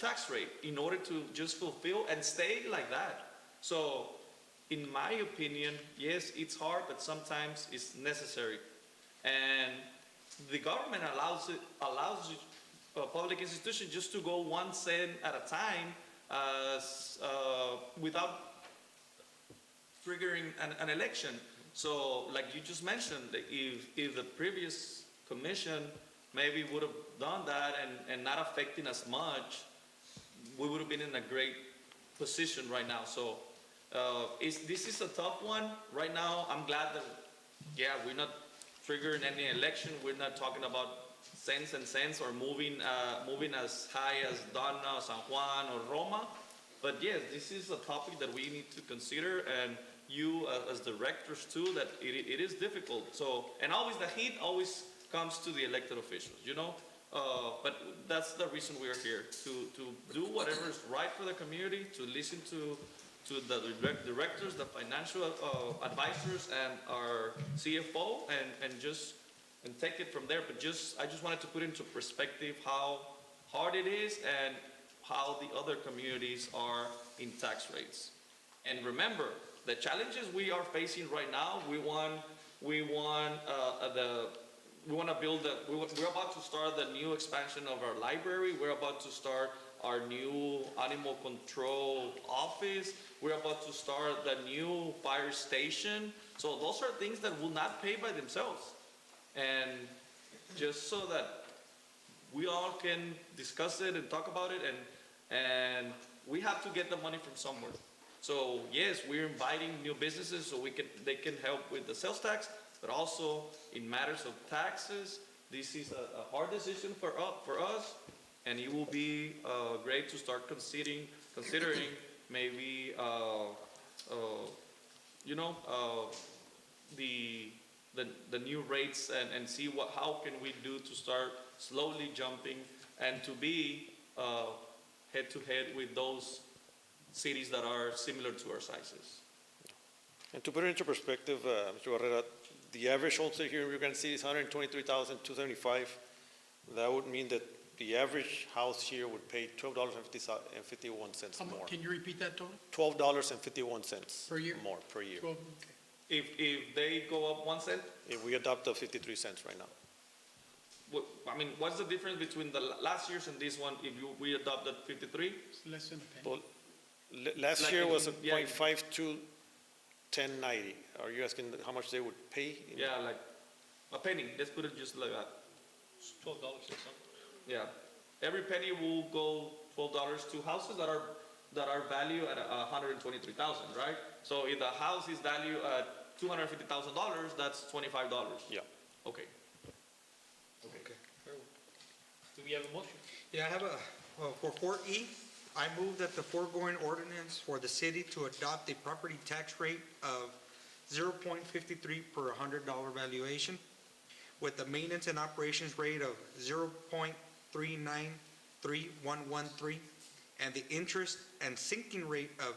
tax rate in order to just fulfill and stay like that. So in my opinion, yes, it's hard, but sometimes it's necessary. And the government allows public institutions just to go 1 cent at a time without triggering an election. So like you just mentioned, if the previous commission maybe would have done that and not affecting us much, we would have been in a great position right now. So this is a tough one. Right now, I'm glad that, yeah, we're not triggering any election. We're not talking about cents and cents or moving as high as Donna, San Juan, or Roma. But yes, this is a topic that we need to consider, and you as directors too, that it is difficult. So, and always the heat always comes to the elected officials, you know? But that's the reason we are here, to do whatever is right for the community, to listen to the directors, the financial advisors, and our CFO, and take it from there. But I just wanted to put into perspective how hard it is and how the other communities are in tax rates. And remember, the challenges we are facing right now, we're about to start the new expansion of our library. We're about to start our new animal control office. We're about to start the new fire station. So those are things that will not pay by themselves. And just so that we all can discuss it and talk about it, and we have to get the money from somewhere. So yes, we're inviting new businesses so they can help with the sales tax, but also in matters of taxes, this is a hard decision for us, and it will be great to start considering considering maybe, you know, the new rates and see how can we do to start slowly jumping and to be head to head with those cities that are similar to our sizes. And to put it into perspective, Mr. Barrera, the average homestead here in Rio Grande City is 123,275. That would mean that the average house here would pay $12.51 more. Can you repeat that total? $12.51 Per year? more per year. 12, okay. If they go up 1 cent, If we adopt the 53 cents right now. I mean, what's the difference between the last year's and this one if we adopted 53? It's less than a penny. Well, last Like year in- was a yeah. 0.52, 1090. Are you asking how much they would pay? Yeah, like a penny. Let's put it just like that. $12 or something. Yeah. Every penny will go $12 to houses that are valued at $123,000, right? So if the house is valued at $250,000, that's $25. Yeah. Okay. Okay. Do we have a motion? Yeah, I have for 4E, I move that the foregoing ordinance for the city to adopt a property tax rate of 0.53 per $100 valuation with a maintenance and operations rate of 0.393113 and the interest and sinking rate of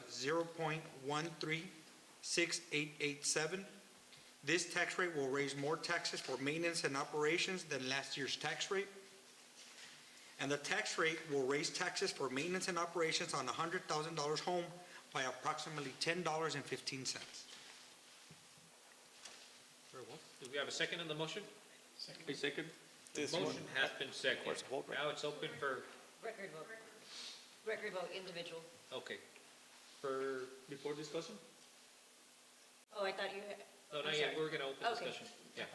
0.136887. This tax rate will raise more taxes for maintenance and operations than last year's tax rate. And the tax rate will raise taxes for maintenance and operations on a $100,000 home by approximately $10.15. Very well. Do we have a second on the motion? A second. This Motion one- has been seconded. vote, right? Now it's open for, Record vote. Record vote, individual. okay. Before discussion? Oh, I thought you had. No, I'm not yet, sorry. we're gonna open Okay. discussion. Yeah.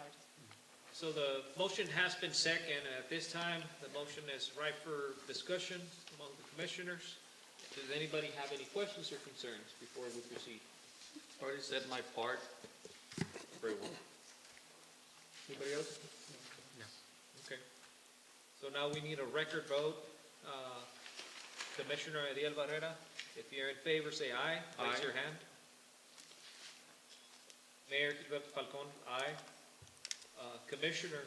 So the motion has been seconded, and at this time, the motion is ripe for discussion among the commissioners. Does anybody have any questions or concerns before we proceed? Already said my part. Very well. Anybody else? No. Okay. So now we need a record vote. Commissioner Ariel Barrera, if you're in favor, say aye. Raise Aye. your hand. Mayor Gilberto Falcon, aye. Commissioner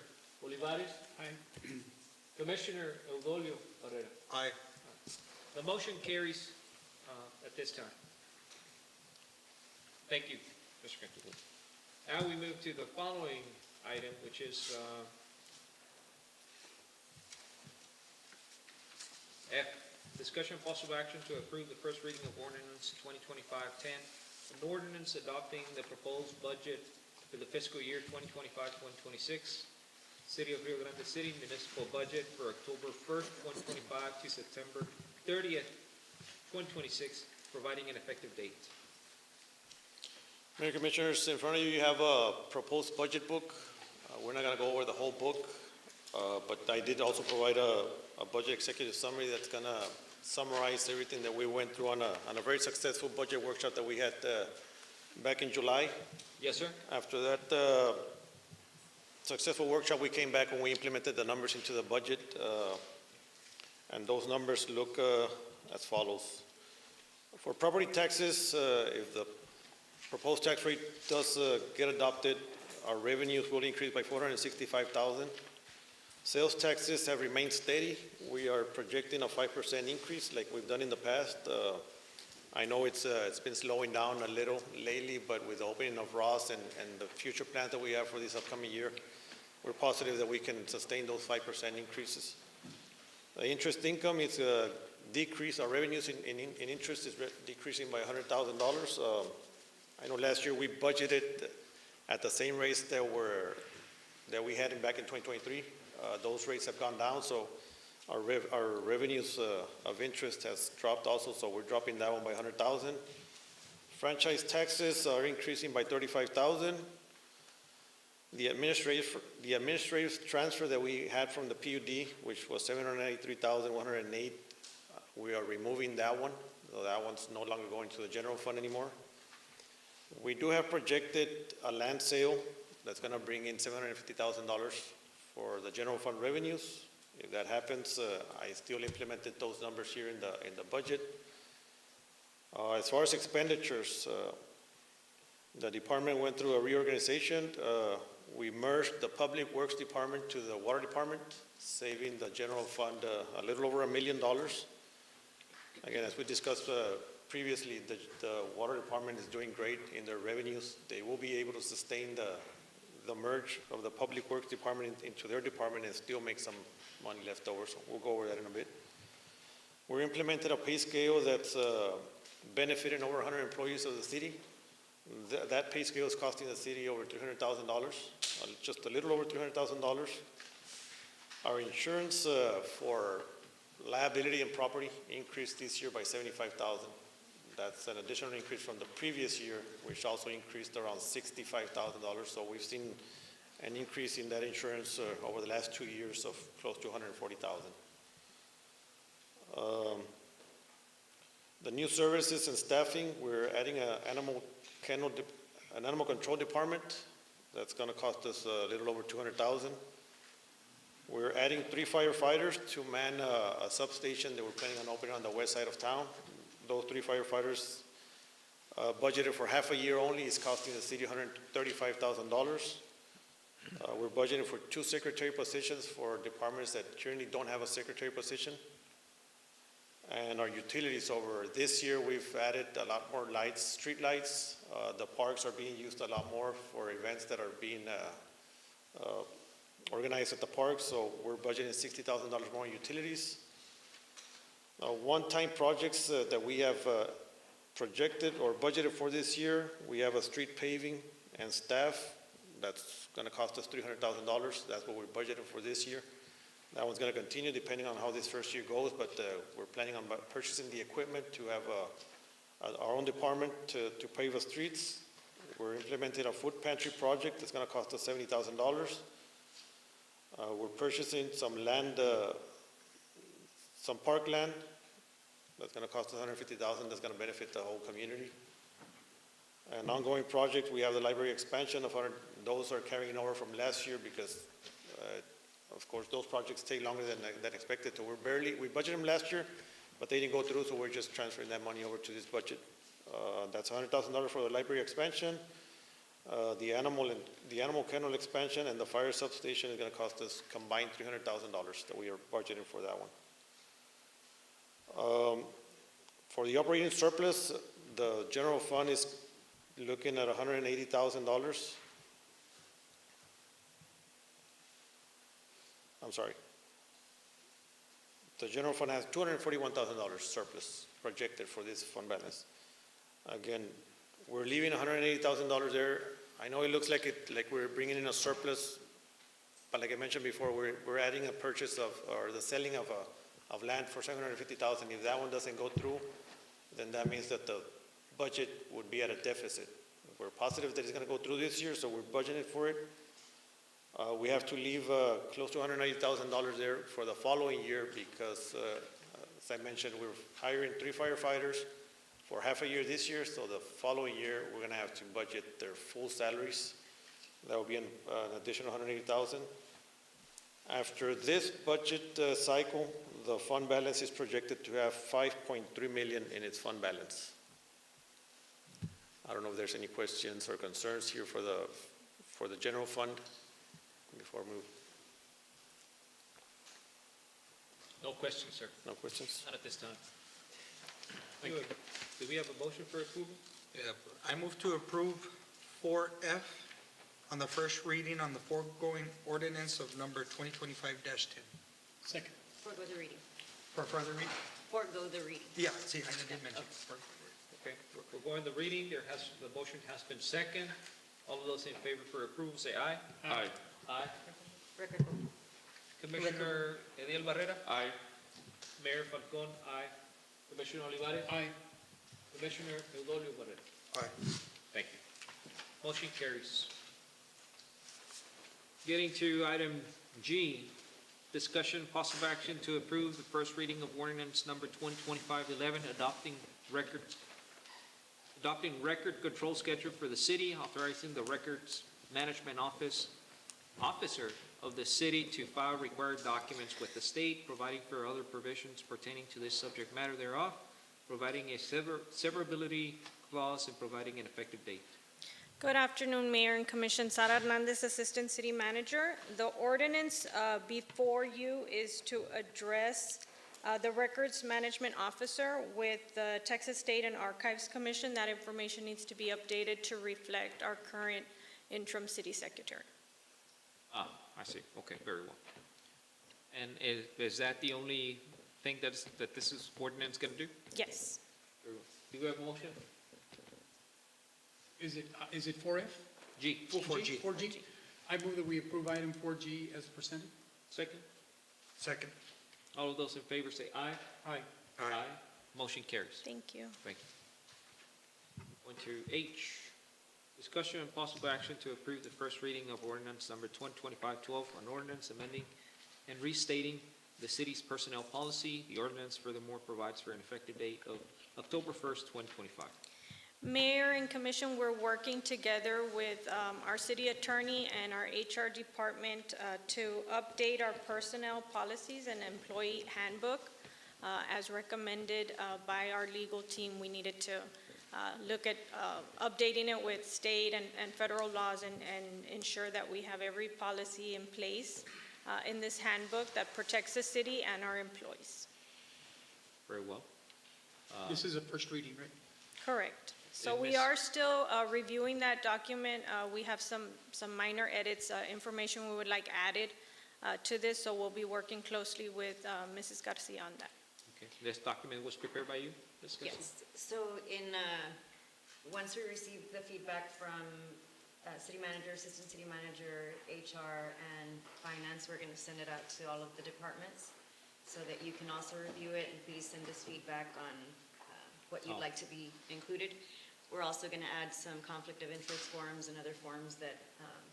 Olivares? Aye. Commissioner Eudolio Barrera? Aye. The motion carries at this time. Thank you, Mr. Cantu. Now we move to the following item, which is F, discussion of possible action to approve the first reading of ordinance 2025-10, an ordinance adopting the proposed budget for the fiscal year 2025-2026, City of Rio Grande City municipal budget for October 1st, 2025 to September 30th, 2026, providing an effective date. Mayor Commissioners, in front of you, you have a proposed budget book. We're not going to go over the whole book, but I did also provide a budget executive summary that's going to summarize everything that we went through on a very successful budget workshop that we had back in July. Yes, sir. After that successful workshop, we came back and we implemented the numbers into the budget, and those numbers look as follows. For property taxes, if the proposed tax rate does get adopted, our revenues will increase by $465,000. Sales taxes have remained steady. We are projecting a 5% increase like we've done in the past. I know it's been slowing down a little lately, but with the opening of Ross and the future plans that we have for this upcoming year, we're positive that we can sustain those 5% increases. The interest income is decreased. Our revenues in interest is decreasing by $100,000. I know last year we budgeted at the same rates that we had back in 2023. Those rates have gone down, so our revenues of interest has dropped also, so we're dropping that one by $100,000. Franchise taxes are increasing by $35,000. The administrative transfer that we had from the PUD, which was $793,108, we are removing that one, so that one's no longer going to the general fund anymore. We do have projected a land sale that's going to bring in $750,000 for the general fund revenues. If that happens, I still implemented those numbers here in the budget. As far as expenditures, the department went through a reorganization. We merged the Public Works Department to the Water Department, saving the general fund a little over $1 million. Again, as we discussed previously, the Water Department is doing great in their revenues. They will be able to sustain the merge of the Public Works Department into their department and still make some money left over, so we'll go over that in a bit. We implemented a pay scale that's benefiting over 100 employees of the city. That pay scale is costing the city over $300,000, just a little over $300,000. Our insurance for liability and property increased this year by $75,000. That's an additional increase from the previous year, which also increased around $65,000. So we've seen an increase in that insurance over the last 2 years of close to $140,000. The new services and staffing, we're adding an animal control department. That's going to cost us a little over $200,000. We're adding 3 firefighters to man a substation that we're planning on opening on the west side of town. Those 3 firefighters, budgeted for half a year only, is costing the city $135,000. We're budgeting for 2 secretary positions for departments that currently don't have a secretary position. And our utilities, over this year, we've added a lot more lights, street lights. The parks are being used a lot more for events that are being organized at the park, so we're budgeting $60,000 more in utilities. One-time projects that we have projected or budgeted for this year, we have a street paving and staff. That's going to cost us $300,000. That's what we're budgeted for this year. That one's going to continue depending on how this first year goes, but we're planning on purchasing the equipment to have our own department to pave the streets. We're implementing a food pantry project that's going to cost us $70,000. We're purchasing some land, some park land. That's going to cost us $150,000. That's going to benefit the whole community. An ongoing project, we have the library expansion of those are carrying over from last year because of course, those projects take longer than expected. So we budgeted them last year, but they didn't go through, so we're just transferring that money over to this budget. That's $100,000 for the library expansion. The animal kennel expansion and the fire substation is going to cost us combined $300,000 that we are budgeting for that one. For the operating surplus, the general fund is looking at $180,000. I'm sorry. The general fund has $241,000 surplus projected for this fund balance. Again, we're leaving $180,000 there. I know it looks like we're bringing in a surplus, but like I mentioned before, we're adding a purchase or the selling of land for $750,000. If that one doesn't go through, then that means that the budget would be at a deficit. We're positive that it's going to go through this year, so we're budgeting for it. We have to leave close to $190,000 there for the following year because, as I mentioned, we're hiring 3 firefighters for half a year this year, so the following year we're going to have to budget their full salaries. That will be an additional $180,000. After this budget cycle, the fund balance is projected to have $5.3 million in its fund balance. I don't know if there's any questions or concerns here for the general fund before we move. No questions, sir. No questions? Not at this time. Thank you. Do we have a motion for approval? Yeah, I move to approve 4F on the first reading on the foregoing ordinance of number 2025-10. Second. Forego the reading. For further reading? Forego the reading. Yeah, see, I did mention. Okay, we're going the reading. The motion has been second. All of those in favor for approval, say aye. Aye. Aye. Record. Commissioner Ediel Barrera? Aye. Mayor Falcon? Aye. Commissioner Olivares? Aye. Commissioner Eudolio Barrera? Aye. Thank you. Motion carries. Getting to item G, discussion possible action to approve the first reading of ordinance number 2025-11, adopting record control schedule for the city, authorizing the records management officer of the city to file required documents with the state, providing for other provisions pertaining to this subject matter thereof, providing a severability clause, and providing an effective date. Good afternoon, Mayor and Commission. Sara Hernandez, Assistant City Manager. The ordinance before you is to address the Records Management Officer with the Texas State and Archives Commission. That information needs to be updated to reflect our current interim city secretary. Ah, I see. Okay, very well. And is that the only thing that this is ordinance going to do? Yes. Very well. Do we have a motion? Is it 4F? G. 4G. 4G. I move that we approve item 4G as presented. Second? Second. All of those in favor say aye. Aye. Aye. Motion carries. Thank you. Thank you. On to H, discussion and possible action to approve the first reading of ordinance number 2025-12, an ordinance amending and restating the city's personnel policy. The ordinance furthermore provides for an effective date of October 1st, 2025. Mayor and Commission, we're working together with our city attorney and our HR department to update our personnel policies and employee handbook. As recommended by our legal team, we needed to look at updating it with state and federal laws and ensure that we have every policy in place in this handbook that protects the city and our employees. Very well. This is a first reading, right? Correct. So And we Ms. are still reviewing that document. We have some minor edits, information we would like added to this, so we'll be working closely with Mrs. Garcia on that. Okay. This document was prepared by you, Ms. Garcia? Yes, so once we receive the feedback from city manager, assistant city manager, HR, and finance, we're going to send it out to all of the departments so that you can also review it, and please send us feedback on what you'd like to be included. We're also going to add some conflict of interest forms and other forms that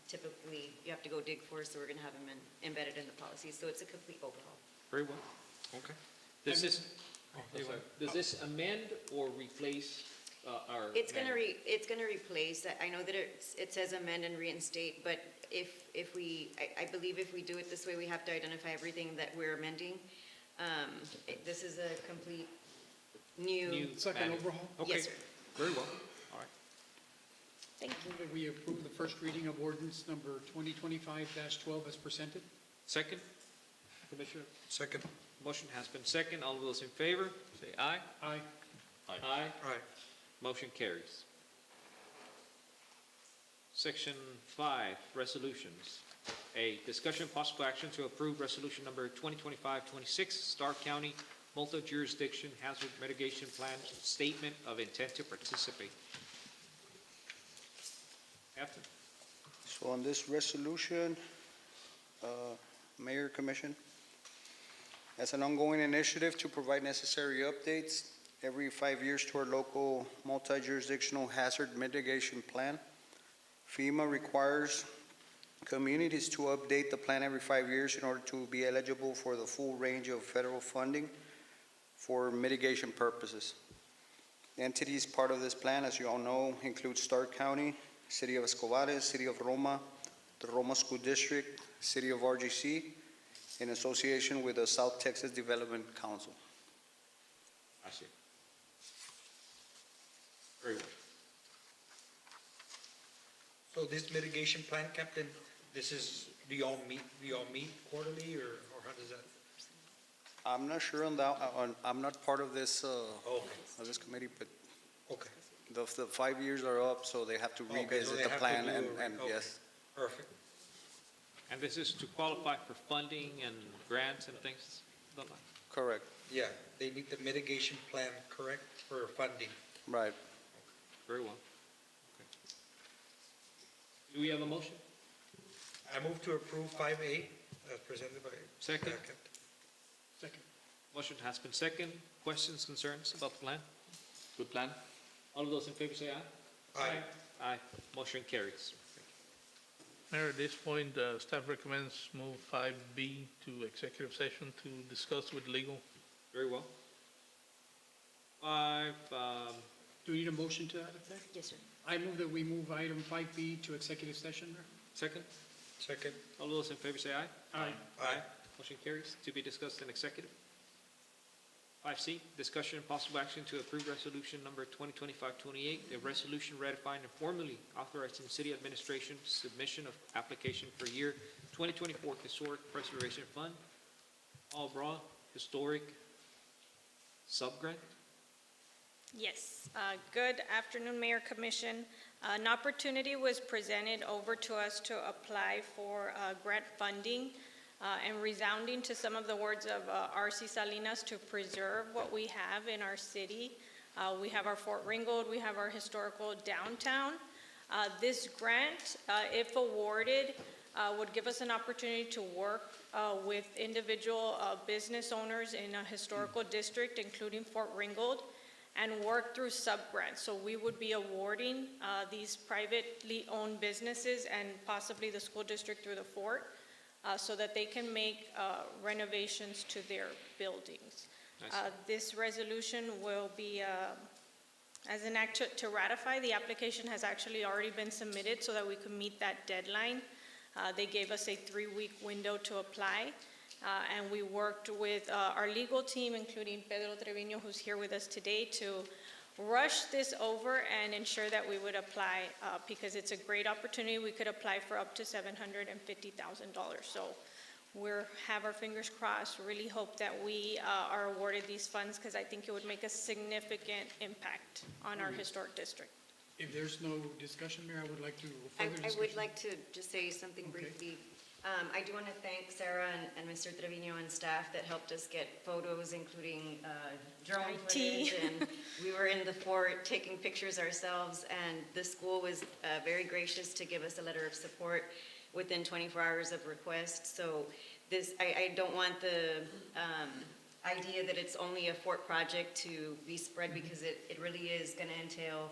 typically you have to go dig for, so we're going to have them embedded in the policy. So it's a complete overhaul. Very well. Okay. Does this amend or replace our? It's going to manual? it's going to replace, I know that it says amend and reinstate, but if we, I believe if we do it this way, we have to identify everything that we're amending. This is a complete new. It's like an manual. overhaul? Okay. Yes, sir. Very well. All right. Thank you. That we approve the first reading of ordinance number 2025-12 as presented. Second? Commissioner? Second. Motion has been second. All of those in favor, say aye. Aye. Aye. Aye. Motion carries. Section 5, resolutions. A, discussion and possible action to approve resolution number 2025-26, Starr County Multi-Jurisdiction Hazard Mitigation Plan Statement of Intent to Participate. Captain? So on this resolution, Mayor, Commission, as an ongoing initiative to provide necessary updates every 5 years to our local multi-jurisdictional hazard mitigation plan, FEMA requires communities to update the plan every 5 years in order to be eligible for the full range of federal funding for mitigation purposes. Entities part of this plan, as you all know, include Starr County, City of Escobares, City of Roma, the Roma School District, City of RGC, in association with the South Texas Development Council. I see. Very well. So this mitigation plan, Captain, this is, do y'all meet quarterly, or how does that? I'm not sure on that, I'm not part of this, of this committee, but Okay. the 5 years are up, so they have to Okay, so revisit they the have to plan, do and it, okay. yes, Perfect. And this is to qualify for funding and grants and things? the like? correct, Yeah, they need the mitigation plan, correct, for funding. right. Very well. Okay. Do we have a motion? I move to approve 5A, as presented by. Second. Captain. Second. Motion has been second. Questions, concerns about the plan? Good plan. All of those in favor say aye. Aye. Aye. Motion carries. Mayor, at this point, staff recommends move 5B to executive session to discuss with legal. Very well. 5, Do we need a motion to that effect? Yes, sir. I move that we move item 5B to executive session. second. Second. All those in favor say aye. Aye. Aye. Motion carries to be discussed in executive. 5C, discussion and possible action to approve resolution number 2025-28, a resolution ratifying and formally authorizing city administration submission of application for year 2024 Historic Preservation Fund, Albra Historic Subgrant. Yes, good afternoon, Mayor Commission. An opportunity was presented over to us to apply for grant funding and resounding to some of the words of R.C. Salinas to preserve what we have in our city. We have our Fort Ringgold, we have our historical downtown. This grant, if awarded, would give us an opportunity to work with individual business owners in a historical district, including Fort Ringgold, and work through sub-grants. So we would be awarding these privately owned businesses and possibly the school district through the fort so that they can make renovations to their buildings. This resolution will be as an act to ratify. The application has actually already been submitted so that we can meet that deadline. They gave us a 3-week window to apply. And we worked with our legal team, including Pedro Treviño, who's here with us today, to rush this over and ensure that we would apply because it's a great opportunity. We could apply for up to $750,000. So we have our fingers crossed, really hope that we are awarded these funds because I think it would make a significant impact on our historic district. If there's no discussion, Mayor, I would like to I further discussion. would like to just say something briefly. I do want to thank Sarah and Mr. Treviño and staff that helped us get photos, including drone footage. And we were in the fort taking pictures ourselves, and the school was very gracious to give us a letter of support within 24 hours of request. So this, I don't want the idea that it's only a fort project to be spread because it really is going to entail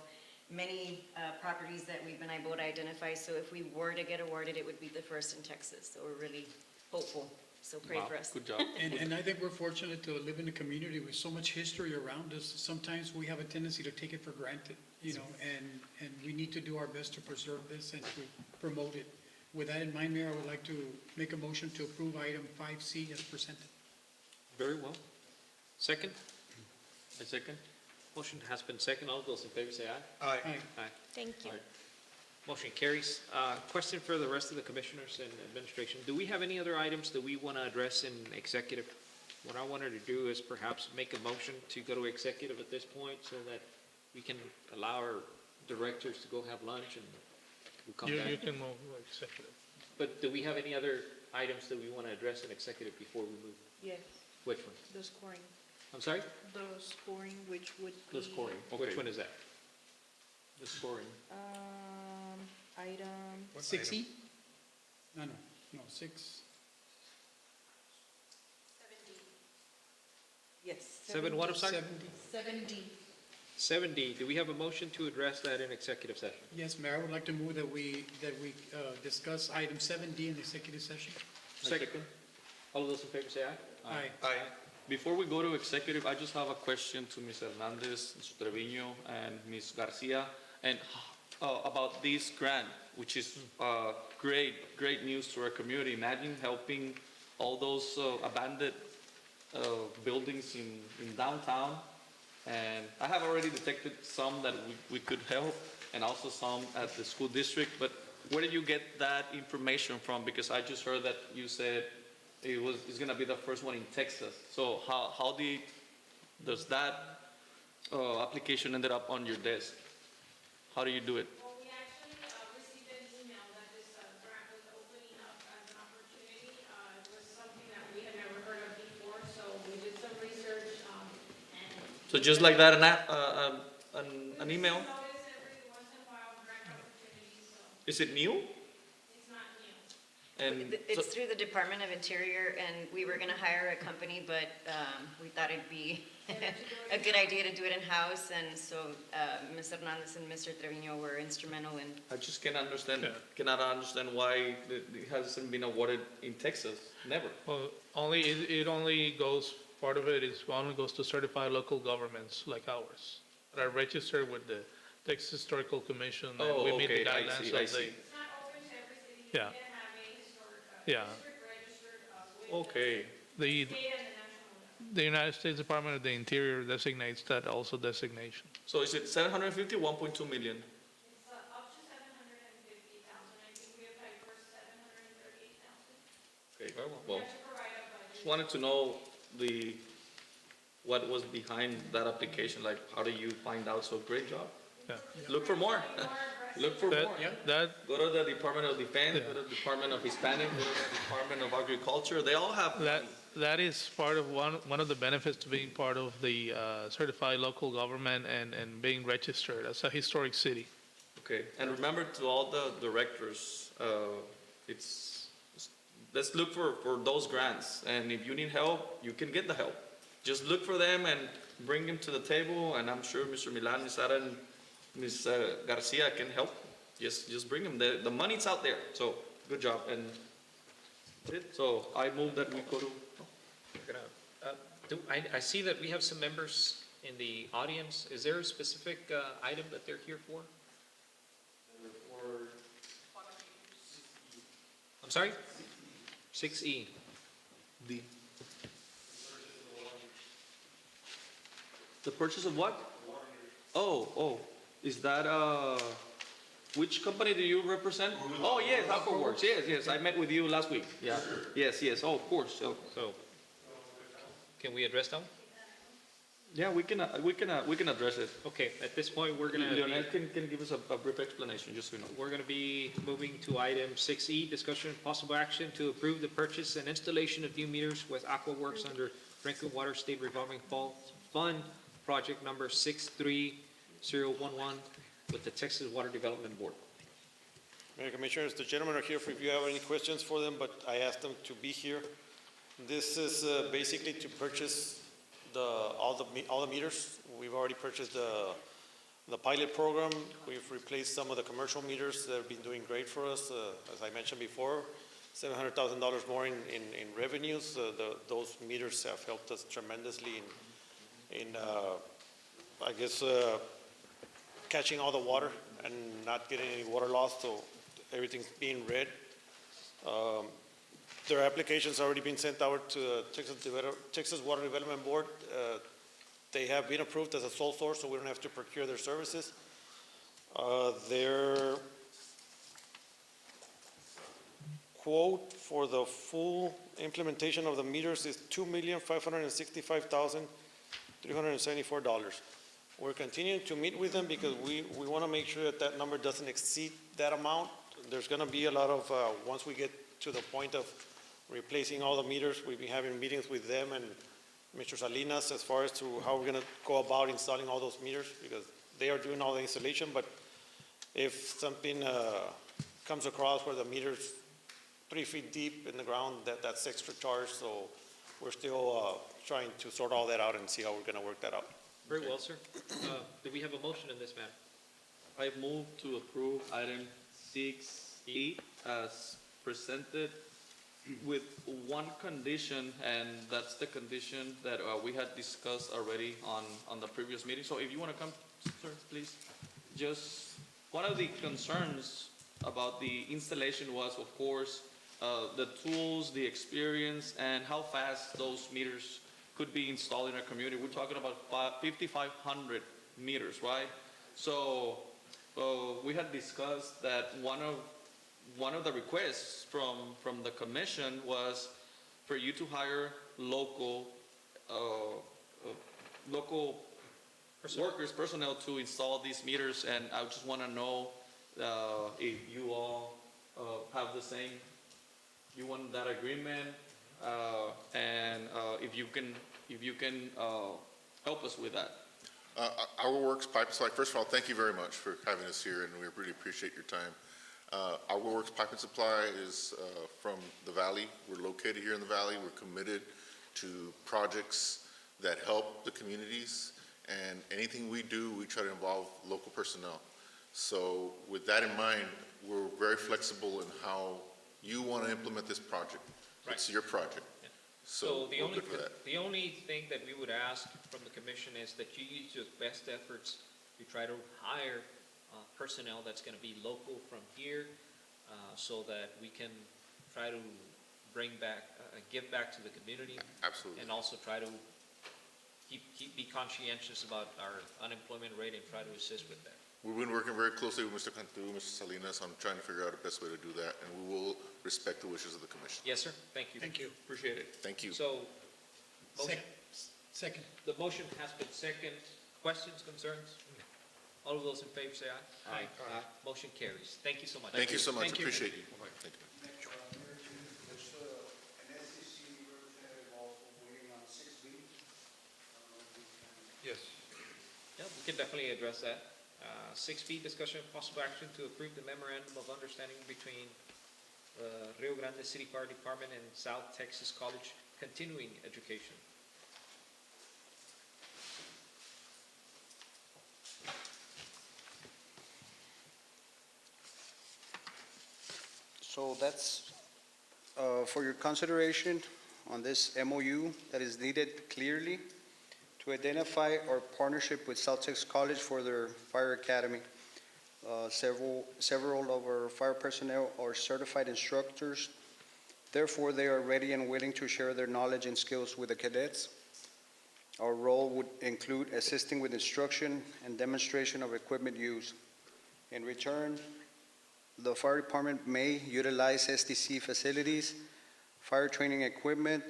many properties that we've been able to identify. So if we were to get awarded, it would be the first in Texas. So we're really hopeful. So pray for us. Good job. And I think we're fortunate to live in a community with so much history around us. Sometimes we have a tendency to take it for granted, you know, and we need to do our best to preserve this and to promote it. With that in mind, Mayor, I would like to make a motion to approve item 5C as presented. Very well. Second? A second? Motion has been second. All those in favor say aye. Aye. Aye. Thank you. Motion carries. Question for the rest of the commissioners and administration. Do we have any other items that we want to address in executive? What I wanted to do is perhaps make a motion to go to executive at this point so that we can allow our directors to go have lunch and we'll come back. You can move executive. But do we have any other items that we want to address in executive before we move? Yes, Which one? the scoring. I'm sorry? The scoring, which would be. The scoring. Which one is that? The scoring. Item. 6E? No, 6. Yes. Seven what, I'm sorry? 7D. 7D, do we have a motion to address that in executive session? Yes, Mayor, I would like to move that we discuss item 7D in the executive session. Second. All of those in favor say aye. Aye. Aye. Before we go to executive, I just have a question to Ms. Hernandez, Mr. Treviño, and Ms. Garcia, and about this grant, which is great news to our community. Imagine helping all those abandoned buildings in downtown. And I have already detected some that we could help, and also some at the school district. But where did you get that information from? Because I just heard that you said it's going to be the first one in Texas. So how does that application ended up on your desk? How do you do it? Well, we actually received an email that this grant was opening up as an opportunity. It was something that we had never heard of before, so we did some research. And So just like that, an email? notice every once in a while grant opportunities, so Is it new? it's not new. And It's through the Department of Interior, and we were going to hire a company, but we thought it'd be a good idea to do it in-house, and so Ms. Hernandez and Mr. Treviño were instrumental in. I just cannot understand why it hasn't been awarded in Texas. Never. Well, it only goes, part of it only goes to certified local governments like ours that are registered with the Texas Historical Commission. And Oh, we meet the okay, I guidelines see, of I see. It's not open to every city. Yeah. You can have a historic Yeah. district registered with Okay. The state and the national level. The United States Department of the Interior designates that also designation. So is it 750, 1.2 million? It's up to 750,000. I think we applied for 738,000. Okay, well, just wanted to know what was behind that application, like how do you find out? So great job. Yeah. Look for more. Look for more. That, Go to the Department of Defense, go to the Department of Hispanic, go to the Department of Agriculture. They all have. that is part of one of the benefits to being part of the certified local government and being registered as a historic city. Okay, and remember to all the directors, let's look for those grants. And if you need help, you can get the help. Just look for them and bring them to the table. And I'm sure Mr. Milan, Ms. Sara, and Ms. Garcia can help. Just bring them. The money's out there. So good job. And that's it. So I move that we go to. I see that we have some members in the audience. Is there a specific item that they're here for? I'm sorry? 6E. The purchase of what? Oh, is that, which company do you represent? Oh, yes, Aquaworks, yes, I met with you last week, yeah. Yes, oh, of course, so, Can we address them? yeah, we can address it. Okay, at this point, we're gonna Leonel can give us a brief explanation, just so you know. We're going to be moving to item 6E, discussion and possible action to approve the purchase and installation of new meters with Aquaworks under Drinking Water State Revolving Fund, project number 63011 with the Texas Water Development Board. Mayor Commissioners, the gentlemen are here if you have any questions for them, but I asked them to be here. This is basically to purchase all the meters. We've already purchased the pilot program. We've replaced some of the commercial meters that have been doing great for us. As I mentioned before, $700,000 more in revenues. Those meters have helped us tremendously in I guess, catching all the water and not getting any water loss, so everything's being read. Their application's already been sent out to the Texas Water Development Board. They have been approved as a sole source, so we don't have to procure their services. Their quote for the full implementation of the meters is $2,565,374. We're continuing to meet with them because we want to make sure that number doesn't exceed that amount. There's going to be a lot of, once we get to the point of replacing all the meters, we've been having meetings with them and Mr. Salinas as far as to how we're going to go about installing all those meters, because they are doing all the installation, but if something comes across where the meter's 3 feet deep in the ground, that's extra charge, so we're still trying to sort all that out and see how we're going to work that out. Very well, sir. Do we have a motion in this matter? I move to approve item 6E as presented with one condition, and that's the condition that we had discussed already on the previous meeting. So if you want to come, sir, please. Just one of the concerns about the installation was, of course, the tools, the experience, and how fast those meters could be installed in our community. We're talking about 5,500 meters, right? So we had discussed that one of the requests from the commission was for you to hire local personnel to install these meters, and I just want to know if you all have the same, you want that agreement, and if you can help us with that. Our Works Pipe Supply, first of all, thank you very much for having us here, and we really appreciate your time. Our Works Pipe and Supply is from the Valley. We're located here in the Valley. We're committed to projects that help the communities, and anything we do, we try to involve local personnel. So with that in mind, we're very flexible in how you want to implement this project. Right. It's your project. Yeah. So the only thing that we would ask from the commission is that you use your best efforts to try to hire personnel that's going to be local from here, so that we can try to bring back, give back to the community. Absolutely. And also try to be conscientious about our unemployment rate and try to assist with that. We've been working very closely with Mr. Cantu, Mr. Salinas on trying to figure out the best way to do that, and we will respect the wishes of the commission. Yes, sir. Thank you. Thank you. Appreciate it. Thank you. So, motion, Second. the motion has been second. Questions, concerns? All of those in favor say aye. Aye. Motion carries. Thank you so much. Thank you so much. Thank you. Appreciate you. Thank you. Yes. Yeah, we can definitely address that. 6B, discussion of possible action to approve the memorandum of understanding between Rio Grande City Fire Department and South Texas College Continuing Education. So that's for your consideration on this MOU that is needed clearly to identify our partnership with South Texas College for their fire academy. Several of our fire personnel are certified instructors. Therefore, they are ready and willing to share their knowledge and skills with the cadets. Our role would include assisting with instruction and demonstration of equipment use. In return, the fire department may utilize STC facilities, fire training equipment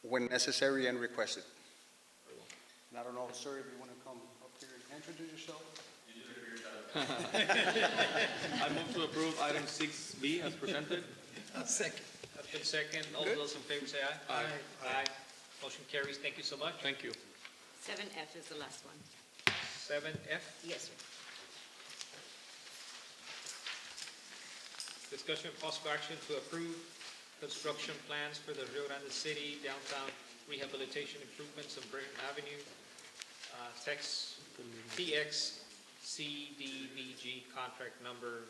when necessary and requested. And I don't know, sir, if you want to come up here and introduce yourself? I move to approve item 6B as presented. Second. Has been second. All Good. those in favor say aye. Aye. Aye. Motion carries. Thank you so much. Thank you. 7F is the last one. 7F, Yes, sir. discussion of possible action to approve construction plans for the Rio Grande City downtown rehabilitation improvements on Brigham Avenue, TX CDVG contract number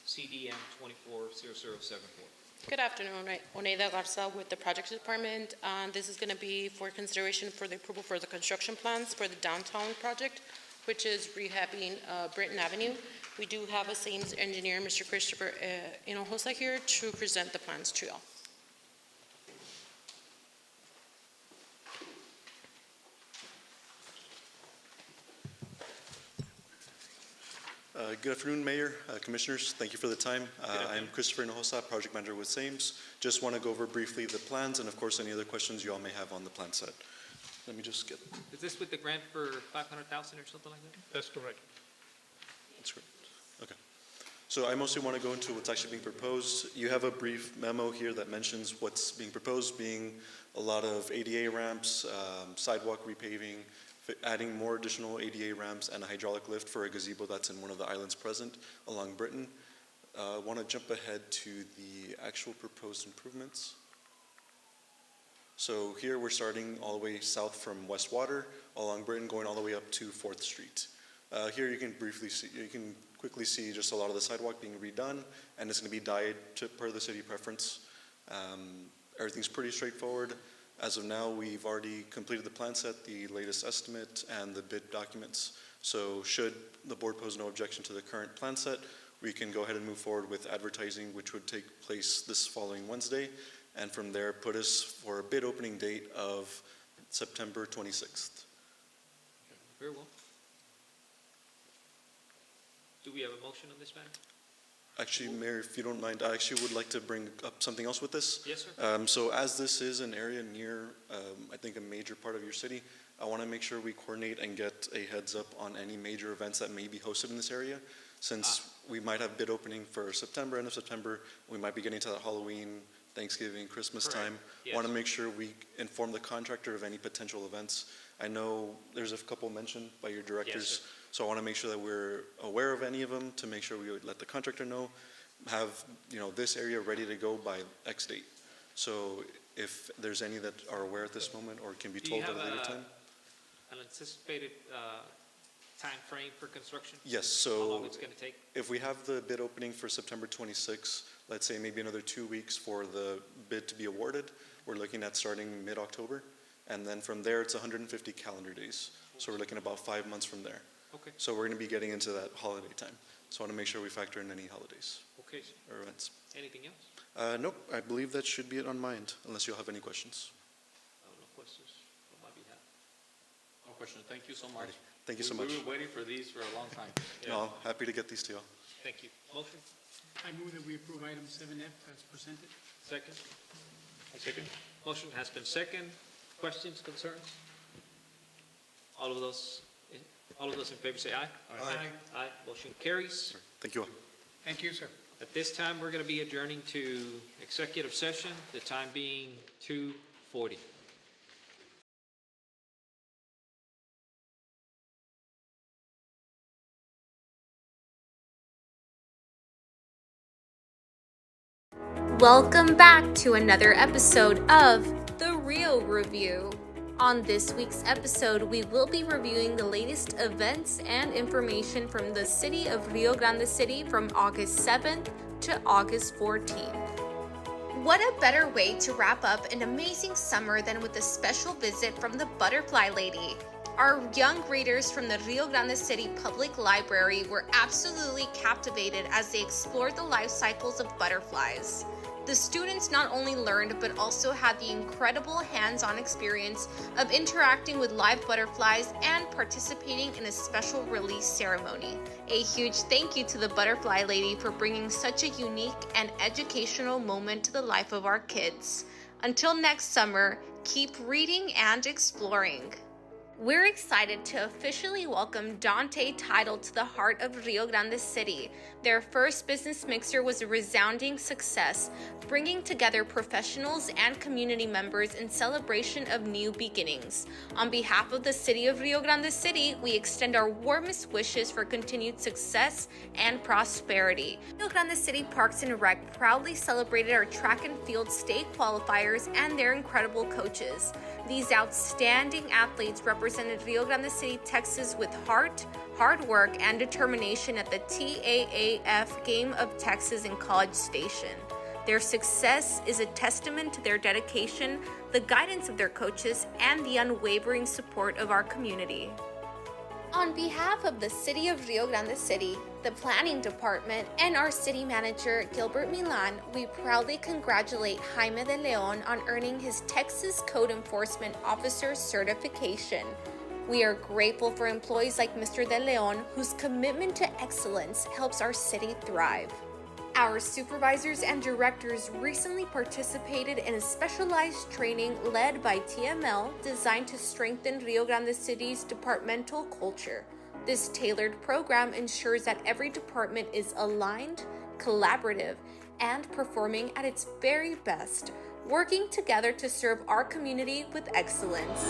CDM 240074. Good afternoon, Oneida Garza with the Projects Department. This is going to be for consideration for the approval for the construction plans for the downtown project, which is rehabbing Britton Avenue. We do have a Sames engineer, Mr. Christopher Hinojosa, here to present the plans to y'all. Good afternoon, Mayor, Commissioners. Thank you for the time. I'm Christopher Hinojosa, Project Manager with Sames. Just want to go over briefly the plans and, of course, any other questions you all may have on the plan set. Let me just get. Is this with the grant for 500,000 or something like that? That's correct. That's correct. Okay. So I mostly want to go into what's actually being proposed. You have a brief memo here that mentions what's being proposed, being a lot of ADA ramps, sidewalk repaving, adding more additional ADA ramps and a hydraulic lift for a gazebo that's in one of the islands present along Britain. I want to jump ahead to the actual proposed improvements. So here we're starting all the way south from West Water along Britain, going all the way up to 4th Street. Here you can quickly see just a lot of the sidewalk being redone, and it's going to be dyed per the city preference. Everything's pretty straightforward. As of now, we've already completed the plan set, the latest estimate, and the bid documents. So should the board pose no objection to the current plan set, we can go ahead and move forward with advertising, which would take place this following Wednesday, and from there put us for a bid opening date of September 26th. Very well. Do we have a motion on this matter? Actually, Mayor, if you don't mind, I actually would like to bring up something else with this. Yes, sir. So as this is an area near, I think, a major part of your city, I want to make sure we coordinate and get a heads up on any major events that may be hosted in this area. Since we might have bid opening for September, end of September, we might be getting to that Halloween, Thanksgiving, Christmas Correct. time. Yes. Want to make sure we inform the contractor of any potential events. I know there's a couple mentioned by your directors. Yes, sir. So I want to make sure that we're aware of any of them to make sure we would let the contractor know, have, this area ready to go by X date. So if there's any that are aware at this moment or can be Do you told at a have later time. an anticipated time frame for construction? Yes, How so long it's going to take? if we have the bid opening for September 26, let's say maybe another 2 weeks for the bid to be awarded, we're looking at starting mid-October. And then from there, it's 150 calendar days. So we're looking at about 5 months from there. Okay. So we're going to be getting into that holiday time. So I want to make sure we factor in any holidays Okay. or events. Anything else? Nope, I believe that should be it on my end, unless you'll have any questions. No questions on my behalf. No question. Thank you so much. Thank you so much. We were waiting for these for a long time. No, happy to get these to you all. Thank you. Motion? I move that we approve item 7F as presented. Second? Second. Motion has been second. Questions, concerns? All of those in favor say aye. Aye. Motion carries. Thank you all. Thank you, sir. At this time, we're going to be adjourning to executive session, the time being 2:40. Welcome back to another episode of The Real Review. On this week's episode, we will be reviewing the latest events and information from the city of Rio Grande City from August 7th to August 14th. What a better way to wrap up an amazing summer than with a special visit from the Butterfly Lady. Our young readers from the Rio Grande City Public Library were absolutely captivated as they explored the life cycles of butterflies. The students not only learned but also had the incredible hands-on experience of interacting with live butterflies and participating in a special release ceremony. A huge thank you to the Butterfly Lady for bringing such a unique and educational moment to the life of our kids. Until next summer, keep reading and exploring. We're excited to officially welcome Dante Title to the heart of Rio Grande City. Their first business mixer was a resounding success, bringing together professionals and community members in celebration of new beginnings. On behalf of the city of Rio Grande City, we extend our warmest wishes for continued success and prosperity. Rio Grande City Parks and Rec proudly celebrated our track and field state qualifiers and their incredible coaches. These outstanding athletes represented Rio Grande City, Texas with heart, hard work, and determination at the TAAF Game of Texas in College Station. Their success is a testament to their dedication, the guidance of their coaches, and the unwavering support of our community. On behalf of the City of Rio Grande City, the Planning Department, and our City Manager, Gilbert Milan, we proudly congratulate Jaime de Leon on earning his Texas Code Enforcement Officer certification. We are grateful for employees like Mr. de Leon, whose commitment to excellence helps our city thrive. Our supervisors and directors recently participated in a specialized training led by TML designed to strengthen Rio Grande City's departmental culture. This tailored program ensures that every department is aligned, collaborative, and performing at its very best, working together to serve our community with excellence.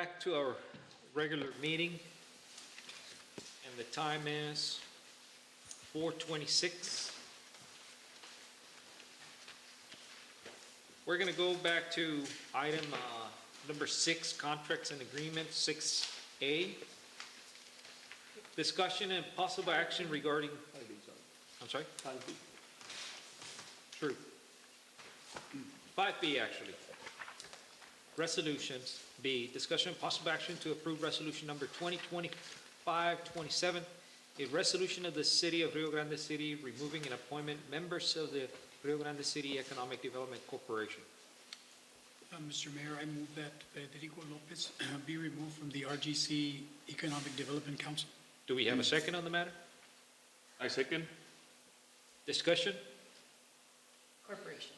back to our regular meeting, and the time is 4:26. We're going to go back to item number 6, contracts and agreements, 6A. Discussion and possible action regarding, I'm sorry? 5B. True. 5B, actually. Resolutions. B, discussion and possible action to approve resolution number 2025-27, a resolution of the City of Rio Grande City removing and appointment members of the Rio Grande City Economic Development Corporation. Mr. Mayor, I move that Federico Lopez be removed from the RGC Economic Development Council. Do we have a second on the matter? I second. Discussion? Corporation.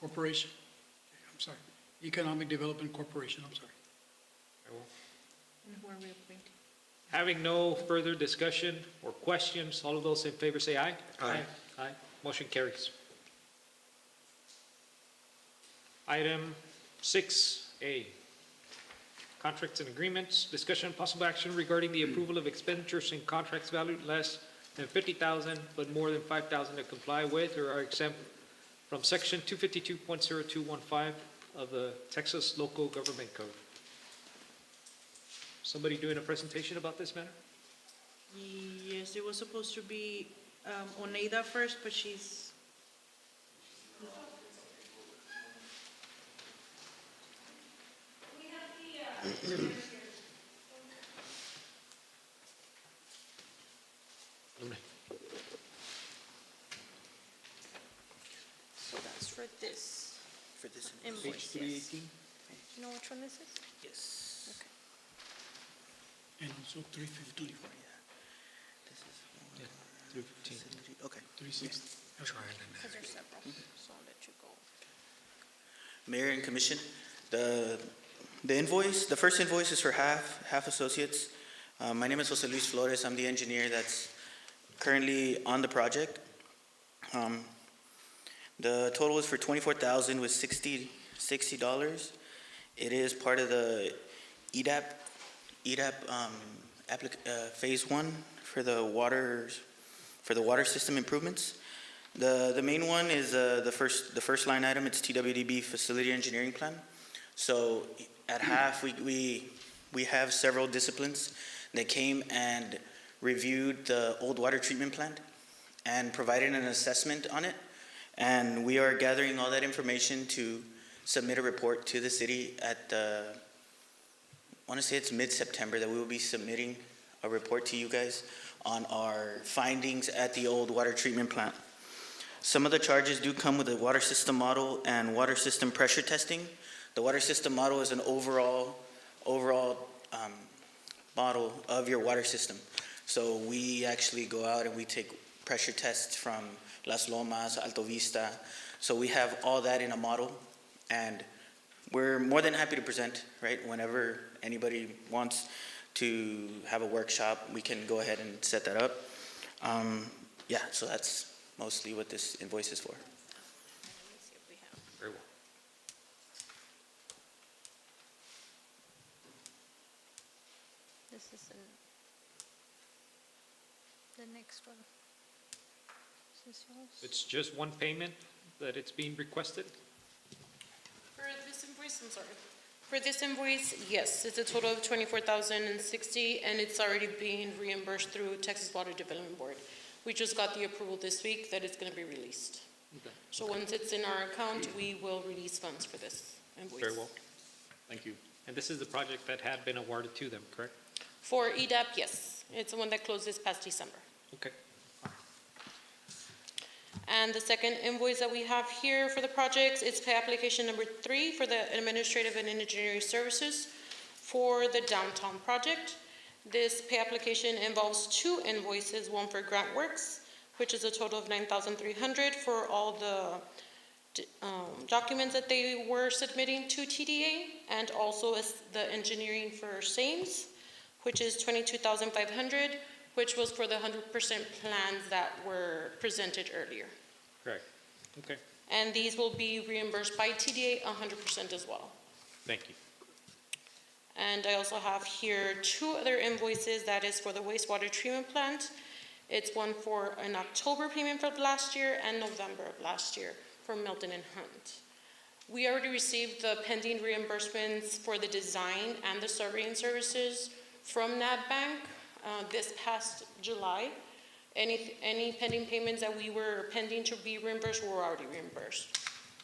Corporation. Okay, I'm sorry. Economic Development Corporation, I'm sorry. And who are we appointing? Having no further discussion or questions, all of those in favor say aye. Aye. Aye. Motion carries. Item 6A, contracts and agreements, discussion and possible action regarding the approval of expenditures in contracts valued less than $50,000 but more than $5,000 to comply with or are exempt from section 252.0215 of the Texas Local Government Code. Somebody doing a presentation about this matter? Yes, it was supposed to be Oneida first, but she's. So that's for this invoice, yes. You know which one this is? Yes. Okay. And also 315. This is 315. Okay. 360. Because there's several, so I'll let you go. Mayor and Commission, the invoice, the first invoice is for Half Associates. My name is Jose Luis Flores. I'm the engineer that's currently on the project. The total is for $24,000 with $60. It is part of the EDAP phase 1 for the water system improvements. The main one is the first line item. It's TWDB facility engineering plan. So at half, we have several disciplines that came and reviewed the old water treatment plant and provided an assessment on it. And we are gathering all that information to submit a report to the city at I want to say it's mid-September that we will be submitting a report to you guys on our findings at the old water treatment plant. Some of the charges do come with the water system model and water system pressure testing. The water system model is an overall model of your water system. So we actually go out and we take pressure tests from Las Lomas, Alto Vista. So we have all that in a model, and we're more than happy to present, right? Whenever anybody wants to have a workshop, we can go ahead and set that up. Yeah, so that's mostly what this invoice is for. Let me see if we have. Very well. This is the next one. Is this yours? It's just one payment that it's being requested? For this invoice, I'm sorry. For this invoice, yes, it's a total of $24,060, and it's already being reimbursed through Texas Water Development Board. We just got the approval this week that it's going to be released. Okay. So once it's in our account, we will release funds for this invoice. Very well. Thank you. And this is the project that had been awarded to them, correct? For EDAP, yes. It's the one that closed this past December. Okay. And the second invoice that we have here for the projects, it's pay application number 3 for the administrative and engineering services for the downtown project. This pay application involves 2 invoices, one for grant works, which is a total of $9,300 for all the documents that they were submitting to TDA, and also as the engineering for SAMES, which is $22,500, which was for the 100% plans that were presented earlier. Correct. Okay. And these will be reimbursed by TDA 100% as well. Thank you. And I also have here 2 other invoices. That is for the wastewater treatment plant. It's one for an October payment from last year and November of last year for Milton and Hunt. We already received the pending reimbursements for the design and the surveying services from NAB Bank this past July. Any pending payments that we were pending to be reimbursed were already reimbursed.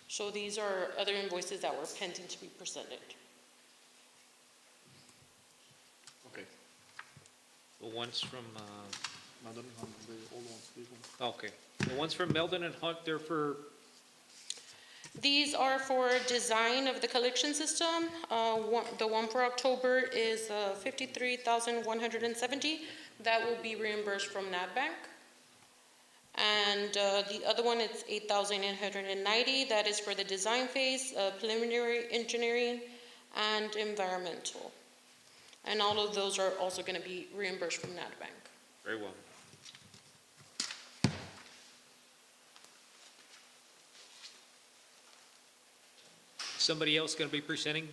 So these are other invoices that were pending to be presented. Okay. The ones from, okay. The ones from Meldon and Hunt, they're for, These are for design of the collection system. The one for October is $53,170. That will be reimbursed from NAB Bank. And the other one is $8,890. That is for the design phase, preliminary engineering, and environmental. And all of those are also going to be reimbursed from NAB Bank. very well. Somebody else going to be presenting?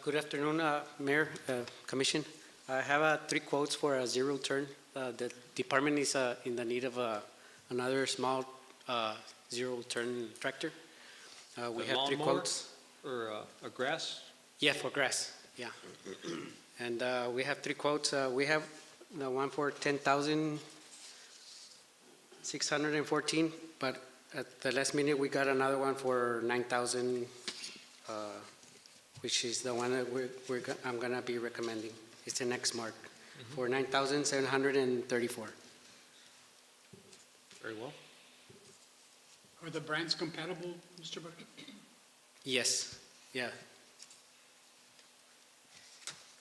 Good afternoon, Mayor, Commission. I have 3 quotes for a zero turn. The department is in the need of another small zero turn tractor. We A have 3 lawnmower quotes. Or a grass? Yeah, for grass, yeah. And we have 3 quotes. We have the one for 10,614, but at the last minute, we got another one for 9,000, which is the one that I'm gonna be recommending. It's an X-Mark for 9,734. Very well. Are the brands compatible, Mr. Barker? Yes, yeah.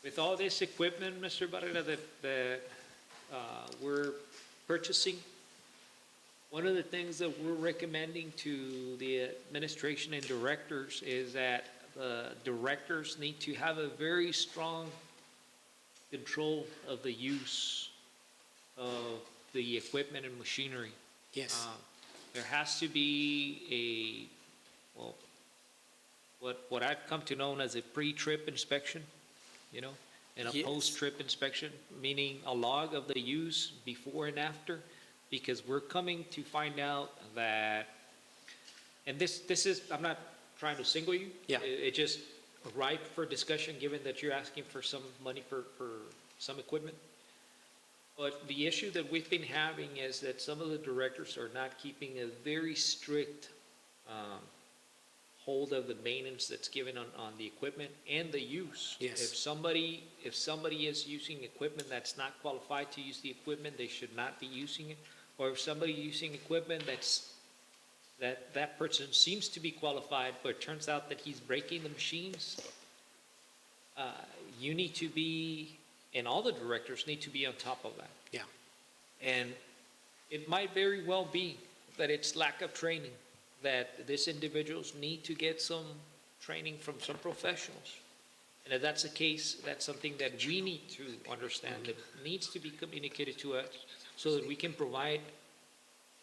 With all this equipment, Mr. Barrera, that we're purchasing, one of the things that we're recommending to the administration and directors is that the directors need to have a very strong control of the use of the equipment and machinery. Yes. There has to be what I've come to know as a pre-trip inspection, you know, and a Yes. post-trip inspection, meaning a log of the use before and after, because we're coming to find out that, and this is, I'm not trying to single you. Yeah. It just ripe for discussion, given that you're asking for some money for some equipment. But the issue that we've been having is that some of the directors are not keeping a very strict hold of the maintenance that's given on the equipment and the use. Yes. If somebody is using equipment that's not qualified to use the equipment, they should not be using it. Or if somebody using equipment that person seems to be qualified, but it turns out that he's breaking the machines, you need to be, and all the directors need to be on top of that. Yeah. And it might very well be that it's lack of training, that these individuals need to get some training from some professionals. And if that's the case, that's something that we need to understand, that needs to be communicated to us so that we can provide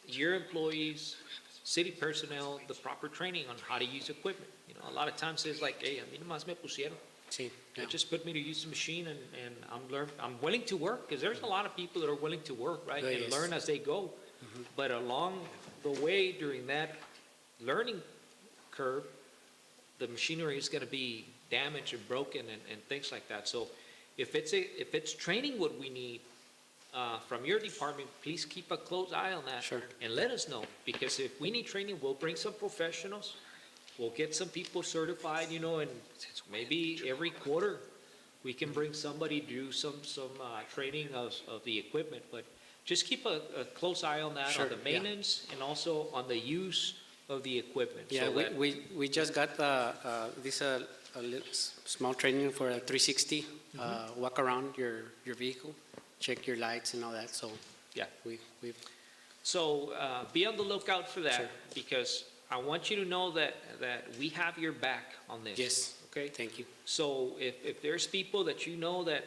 your employees, city personnel, the proper training on how to use equipment. You know, a lot of times it's like, hey, a mí nomás me pusieron. Sí, They yeah. just put me to use the machine and I'm willing to work, because there's a lot of people that are willing to work, right? There And is. learn as they go. But along the way during that learning curve, the machinery is gonna be damaged and broken and things like that. So if it's training what we need, from your department, please keep a close eye on that. Sure. And let us know, because if we need training, we'll bring some professionals. We'll get some people certified, you know, and maybe every quarter, we can bring somebody to do some training of the equipment. But just keep a close eye on that, Sure, on the yeah. maintenance and also on the use of the equipment. Yeah, so that- we just got this a little small training for a 360, walk around your vehicle, check your lights and all that, so. Yeah. We've. So be on the lookout for that, Sure. because I want you to know that we have your back on this. Yes. Okay? Thank you. So if there's people that you know that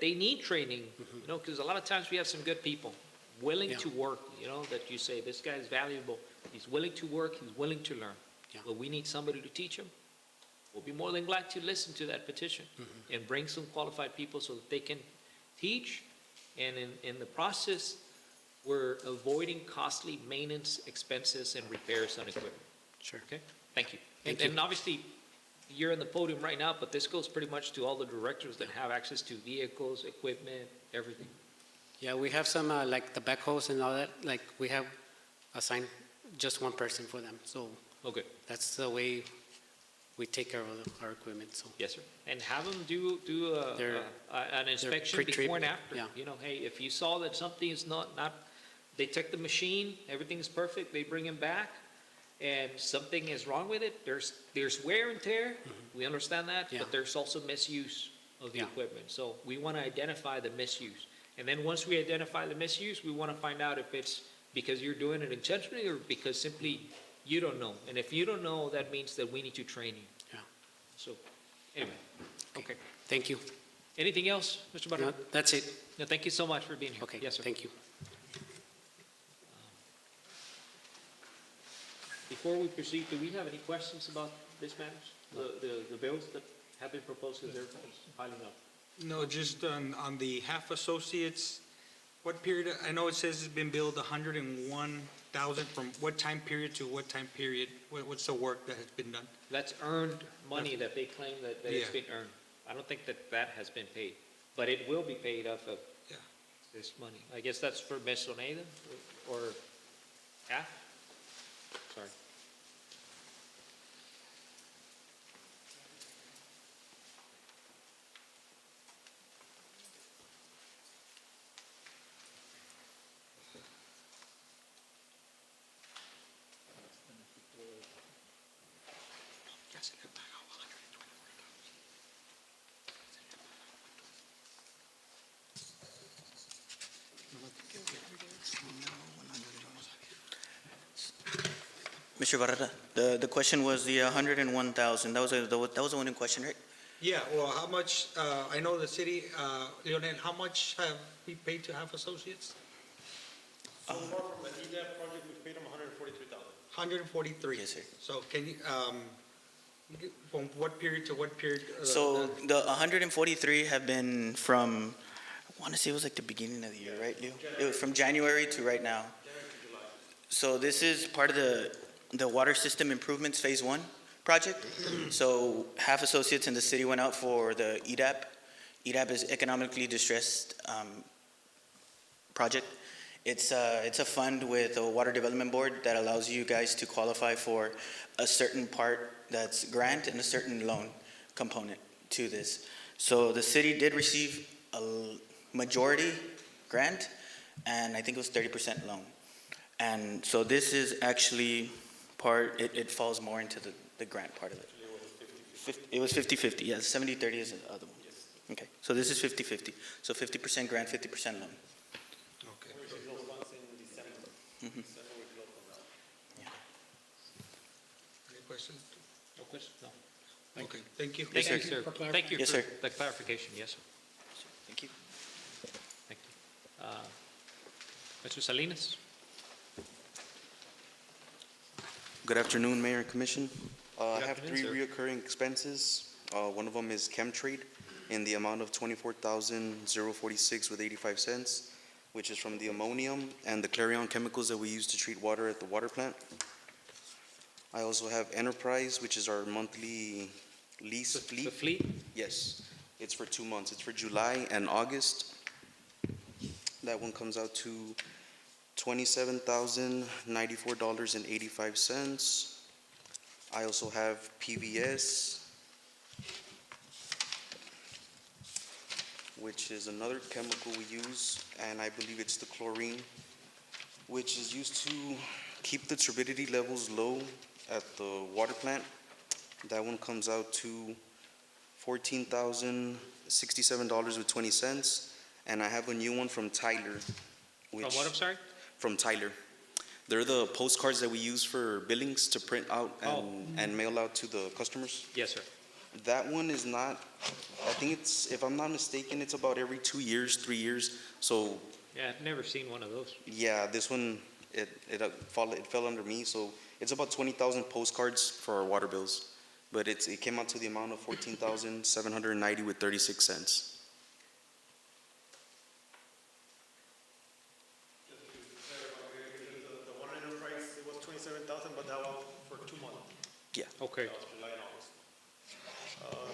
they need training, you know, because a lot of times we have some good people willing Yeah. to work, you know, that you say, this guy is valuable, He's willing to work, he's willing to learn. Yeah. But we need somebody to teach him. We'll be more than glad to listen to that petition and bring some qualified people so that they can teach. And in the process, we're avoiding costly maintenance expenses and repairs on equipment. Sure. Okay, thank you. Thank you. And obviously, you're in the podium right now, but this goes pretty much to all the directors that have access to vehicles, equipment, everything. Yeah, we have some, like the backhoes and all that, like we have assigned just one person for them. So Okay. that's the way we take care of our equipment, so. Yes, sir. And have them do an inspection pre-trip, before and after. yeah. You know, hey, if you saw that something is not, they check the machine, everything is perfect, they bring him back, and something is wrong with it, there's wear and tear, we understand that, Yeah. but there's also misuse of the Yeah. equipment. So we want to identify the misuse. And then once we identify the misuse, we want to find out if it's because you're doing it intentionally or because simply you don't know. And if you don't know, that means that we need to train you. Yeah. So, anyway, okay. Thank you. Anything else, Mr. Barra? No, that's it. No, thank you so much for being here. Okay, Yes, sir. thank you. Before we proceed, do we have any questions about this matters? The bills that have been proposed, because they're piling up. No, just on the half associates, what period, I know it says it's been billed 101,000, from what time period to what time period? What's the work that has been done? That's earned money that they claim that it's Yeah. been earned. I don't think that has been paid, but it will be paid off of Yeah. this money. I guess that's for Ms. Oneida or half? Sorry. Mr. Barrera, the question was the 101,000. That was the one in question, right? Yeah, well, how much, I know the city, Leonel, how much have we paid to half associates? So far from the EDAP project, we paid them 143,000. 143. Yes, sir. So can you, from what period to what period? So the 143 have been from, I want to say it was like the beginning of the year, right, Leo? It was from January to right now. So this is part of the water system improvements phase 1 project. So half associates in the city went out for the EDAP. EDAP is economically distressed project. It's a fund with a water development board that allows you guys to qualify for a certain part that's grant and a certain loan component to this. So the city did receive a majority grant, and I think it was 30% loan. And so this is actually part, it falls more into the grant part of it. It was 50-50, yes, 70-30 is the other one. Okay, so this is 50-50. So 50% grant, 50% loan. Okay. Mhm. Any questions? No questions? No. Okay, thank you. Yes, sir. Thank you, sir. Thank you Yes, for sir. the clarification. Yes, sir. Thank you. Thank you. Mr. Salinas? Good afternoon, Mayor and Commission. I Good have afternoon, three reoccurring expenses. One of them is Chemtrade in the amount of $24,046 with 85 cents, which is from the ammonium and the Clarion chemicals that we use to treat water at the water plant. I also have Enterprise, which is our monthly lease fleet. The fleet? Yes, it's for 2 months. It's for July and August. That one comes out to $27,094.85. I also have PVS, which is another chemical we use, and I believe it's the chlorine, which is used to keep the turbidity levels low at the water plant. That one comes out to $14,067.20. And I have a new one from Tyler. From what, I'm sorry? From Tyler. They're the postcards that we use for billings to print out and mail out to the customers. Yes, sir. That one is not, I think it's, if I'm not mistaken, it's about every 2 years, 3 years. So, Yeah, I've never seen one of those. yeah, this one, it fell under me, so it's about 20,000 postcards for our water bills. But it came out to the amount of 14,790 with 36 cents. The one enterprise, it was 27,000, but that was for 2 months. Yeah. Okay. That was July and August.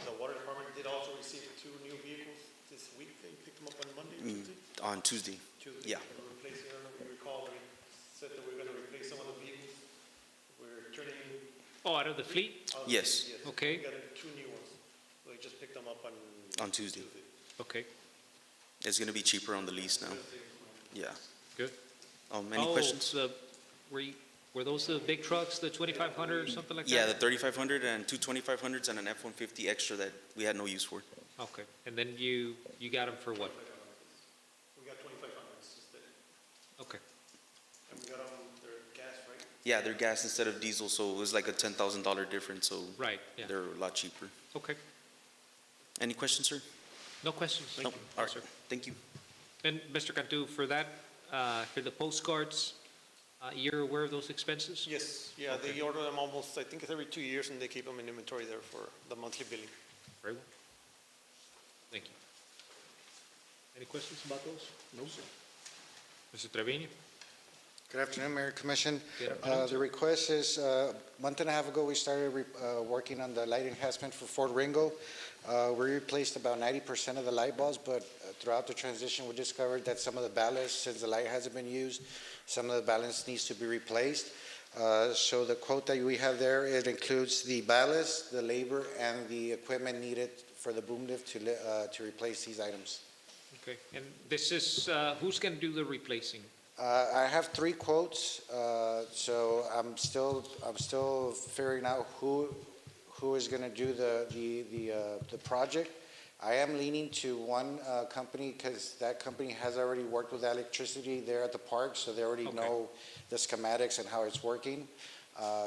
The water department did also receive 2 new vehicles this week. They picked them up on Monday, Tuesday? On Tuesday. Tuesday. Yeah. We're replacing, I don't know if you recall, we said that we're gonna replace some of the vehicles. We're turning. Oh, out of the fleet? Yes. Okay. We got 2 new ones. So we just picked them up On Tuesday. Okay, It's going to be cheaper on the lease now. Yeah. good. Any questions? Were those the big trucks, the 2,500 or something like that? Yeah, the 3,500 and two 2,500s and an F-150 extra that we had no use for. Okay, and then you got them for what? We got 2,500 instead. Okay, And we got them, they're gas, right? Yeah, they're gas instead of diesel, so it was like a $10,000 difference, so right, yeah. they're a lot cheaper. Okay, Any questions, sir? no questions, thank No? you. All Yes, right, sir. thank you. And Mr. Cantu, for that, for the postcards, you're aware of those expenses? Yes, yeah, they order them almost, I think it's every 2 years, and they keep them in inventory there for the monthly billing. Very well. Thank you. Any questions about those? No, sir. Mr. Trevino? Good afternoon, Mayor and Commission. Good afternoon, The request is, a month and a half ago, we started working on the light enhancement for Fort Ringo. We replaced about 90% of the light bulbs, but throughout the transition, we discovered that some of the ballast, since the light hasn't been used, some of the ballast needs to be replaced. So the quote that we have there, it includes the ballast, the labor, and the equipment needed for the boom lift to replace these items. Okay, and this is, who's going to do the replacing? I have 3 quotes, so I'm still figuring out who is going to do the project. I am leaning to one company because that company has already worked with electricity there at the park, so they already know the schematics and how it's working.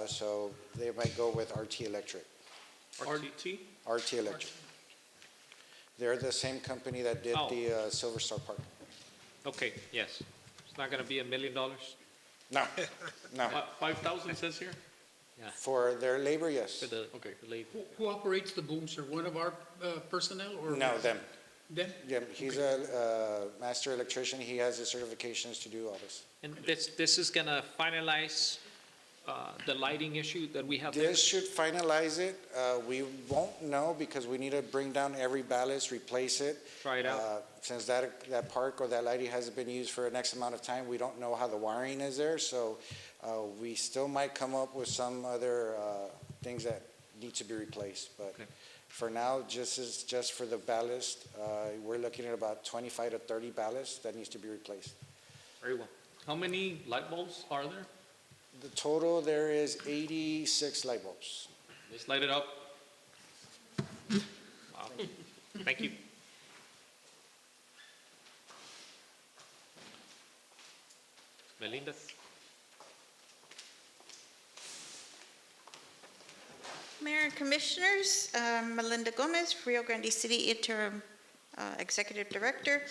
So they might go with RT Electric. RT? RT Electric. They're the same company that did the Silver Star Park. Okay, yes. It's not going to be $1 million? No, no. 5,000 says here? Yeah. For their labor, yes. For the labor. Who operates the boom, sir? One of our personnel or? No, them. Them? Yeah, he's a master electrician. He has the certifications to do all this. And this is going to finalize the lighting issue that we have there? This should finalize it. We won't know because we need to bring down every ballast, replace it. Try it out. Since that park or that lighting hasn't been used for an X amount of time, we don't know how the wiring is there. So we still might come up with some other things that need to be replaced. But for now, just for the ballast, we're looking at about 25 to 30 ballasts that needs to be replaced. Very well. How many light bulbs are there? The total there is 86 light bulbs. Let's light it up. Wow. Thank you. Melinda? Mayor and Commissioners, Melinda Gomez, Rio Grande City Interim Executive Director.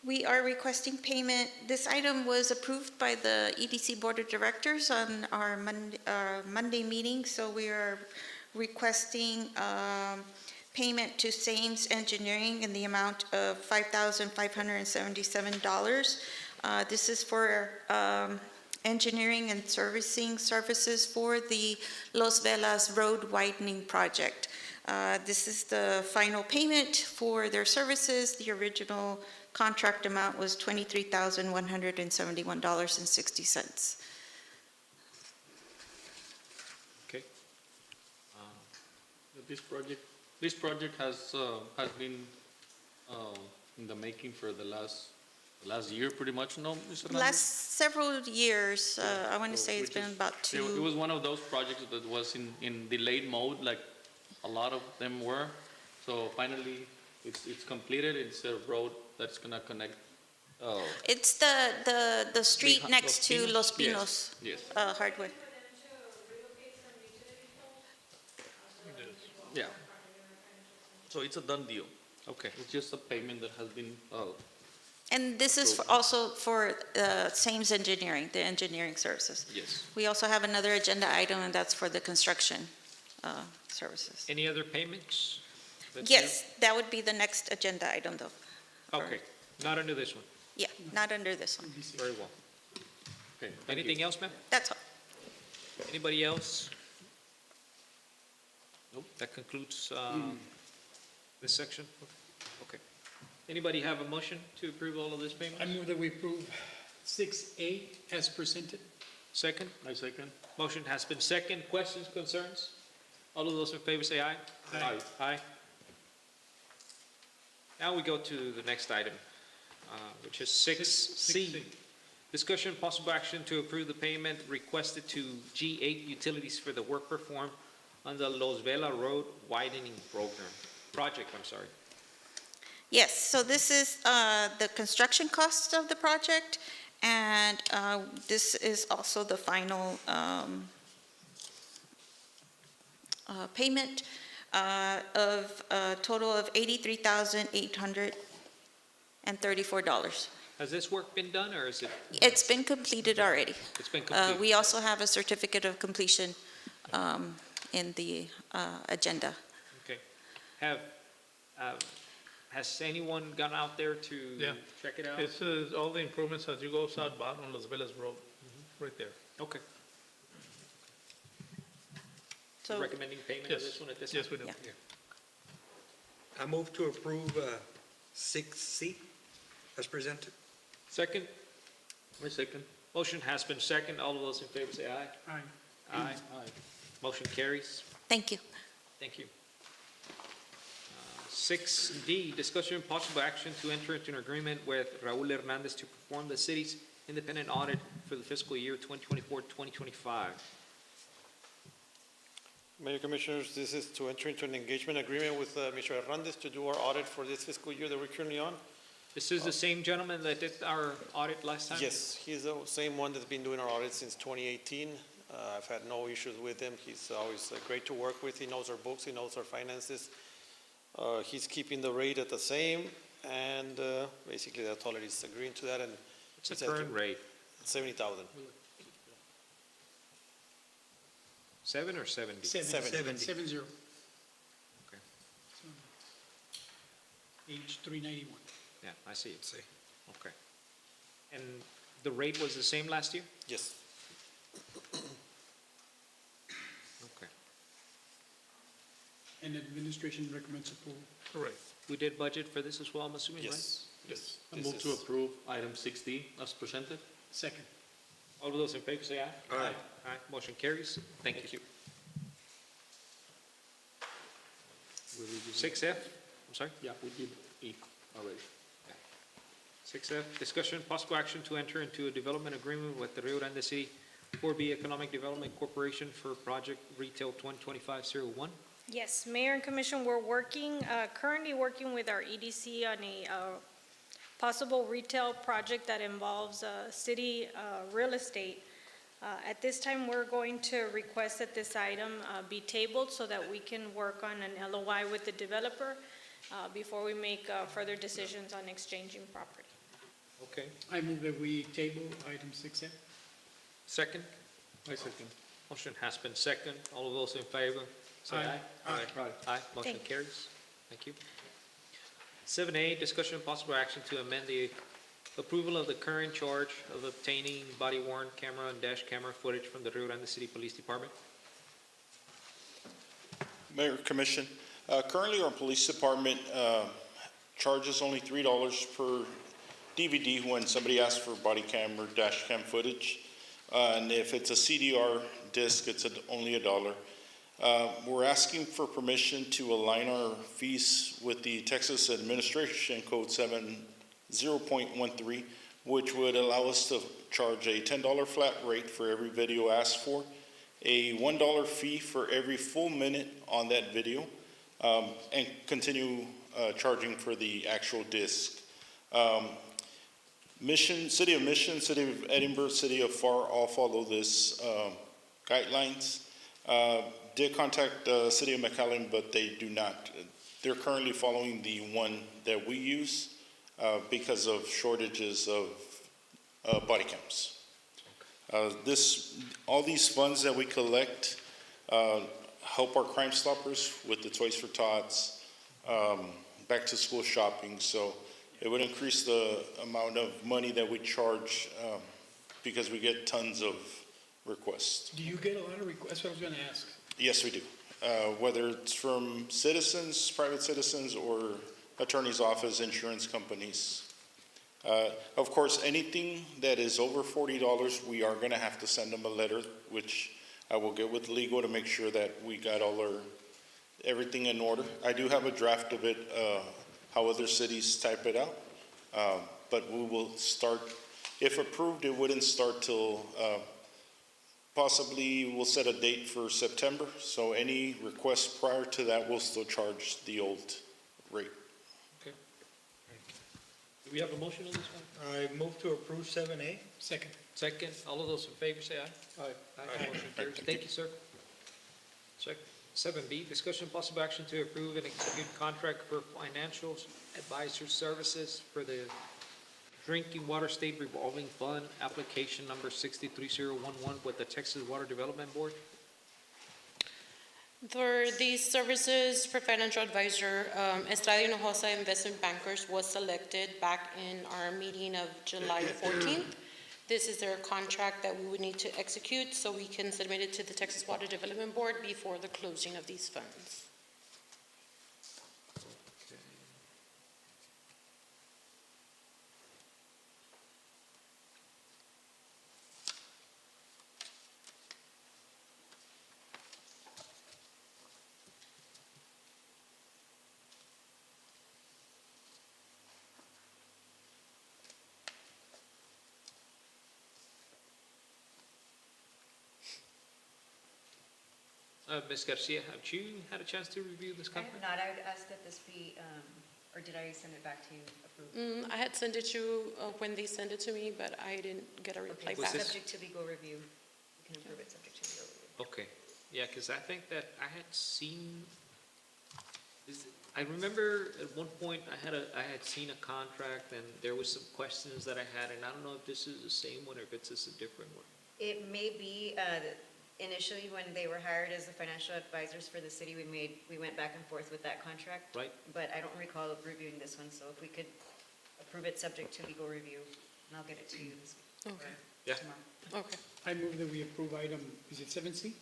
We are requesting payment. This item was approved by the EDC Board of Directors on our Monday meeting, so we are requesting payment to Sames Engineering in the amount of $5,577. This is for engineering and servicing services for the Los Velas Road Widening Project. This is the final payment for their services. The original contract amount was $23,171.60. Okay. This project has been in the making for the last year, pretty much, no, Mr. Hernandez? Last several years, I want to say it's been about It was 2. one of those projects that was in delayed mode, like a lot of them were. So finally, it's completed. It's a road that's gonna connect. It's the street next to Los Pinos. Yes. Hardwood. Yeah. So it's a done deal. Okay. It's just a payment that has been And this is also for Sames Engineering, the engineering services. Yes. We also have another agenda item, and that's for the construction services. Any other payments? That's Yes, that would be the next agenda item, though. it? Okay, not under this one. Yeah, not under this one. Very well. Okay, anything else, ma'am? That's all. Anybody else? Nope, that concludes this section. Okay. Anybody have a motion to approve all of this payment? I move that we approve 6A as presented. Second? I second. Motion has been second. Questions, concerns? All of those in favor say aye. Aye. Aye. Now we go to the next item, which is 6C. Discussion possible action to approve the payment requested to G8 Utilities for the work performed on the Los Vela Road widening project. Yes, so this is the construction cost of the project, and this is also the final payment of a total of $83,834. Has this work been done, or is it? It's been completed already. It's been completed. We also have a certificate of completion in the agenda. Okay. Has anyone gone out there to Yeah. check it out? It's all the improvements as you go southbound on Los Velas Road, right there. Okay. So Recommending payment of this one at this time? Yes, we do. Yeah. I move to approve 6C as presented. Second? I second. Motion has been second. All of those in favor say aye. Aye. Aye. Motion carries. Thank you. Thank you. 6D, discussion and possible action to enter into an agreement with Raul Hernandez to perform the city's independent audit for the fiscal year 2024-2025. Mayor Commissioners, this is to enter into an engagement agreement with Mr. Hernandez to do our audit for this fiscal year that we're currently on. This is the same gentleman that did our audit last time? Yes, he's the same one that's been doing our audit since 2018. I've had no issues with him. He's always great to work with. He knows our books, he knows our finances. He's keeping the rate at the same, and basically that's all it is, agreeing to that. And What's the current rate? 70,000. 7 or 70? 70. Okay. Page 391. Yeah, I see it. Okay. And the rate was the same last year? Yes. Okay. And administration recommends approval. Correct. We did budget for this as well, I'm assuming, right? Yes. Yes. I This move to is- approve item 6D as presented. Second. All of those in favor say aye. Aye. Aye. Motion carries. Thank you. 6F, I'm sorry? Yeah, we did E already. 6F, discussion and possible action to enter into a development agreement with the Rio Grande City 4B Economic Development Corporation for Project Retail 2025-01. Yes, Mayor and Commission, we're currently working with our EDC on a possible retail project that involves city real estate. At this time, we're going to request that this item be tabled so that we can work on an LOI with the developer before we make further decisions on exchanging property. Okay. I move that we table item 6F. Second? I second. Motion has been second. All of those in favor, say aye. Aye. Aye. Motion Thank you. carries. Thank you. 7A, discussion and possible action to amend the approval of the current charge of obtaining body-worn camera and dash camera footage from the Rio Grande City Police Department. Mayor, Commission, currently our police department charges only $3 per DVD when somebody asks for body cam or dash cam footage. And if it's a CDR disc, it's only $1. We're asking for permission to align our fees with the Texas Administration Code 70.13, which would allow us to charge a $10 flat rate for every video asked for, a $1 fee for every full minute on that video, and continue charging for the actual disc. City of Mission, City of Edinburgh, City of FAR all follow this guidelines. Did contact the City of McAllen, but they do not. They're currently following the one that we use. because of shortages of body cams. All these funds that we collect help our Crime Stoppers with the Toys for Tots, back to school shopping. So it would increase the amount of money that we charge because we get tons of requests. Do you get a lot of requests? That's what I was going to ask. Yes, we do. Whether it's from citizens, private citizens, or attorney's office, insurance companies. Of course, anything that is over $40, we are going to have to send them a letter, which I will get with legal to make sure that we got everything in order. I do have a draft of it, how other cities type it out, but we will start. If approved, it wouldn't start till possibly we'll set a date for September. So any requests prior to that, we'll still charge the old rate. Okay. Do we have a motion on this one? I move to approve 7A. Second. Second, all of those in favor say aye. Aye. Motion carries. Thank you, sir. Check. 7B, discussion and possible action to approve and execute contract for financial advisor services for the Drinking Water State Revolving Fund, application number 63011 with the Texas Water Development Board. For these services for financial advisor, Estrada Hinojosa Investment Bankers was selected back in our meeting of July 14th. This is their contract that we would need to execute so we can submit it to the Texas Water Development Board before the closing of these funds. Ms. Garcia, have you had a chance to review this I have contract? not, I would ask that this be, or did I send it back to you approved? I had sent it to you when they sent it to me, but I didn't get a reply Okay, back. subject to legal review. You can approve it subject to legal review. Okay, yeah, because I think that I had seen, I remember at one point I had seen a contract and there was some questions that I had, and I don't know if this is the same one or if it's just a different one. It may be, initially when they were hired as the financial advisors for the city, we went back and forth with that contract. Right. But I don't recall reviewing this one, so if we could approve it subject to legal review, and I'll get it to you this week. Okay. Yeah. Tomorrow. Okay. I move that we approve item, is it 7C?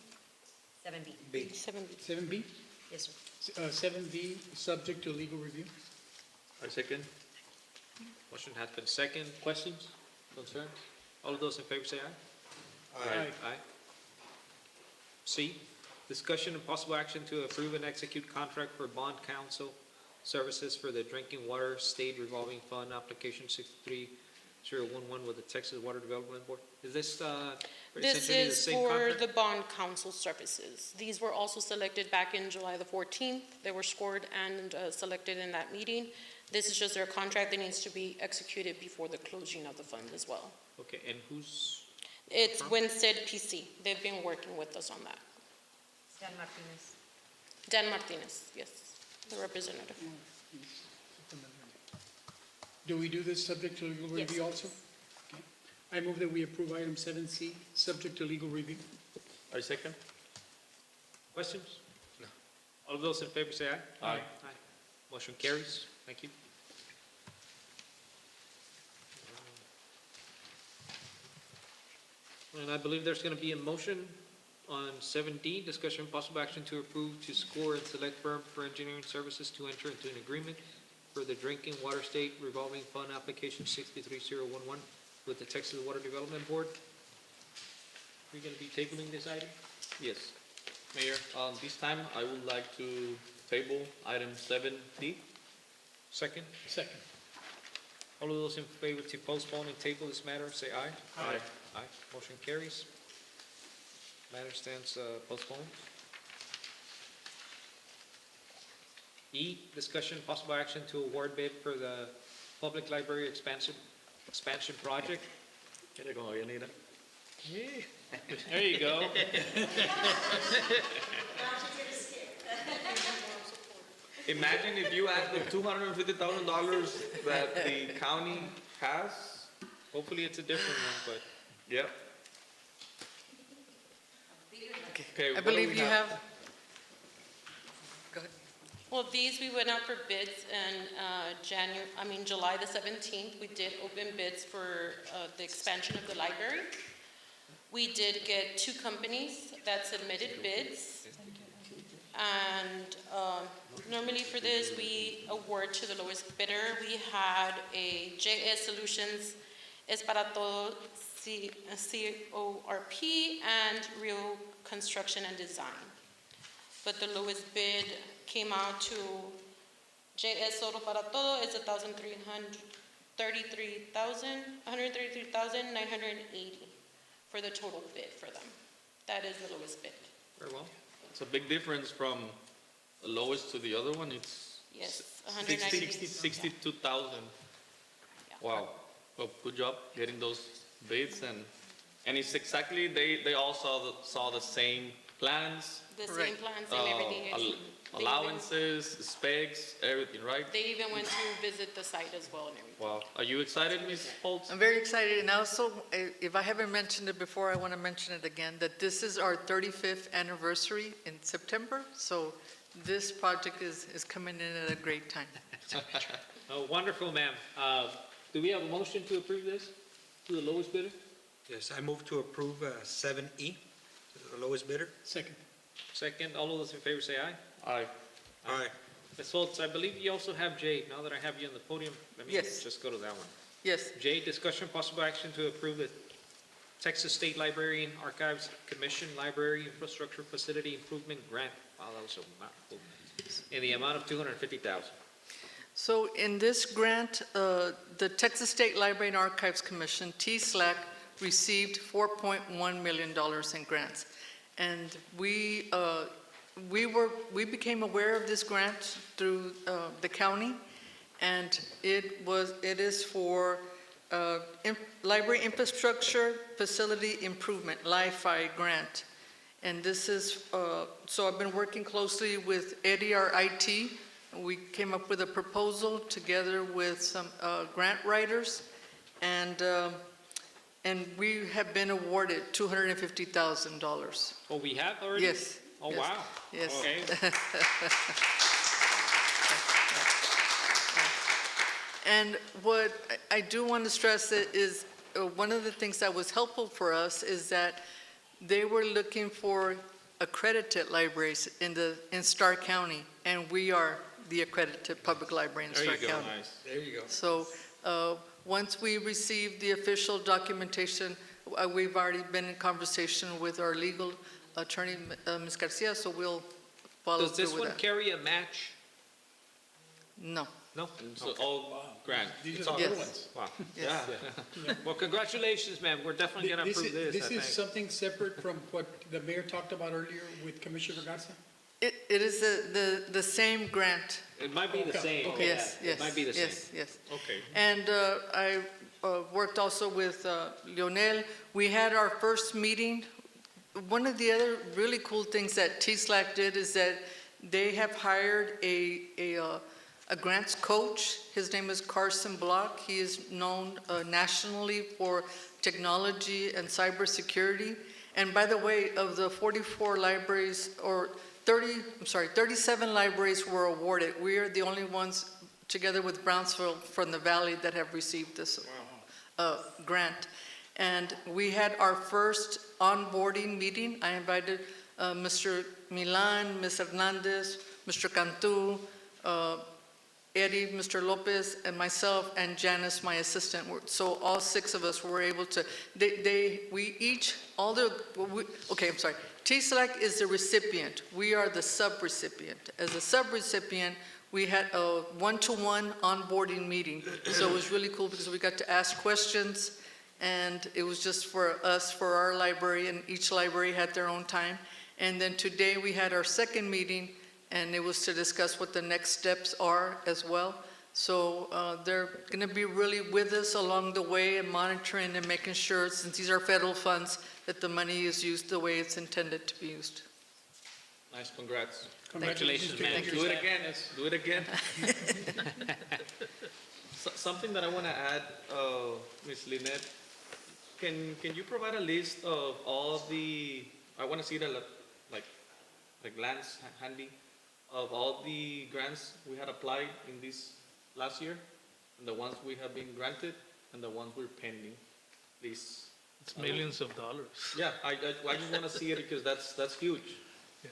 7B. 7B? Yes, sir. 7B, subject to legal review. I second. Motion has been second. Questions, concerns? All of those in favor say aye. Aye. Aye. C, discussion and possible action to approve and execute contract for bond counsel services for the Drinking Water State Revolving Fund, application 63011 with the Texas Water Development Board. Is this This essentially the is same for contract? the bond counsel services. These were also selected back in July the 14th. They were scored and selected in that meeting. This is just their contract that needs to be executed before the closing of the fund as well. Okay, and who's? It's Winstead PC. They've been working with us on that. Dan Martinez. Dan Martinez, yes, the representative. Do we do this subject to legal Yes. review also? Okay. I move that we approve item 7C, subject to legal review. I second. Questions? No. All of those in favor say aye. Aye. Aye. Motion carries. Thank you. And I believe there's going to be a motion on 7D, discussion and possible action to approve to score and select firm for engineering services to enter into an agreement for the Drinking Water State Revolving Fund application 63011 with the Texas Water Development Board. Are you going to be tabling this item? Yes. Mayor, this time I would like to table item 7D. Second? Second. All of those in favor to postpone and table this matter, say aye. Aye. Aye. Motion carries. Matter stands postponed. E, discussion possible action to award bid for the public library expansion project. ¿Quiere como Yanira? There you go. Imagine if you add the $250,000 that the county has. Hopefully it's a different one, but. Yep. Okay, I what do believe we you have, go ahead. Well, these, we went out for bids in July the 17th. We did open bids for the expansion of the library. We did get 2 companies that submitted bids. And normally for this, we award to the lowest bidder. We had a JS Solutions, Es Para Todo, CORP, and Rio Construction and Design. But the lowest bid came out to JS Solo Para Todo is $133,980 for the total bid for them. That is the lowest bid. Very well. It's a big difference from the lowest to the other one. It's Yes, 62,000. Wow. Well, good job getting those bids, and it's exactly, they all saw the same plans. The same plans and everything. Allowances, specs, everything, right? They even went to visit the site as well and everything. Wow. Are you excited, Ms. Holtz? I'm very excited, and also, if I haven't mentioned it before, I want to mention it again, that this is our 35th anniversary in September, so this project is coming in at a great time. Oh, wonderful, ma'am. Do we have a motion to approve this to the lowest bidder? Yes, I move to approve 7E, the lowest bidder. Second. Second, all of those in favor say aye. Aye. Aye. Ms. Holtz, I believe you also have J. Now that I have you on the podium, let me Yes. just go to that one. Yes, J, discussion possible action to approve the Texas State Library and Archives Commission Library Infrastructure Facility Improvement Grant. Wow, that was a mouthful. In the amount of $250,000. so in this grant, the Texas State Library and Archives Commission, TSLAC, received $4.1 million in grants. And we became aware of this grant through the county, and it is for library infrastructure facility improvement, LIFI grant. And this is, so I've been working closely with Eddie, our IT. We came up with a proposal together with some grant writers, and we have been awarded $250,000. Oh, we have already? Yes. Oh, yes, wow. Yes. Okay. And what I do want to stress is one of the things that was helpful for us is that they were looking for accredited libraries in Starr County, and we are the accredited public library in Starr County. Nice. There you go. So once we receive the official documentation, we've already been in conversation with our legal attorney, Ms. Garcia, so we'll follow Does through this with one that. carry a match? No. No? So all grant. These It's are all the Yes. good ones. Wow. Yes. Yeah. Well, congratulations, ma'am. We're definitely going to approve this, I This think. is something separate from what the mayor talked about earlier with Commissioner Garza? It is the same grant. It might be the same. Okay. Yes, Yeah, yes. It might be the same. Yes, yes. Okay. And I worked also with Lionel. We had our first meeting. One of the other really cool things that TSLAC did is that they have hired a grants coach. His name is Carson Block. He is known nationally for technology and cybersecurity. And by the way, of the 44 libraries, or 37 libraries were awarded. We are the only ones, together with Brownsville from the Valley, that have received this grant. And we had our first onboarding meeting. I invited Mr. Milan, Ms. Hernandez, Mr. Cantu, Eddie, Mr. Lopez, and myself, and Janice, my assistant. So all 6 of us were able to, TSLAC is the recipient. We are the sub-recipient. As a sub-recipient, we had a one-to-one onboarding meeting. So it was really cool because we got to ask questions, and it was just for us, for our library, and each library had their own time. And then today we had our second meeting, and it was to discuss what the next steps are as well. So they're going to be really with us along the way and monitoring and making sure, since these are federal funds, that the money is used the way it's intended to be used. Nice, congrats. Congratulations, man. Thank you, Do it staff. again, Yes. do it again. Something that I want to add, Ms. Lynette, can you provide a list of all the, I want to see the, like glance handy, of all the grants we had applied in this last year, and the ones we have been granted, and the ones we're pending, please? It's millions of dollars. Yeah, I just want to see it because that's huge.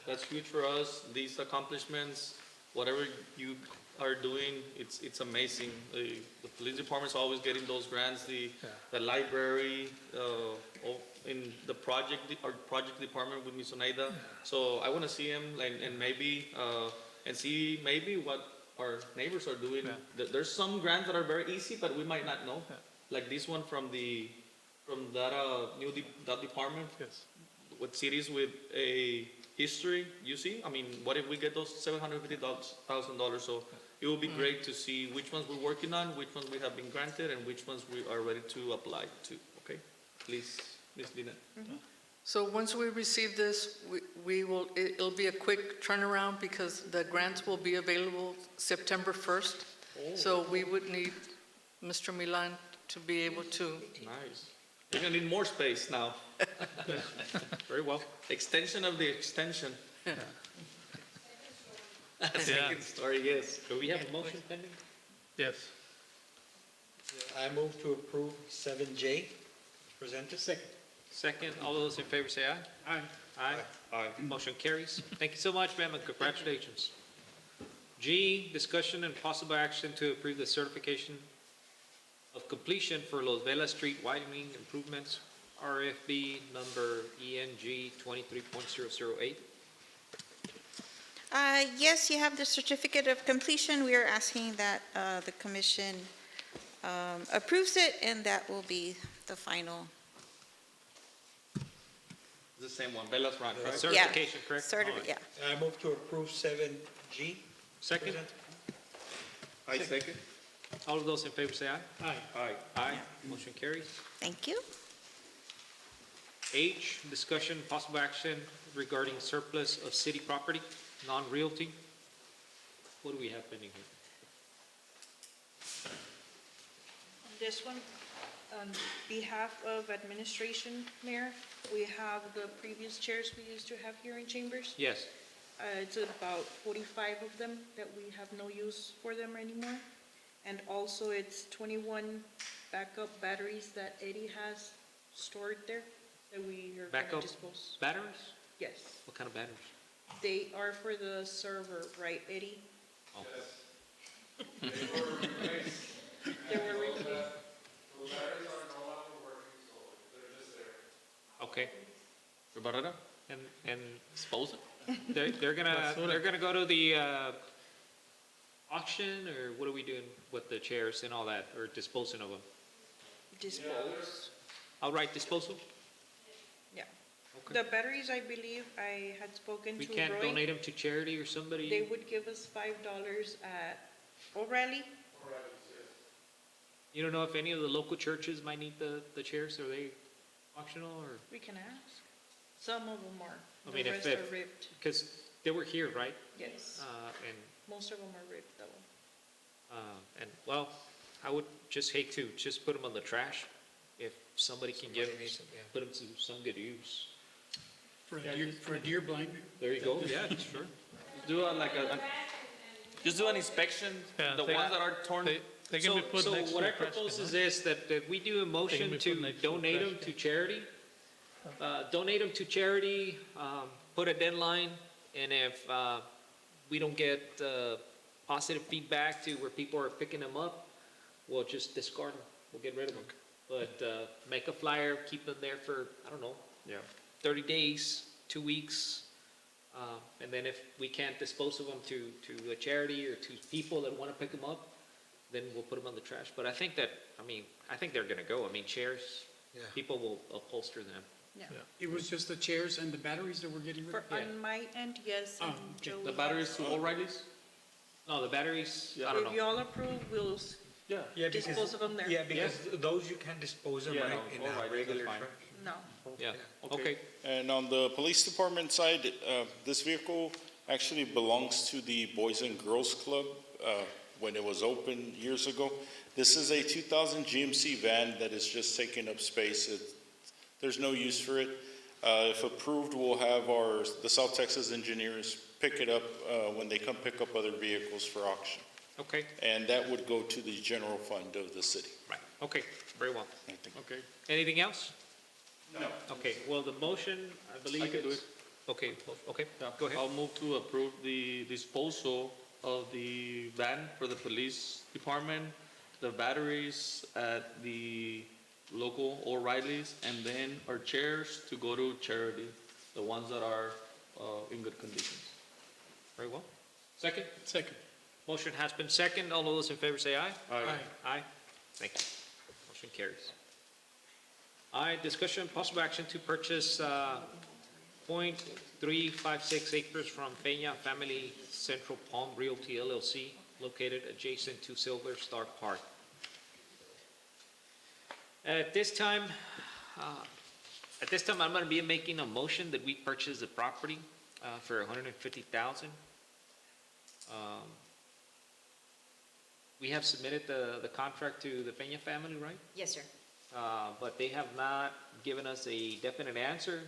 That's huge for us, these accomplishments, whatever you are doing, it's amazing. The police department's always getting those grants, the library, in the our project department with Ms. Oneida. So I want to see him and maybe, and see maybe what our neighbors are doing. There's some grants that are very easy, but we might not know. Like this one from that that department. Yes. With cities with a history, you see? I mean, what if we get those $750,000? So it will be great to see which ones we're working on, which ones we have been granted, and which ones we are ready to apply to, okay? Please, Ms. Lynette. So once we receive this, it'll be a quick turnaround because the grants will be available September 1st. So we would need Mr. Milan to be able to. Nice. You're gonna need more space now. Very well. Extension of the extension. Second story, yes. Do we have a motion pending? Yes. I move to approve 7J presented. Second, all those in favor say aye. Aye. Aye. Aye. Motion carries. Thank you so much, ma'am, and congratulations. G, discussion and possible action to approve the certification of completion for Los Vela Street widening improvements, RFB number ENG 23.008. Yes, you have the certificate of completion. We are asking that the commission approves it, and that will be the final. The same one, Bella's Run, right? Certification, correct? Yeah. I move to approve 7G. Second, I second. all of those in favor say aye. Aye. Aye. Aye. Motion carries. Thank you. H, discussion, possible action regarding surplus of city property, non-realty. What do we have pending here? This one, on behalf of administration, Mayor, we have the previous chairs we used to have here in chambers. Yes. It's about 45 of them that we have no use for them anymore. And also it's 21 backup batteries that Eddie has stored there that we are going Backup to dispose. batteries? Yes, What kind of batteries? they are for the server, right, Eddie? Oh. They were replaced. Okay. Barrera? And Dispose it? they're gonna go to the auction, or what are we doing with the chairs and all that, or disposing of them? Dispose, Outright disposal? yeah. Okay. The batteries, I believe, I had spoken We to can't Roy. donate them to charity or somebody? They would give us $5 at O'Reilly. You don't know if any of the local churches might need the chairs? Are they auctional, or? We can ask. Some of them are. I mean, The if rest are ripped. because they were here, right? Yes. And Most of them are ripped though. And, well, I would just hate to just put them on the trash if somebody can give, put them to some good use. For a deer blind. There you go, yeah, sure. Do just do an inspection, Yeah, the they- ones that are torn. They can be put So next to what the I trash propose can, is huh? this, that we do a motion be put to next to the donate trash them to can. charity. Donate them to charity, put a deadline, and if we don't get positive feedback to where people are picking them up, we'll just discard them, we'll get rid of them. But make a flyer, keep them there for, I don't know, 30 days, 2 weeks. And then if we can't dispose of them to a charity or to people that want to pick them up, then we'll put them on the trash. But I think I think they're gonna go. I mean, chairs, people will upholster them. Yeah. It was just the chairs and the batteries that we're getting rid For, of? on my end, yes, and Joey. The batteries to O'Reilly's? No, the batteries, I don't If know. y'all approve, we'll Yeah, because, dispose of them there. yeah, because those you can't dispose of Yeah, right no, in all a right, regular that's fine. trash. No. Yeah, okay. And on the police department side, this vehicle actually belongs to the Boys and Girls Club when it was opened years ago. This is a 2000 GMC van that is just taking up space. There's no use for it. If approved, we'll have the South Texas engineers pick it up when they come pick up other vehicles for auction. Okay, And that would go to the general fund of the city. right, okay, very well. Okay. Anything else? No. Okay, well, the motion, I believe I can do is- Okay, okay, Yeah, go ahead. I'll move to approve the disposal of the van for the police department, the batteries at the local O'Reilly's, and then our chairs to go to charity, the ones that are in good conditions. Very well. Second? Second. Motion has been second. All of those in favor say aye. Aye. Aye. Thank you. Motion carries. Aye, discussion, possible action to purchase, .356 acres from Peña Family Central Palm Realty LLC located adjacent to Silver Star Park. At this time, I'm going to be making a motion that we purchase the property for $150,000. We have submitted the contract to the Peña family, right? Yes, sir. But they have not given us a definite answer.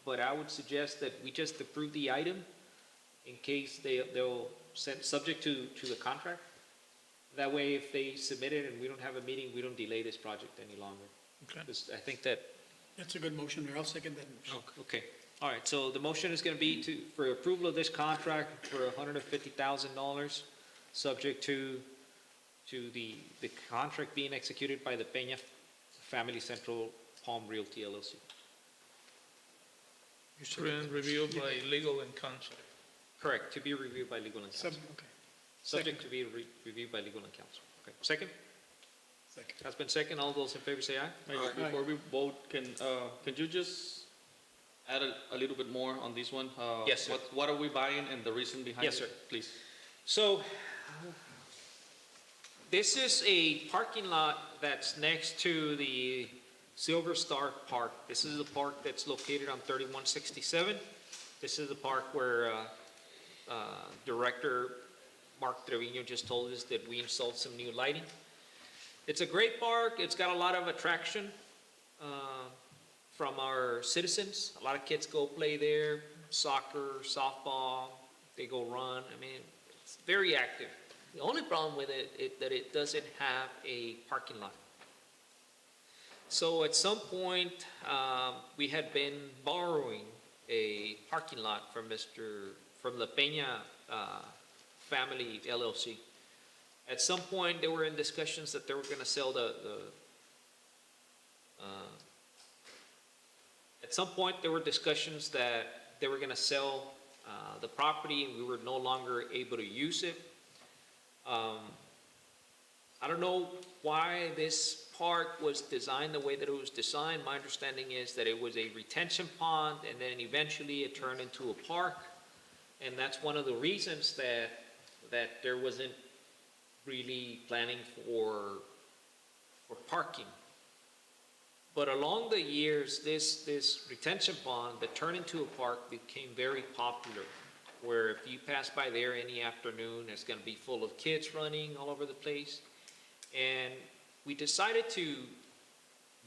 But I would suggest that we just approve the item in case they'll send, subject to the contract. That way, if they submit it and we don't have a meeting, we don't delay this project any longer. Okay. I think that, That's a good motion, Mayor. I'll second that motion. okay. All right, so the motion is going to be for approval of this contract for $150,000, subject to the contract being executed by the Peña Family Central Palm Realty LLC. And reviewed by legal and counsel. Correct, to be reviewed by legal and counsel. Okay. Subject to be reviewed by legal and counsel. Okay, second? Second. Has been second. All those in favor say aye. Before we vote, can you just add a little bit more on this one? Yes, sir. What are we buying and the reason behind it? Yes, sir. Please. So, this is a parking lot that's next to the Silver Star Park. This is the park that's located on 3167. This is the park where Director Mark Trevino just told us that we installed some new lighting. It's a great park. It's got a lot of attraction from our citizens. A lot of kids go play there, soccer, softball, they go run. I mean, it's very active. The only problem with it that it doesn't have a parking lot. So at some point, we had been borrowing a parking lot from the Peña Family LLC. At some point, they were in discussions that they were going to sell at some point, there were discussions that they were going to sell the property and we were no longer able to use it. I don't know why this park was designed the way that it was designed. My understanding is that it was a retention pond and then eventually it turned into a park. And that's one of the reasons that there wasn't really planning for parking. But along the years, this retention pond that turned into a park became very popular, where if you pass by there any afternoon, it's going to be full of kids running all over the place. And we decided to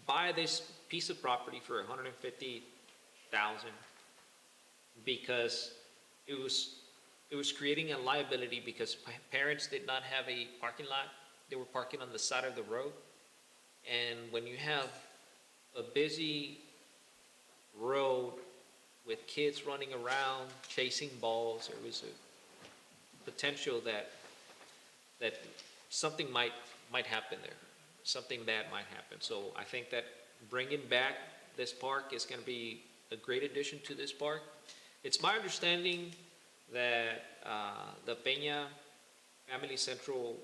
buy this piece of property for $150,000 because it was creating a liability because parents did not have a parking lot. They were parking on the side of the road. And when you have a busy road with kids running around, chasing balls, there was a potential that something might happen there. Something bad might happen. So I think that bringing back this park is going to be a great addition to this park. It's my understanding that the Peña Family Central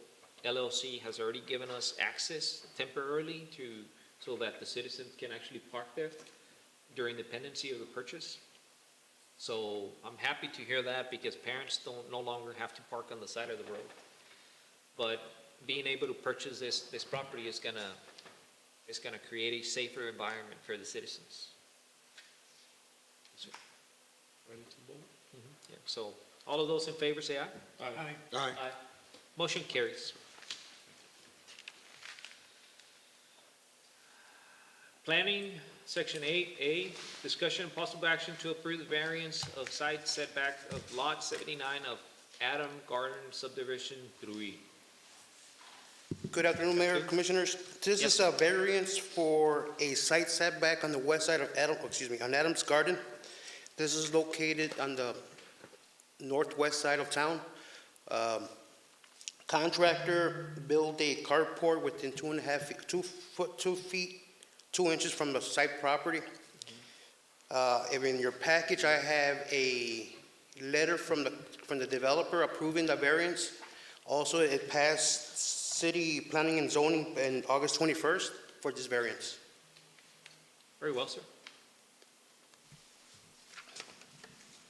LLC has already given us access temporarily so that the citizens can actually park there during the pendency of the purchase. So I'm happy to hear that because parents no longer have to park on the side of the road. But being able to purchase this property is gonna create a safer environment for the citizens. Ready to vote? Yeah, so all of those in favor say aye. Aye. Aye. Motion carries. Planning, Section 8A, discussion and possible action to approve the variance of side setback of Lot 79 of Adam Garden Subdivision 3. Good afternoon, Mayor, Commissioners. This is a variance for a site setback on the west side of on Adams Garden. This is located on the northwest side of town. Contractor built a carport within 2 feet, 2 inches from the site property. In your package, I have a letter from the developer approving the variance. Also, it passed City Planning and Zoning on August 21st for this variance. Very well, sir.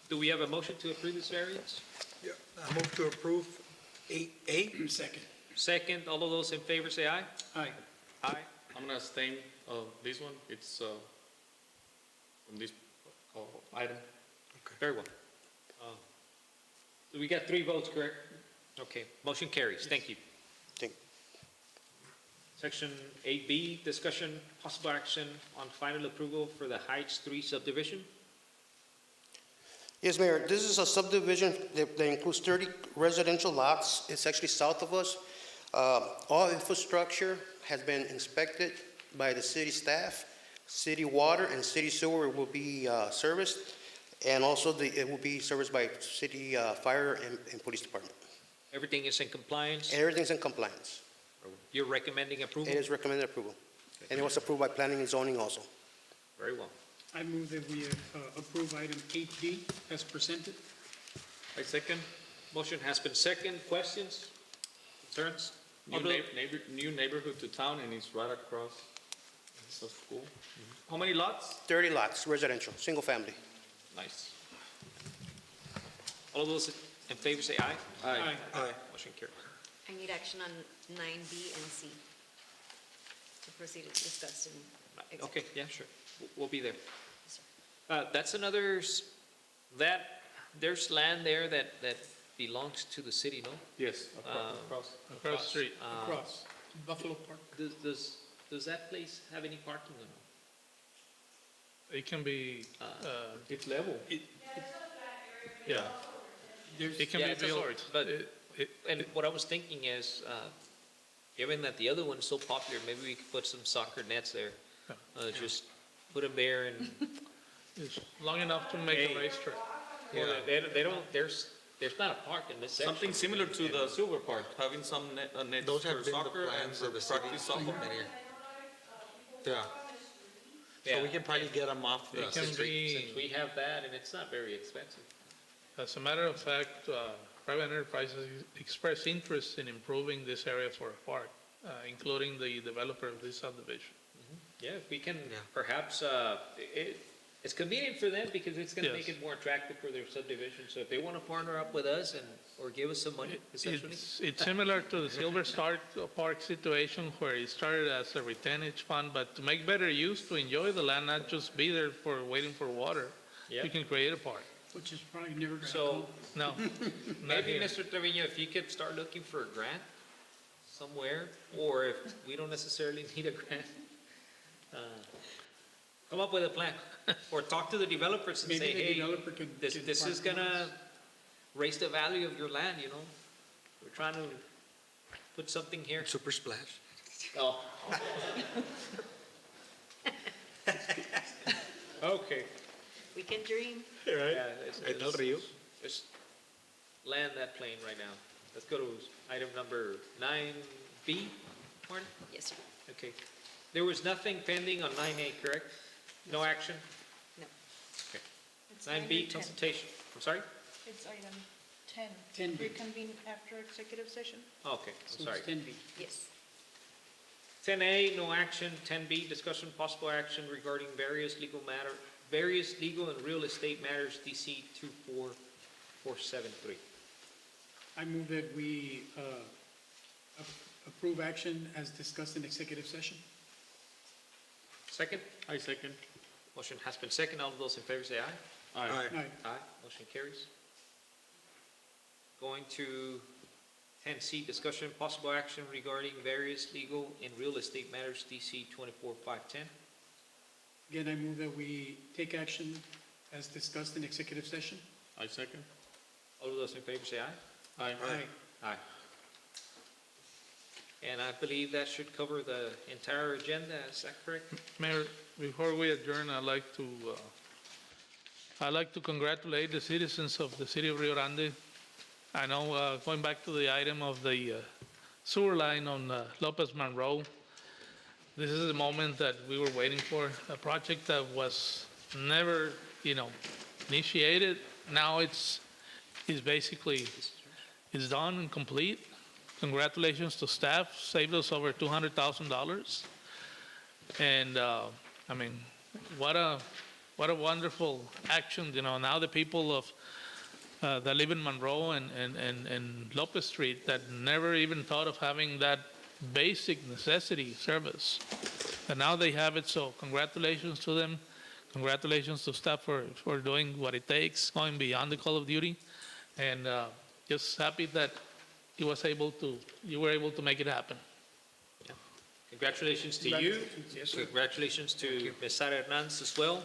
Do we have a motion to approve this variance? Yeah, I move to approve 8A. Second. Second, all of those in favor say aye. Aye. Aye. I'm gonna abstain of this one. It's, from this, item. Very well. So we got 3 votes, correct? Okay, motion carries. Thank you. Thank you. Section 8B, discussion, possible action on final approval for the Heights 3 subdivision. Yes, Mayor, this is a subdivision that includes 30 residential lots. It's actually south of us. All infrastructure has been inspected by the city staff. City water and city sewer will be serviced, and also it will be serviced by city fire and police department. Everything is in compliance? Everything's in compliance. You're recommending approval? It is recommended approval. And it was approved by planning and zoning also. Very well. I move that we approve item 8B as presented. I second. Motion has been second. Questions? Concerns? New neighborhood to town, and it's right across. It's a school. How many lots? 30 lots, residential, single family. Nice. All of those in favor say aye. Aye. Aye. Motion carries. I need action on 9B and C to proceed as discussed in executive. Okay, yeah, sure. We'll be there. That's another, there's land there that belongs to the city, no? Yes, Across the street. Across Buffalo Park. Does that place have any parking or no? It can be, It's level. yeah, it can be it's a built. sort, but, and what I was thinking is, given that the other one's so popular, maybe we could put some soccer nets there. Just put them there and. It's long enough to make a racetrack. Well, they don't, there's not a park in this section. Something similar to the Silver Park, having some nets Those have for been the soccer and plans for of the city. practice softball. Yeah. Yeah. So we can probably get them off the It can street. be, Since we have that, and it's not very expensive. as a matter of fact, private enterprises express interest in improving this area for a park, including the developer of this subdivision. Yeah, if we can perhaps, it's convenient for them because it's gonna make it more attractive for their subdivision. So if they wanna partner up with us or give us some money, essentially. It's similar to the Silver Star Park situation where it started as a retainage fund, but to make better use, to enjoy the land, not just be there for waiting for water, you can create a park. Which is probably never gonna So, come. No. maybe, Mr. Trevino, if you could start looking for a grant somewhere, or if we don't necessarily need a grant, come up with a plan, or talk to the developers and Maybe say, the hey, developer can this is partner with gonna us. raise the value of your land, you know? We're trying to put something here. Super splash. Oh. Okay. We can dream. Yeah, En el río. Just land that plane right now. Let's go to item number 9B, Martin? Yes, sir. Okay. There was nothing pending on 9A, correct? No action? No. Okay. It's item 9B, 10. consultation. I'm sorry? It's item 10. 10B. Reconvene after executive session. Okay, So I'm sorry. it's 10B. Yes. 10A, no action. 10B, discussion possible action regarding various legal and real estate matters, DC 24473. I move that we approve action as discussed in executive session. Second? I second. Motion has been second. All of those in favor say aye. Aye. Aye, motion carries. Going to 10C, discussion and possible action regarding various legal and real estate matters, DC 24510. Again, I move that we take action as discussed in executive session. I second. All of those in favor say aye. Aye. Aye. And I believe that should cover the entire agenda, is that correct? Mayor, before we adjourn, I'd like to congratulate the citizens of the city of Rio Grande. I know, going back to the item of the sewer line on Lopez Monroe, this is the moment that we were waiting for, a project that was never, initiated. Now it's basically, it's done and complete. Congratulations to staff, saved us over $200,000. And, what a wonderful action, now the people of that live in Monroe and Lopez Street that never even thought of having that basic necessity service. And now they have it, so congratulations to them. Congratulations to staff for doing what it takes, going beyond the call of duty. And just happy that you were able to make it happen. Congratulations to you. Congratulations to Ms. Sara Hernandez as well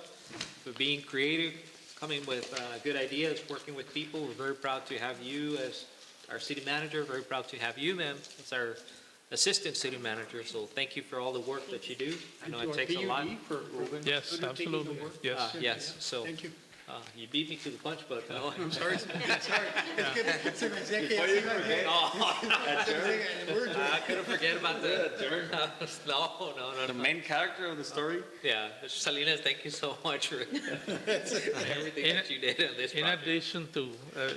for being creative, coming with good ideas, working with people. We're very proud to have you as our city manager. Very proud to have you, ma'am, as our assistant city manager. So thank you for all the work that you do. I know it takes a lot. Yes, absolutely. Yes. Yes, so. Thank you. You beat me to the punch, but no. I'm sorry. It's an executive. Before you forget, I couldn't forget about the adjourn. No. The main character of the story? Yeah, Mr. Salinas, thank you so much for everything that you did on this In project. addition to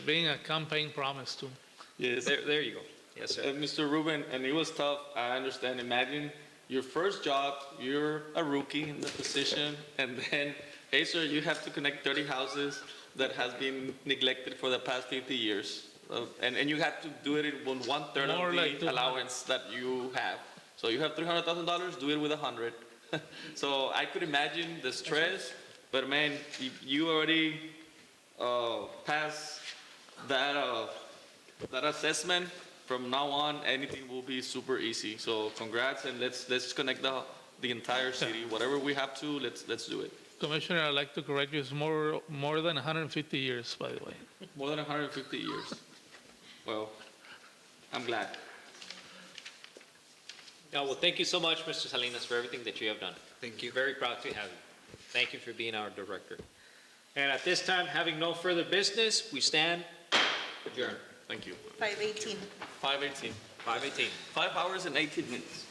being a campaign promise too. Yes. There you go. Yes, sir. Mr. Ruben, and it was tough, I understand. Imagine your first job, you're a rookie in the position, and then, hey, sir, you have to connect 30 houses that has been neglected for the past 50 years. And you have to do it in 1/3 More of like the allowance that you have. So you have $300,000, do it with 100. So I could imagine the stress, but man, you already passed that assessment. From now on, anything will be super easy. So congrats, and let's connect the entire city. Whatever we have to, let's do it. Commissioner, I'd like to correct you, it's more than 150 years, by the way. More than 150 years. Well, I'm glad. Well, thank you so much, Mr. Salinas, for everything that you have done. Thank you. Very proud to have you. Thank you for being our director. And at this time, having no further business, we stand adjourned. Thank you. 5:18. 5:18. 5:18. 5 hours and 18 minutes.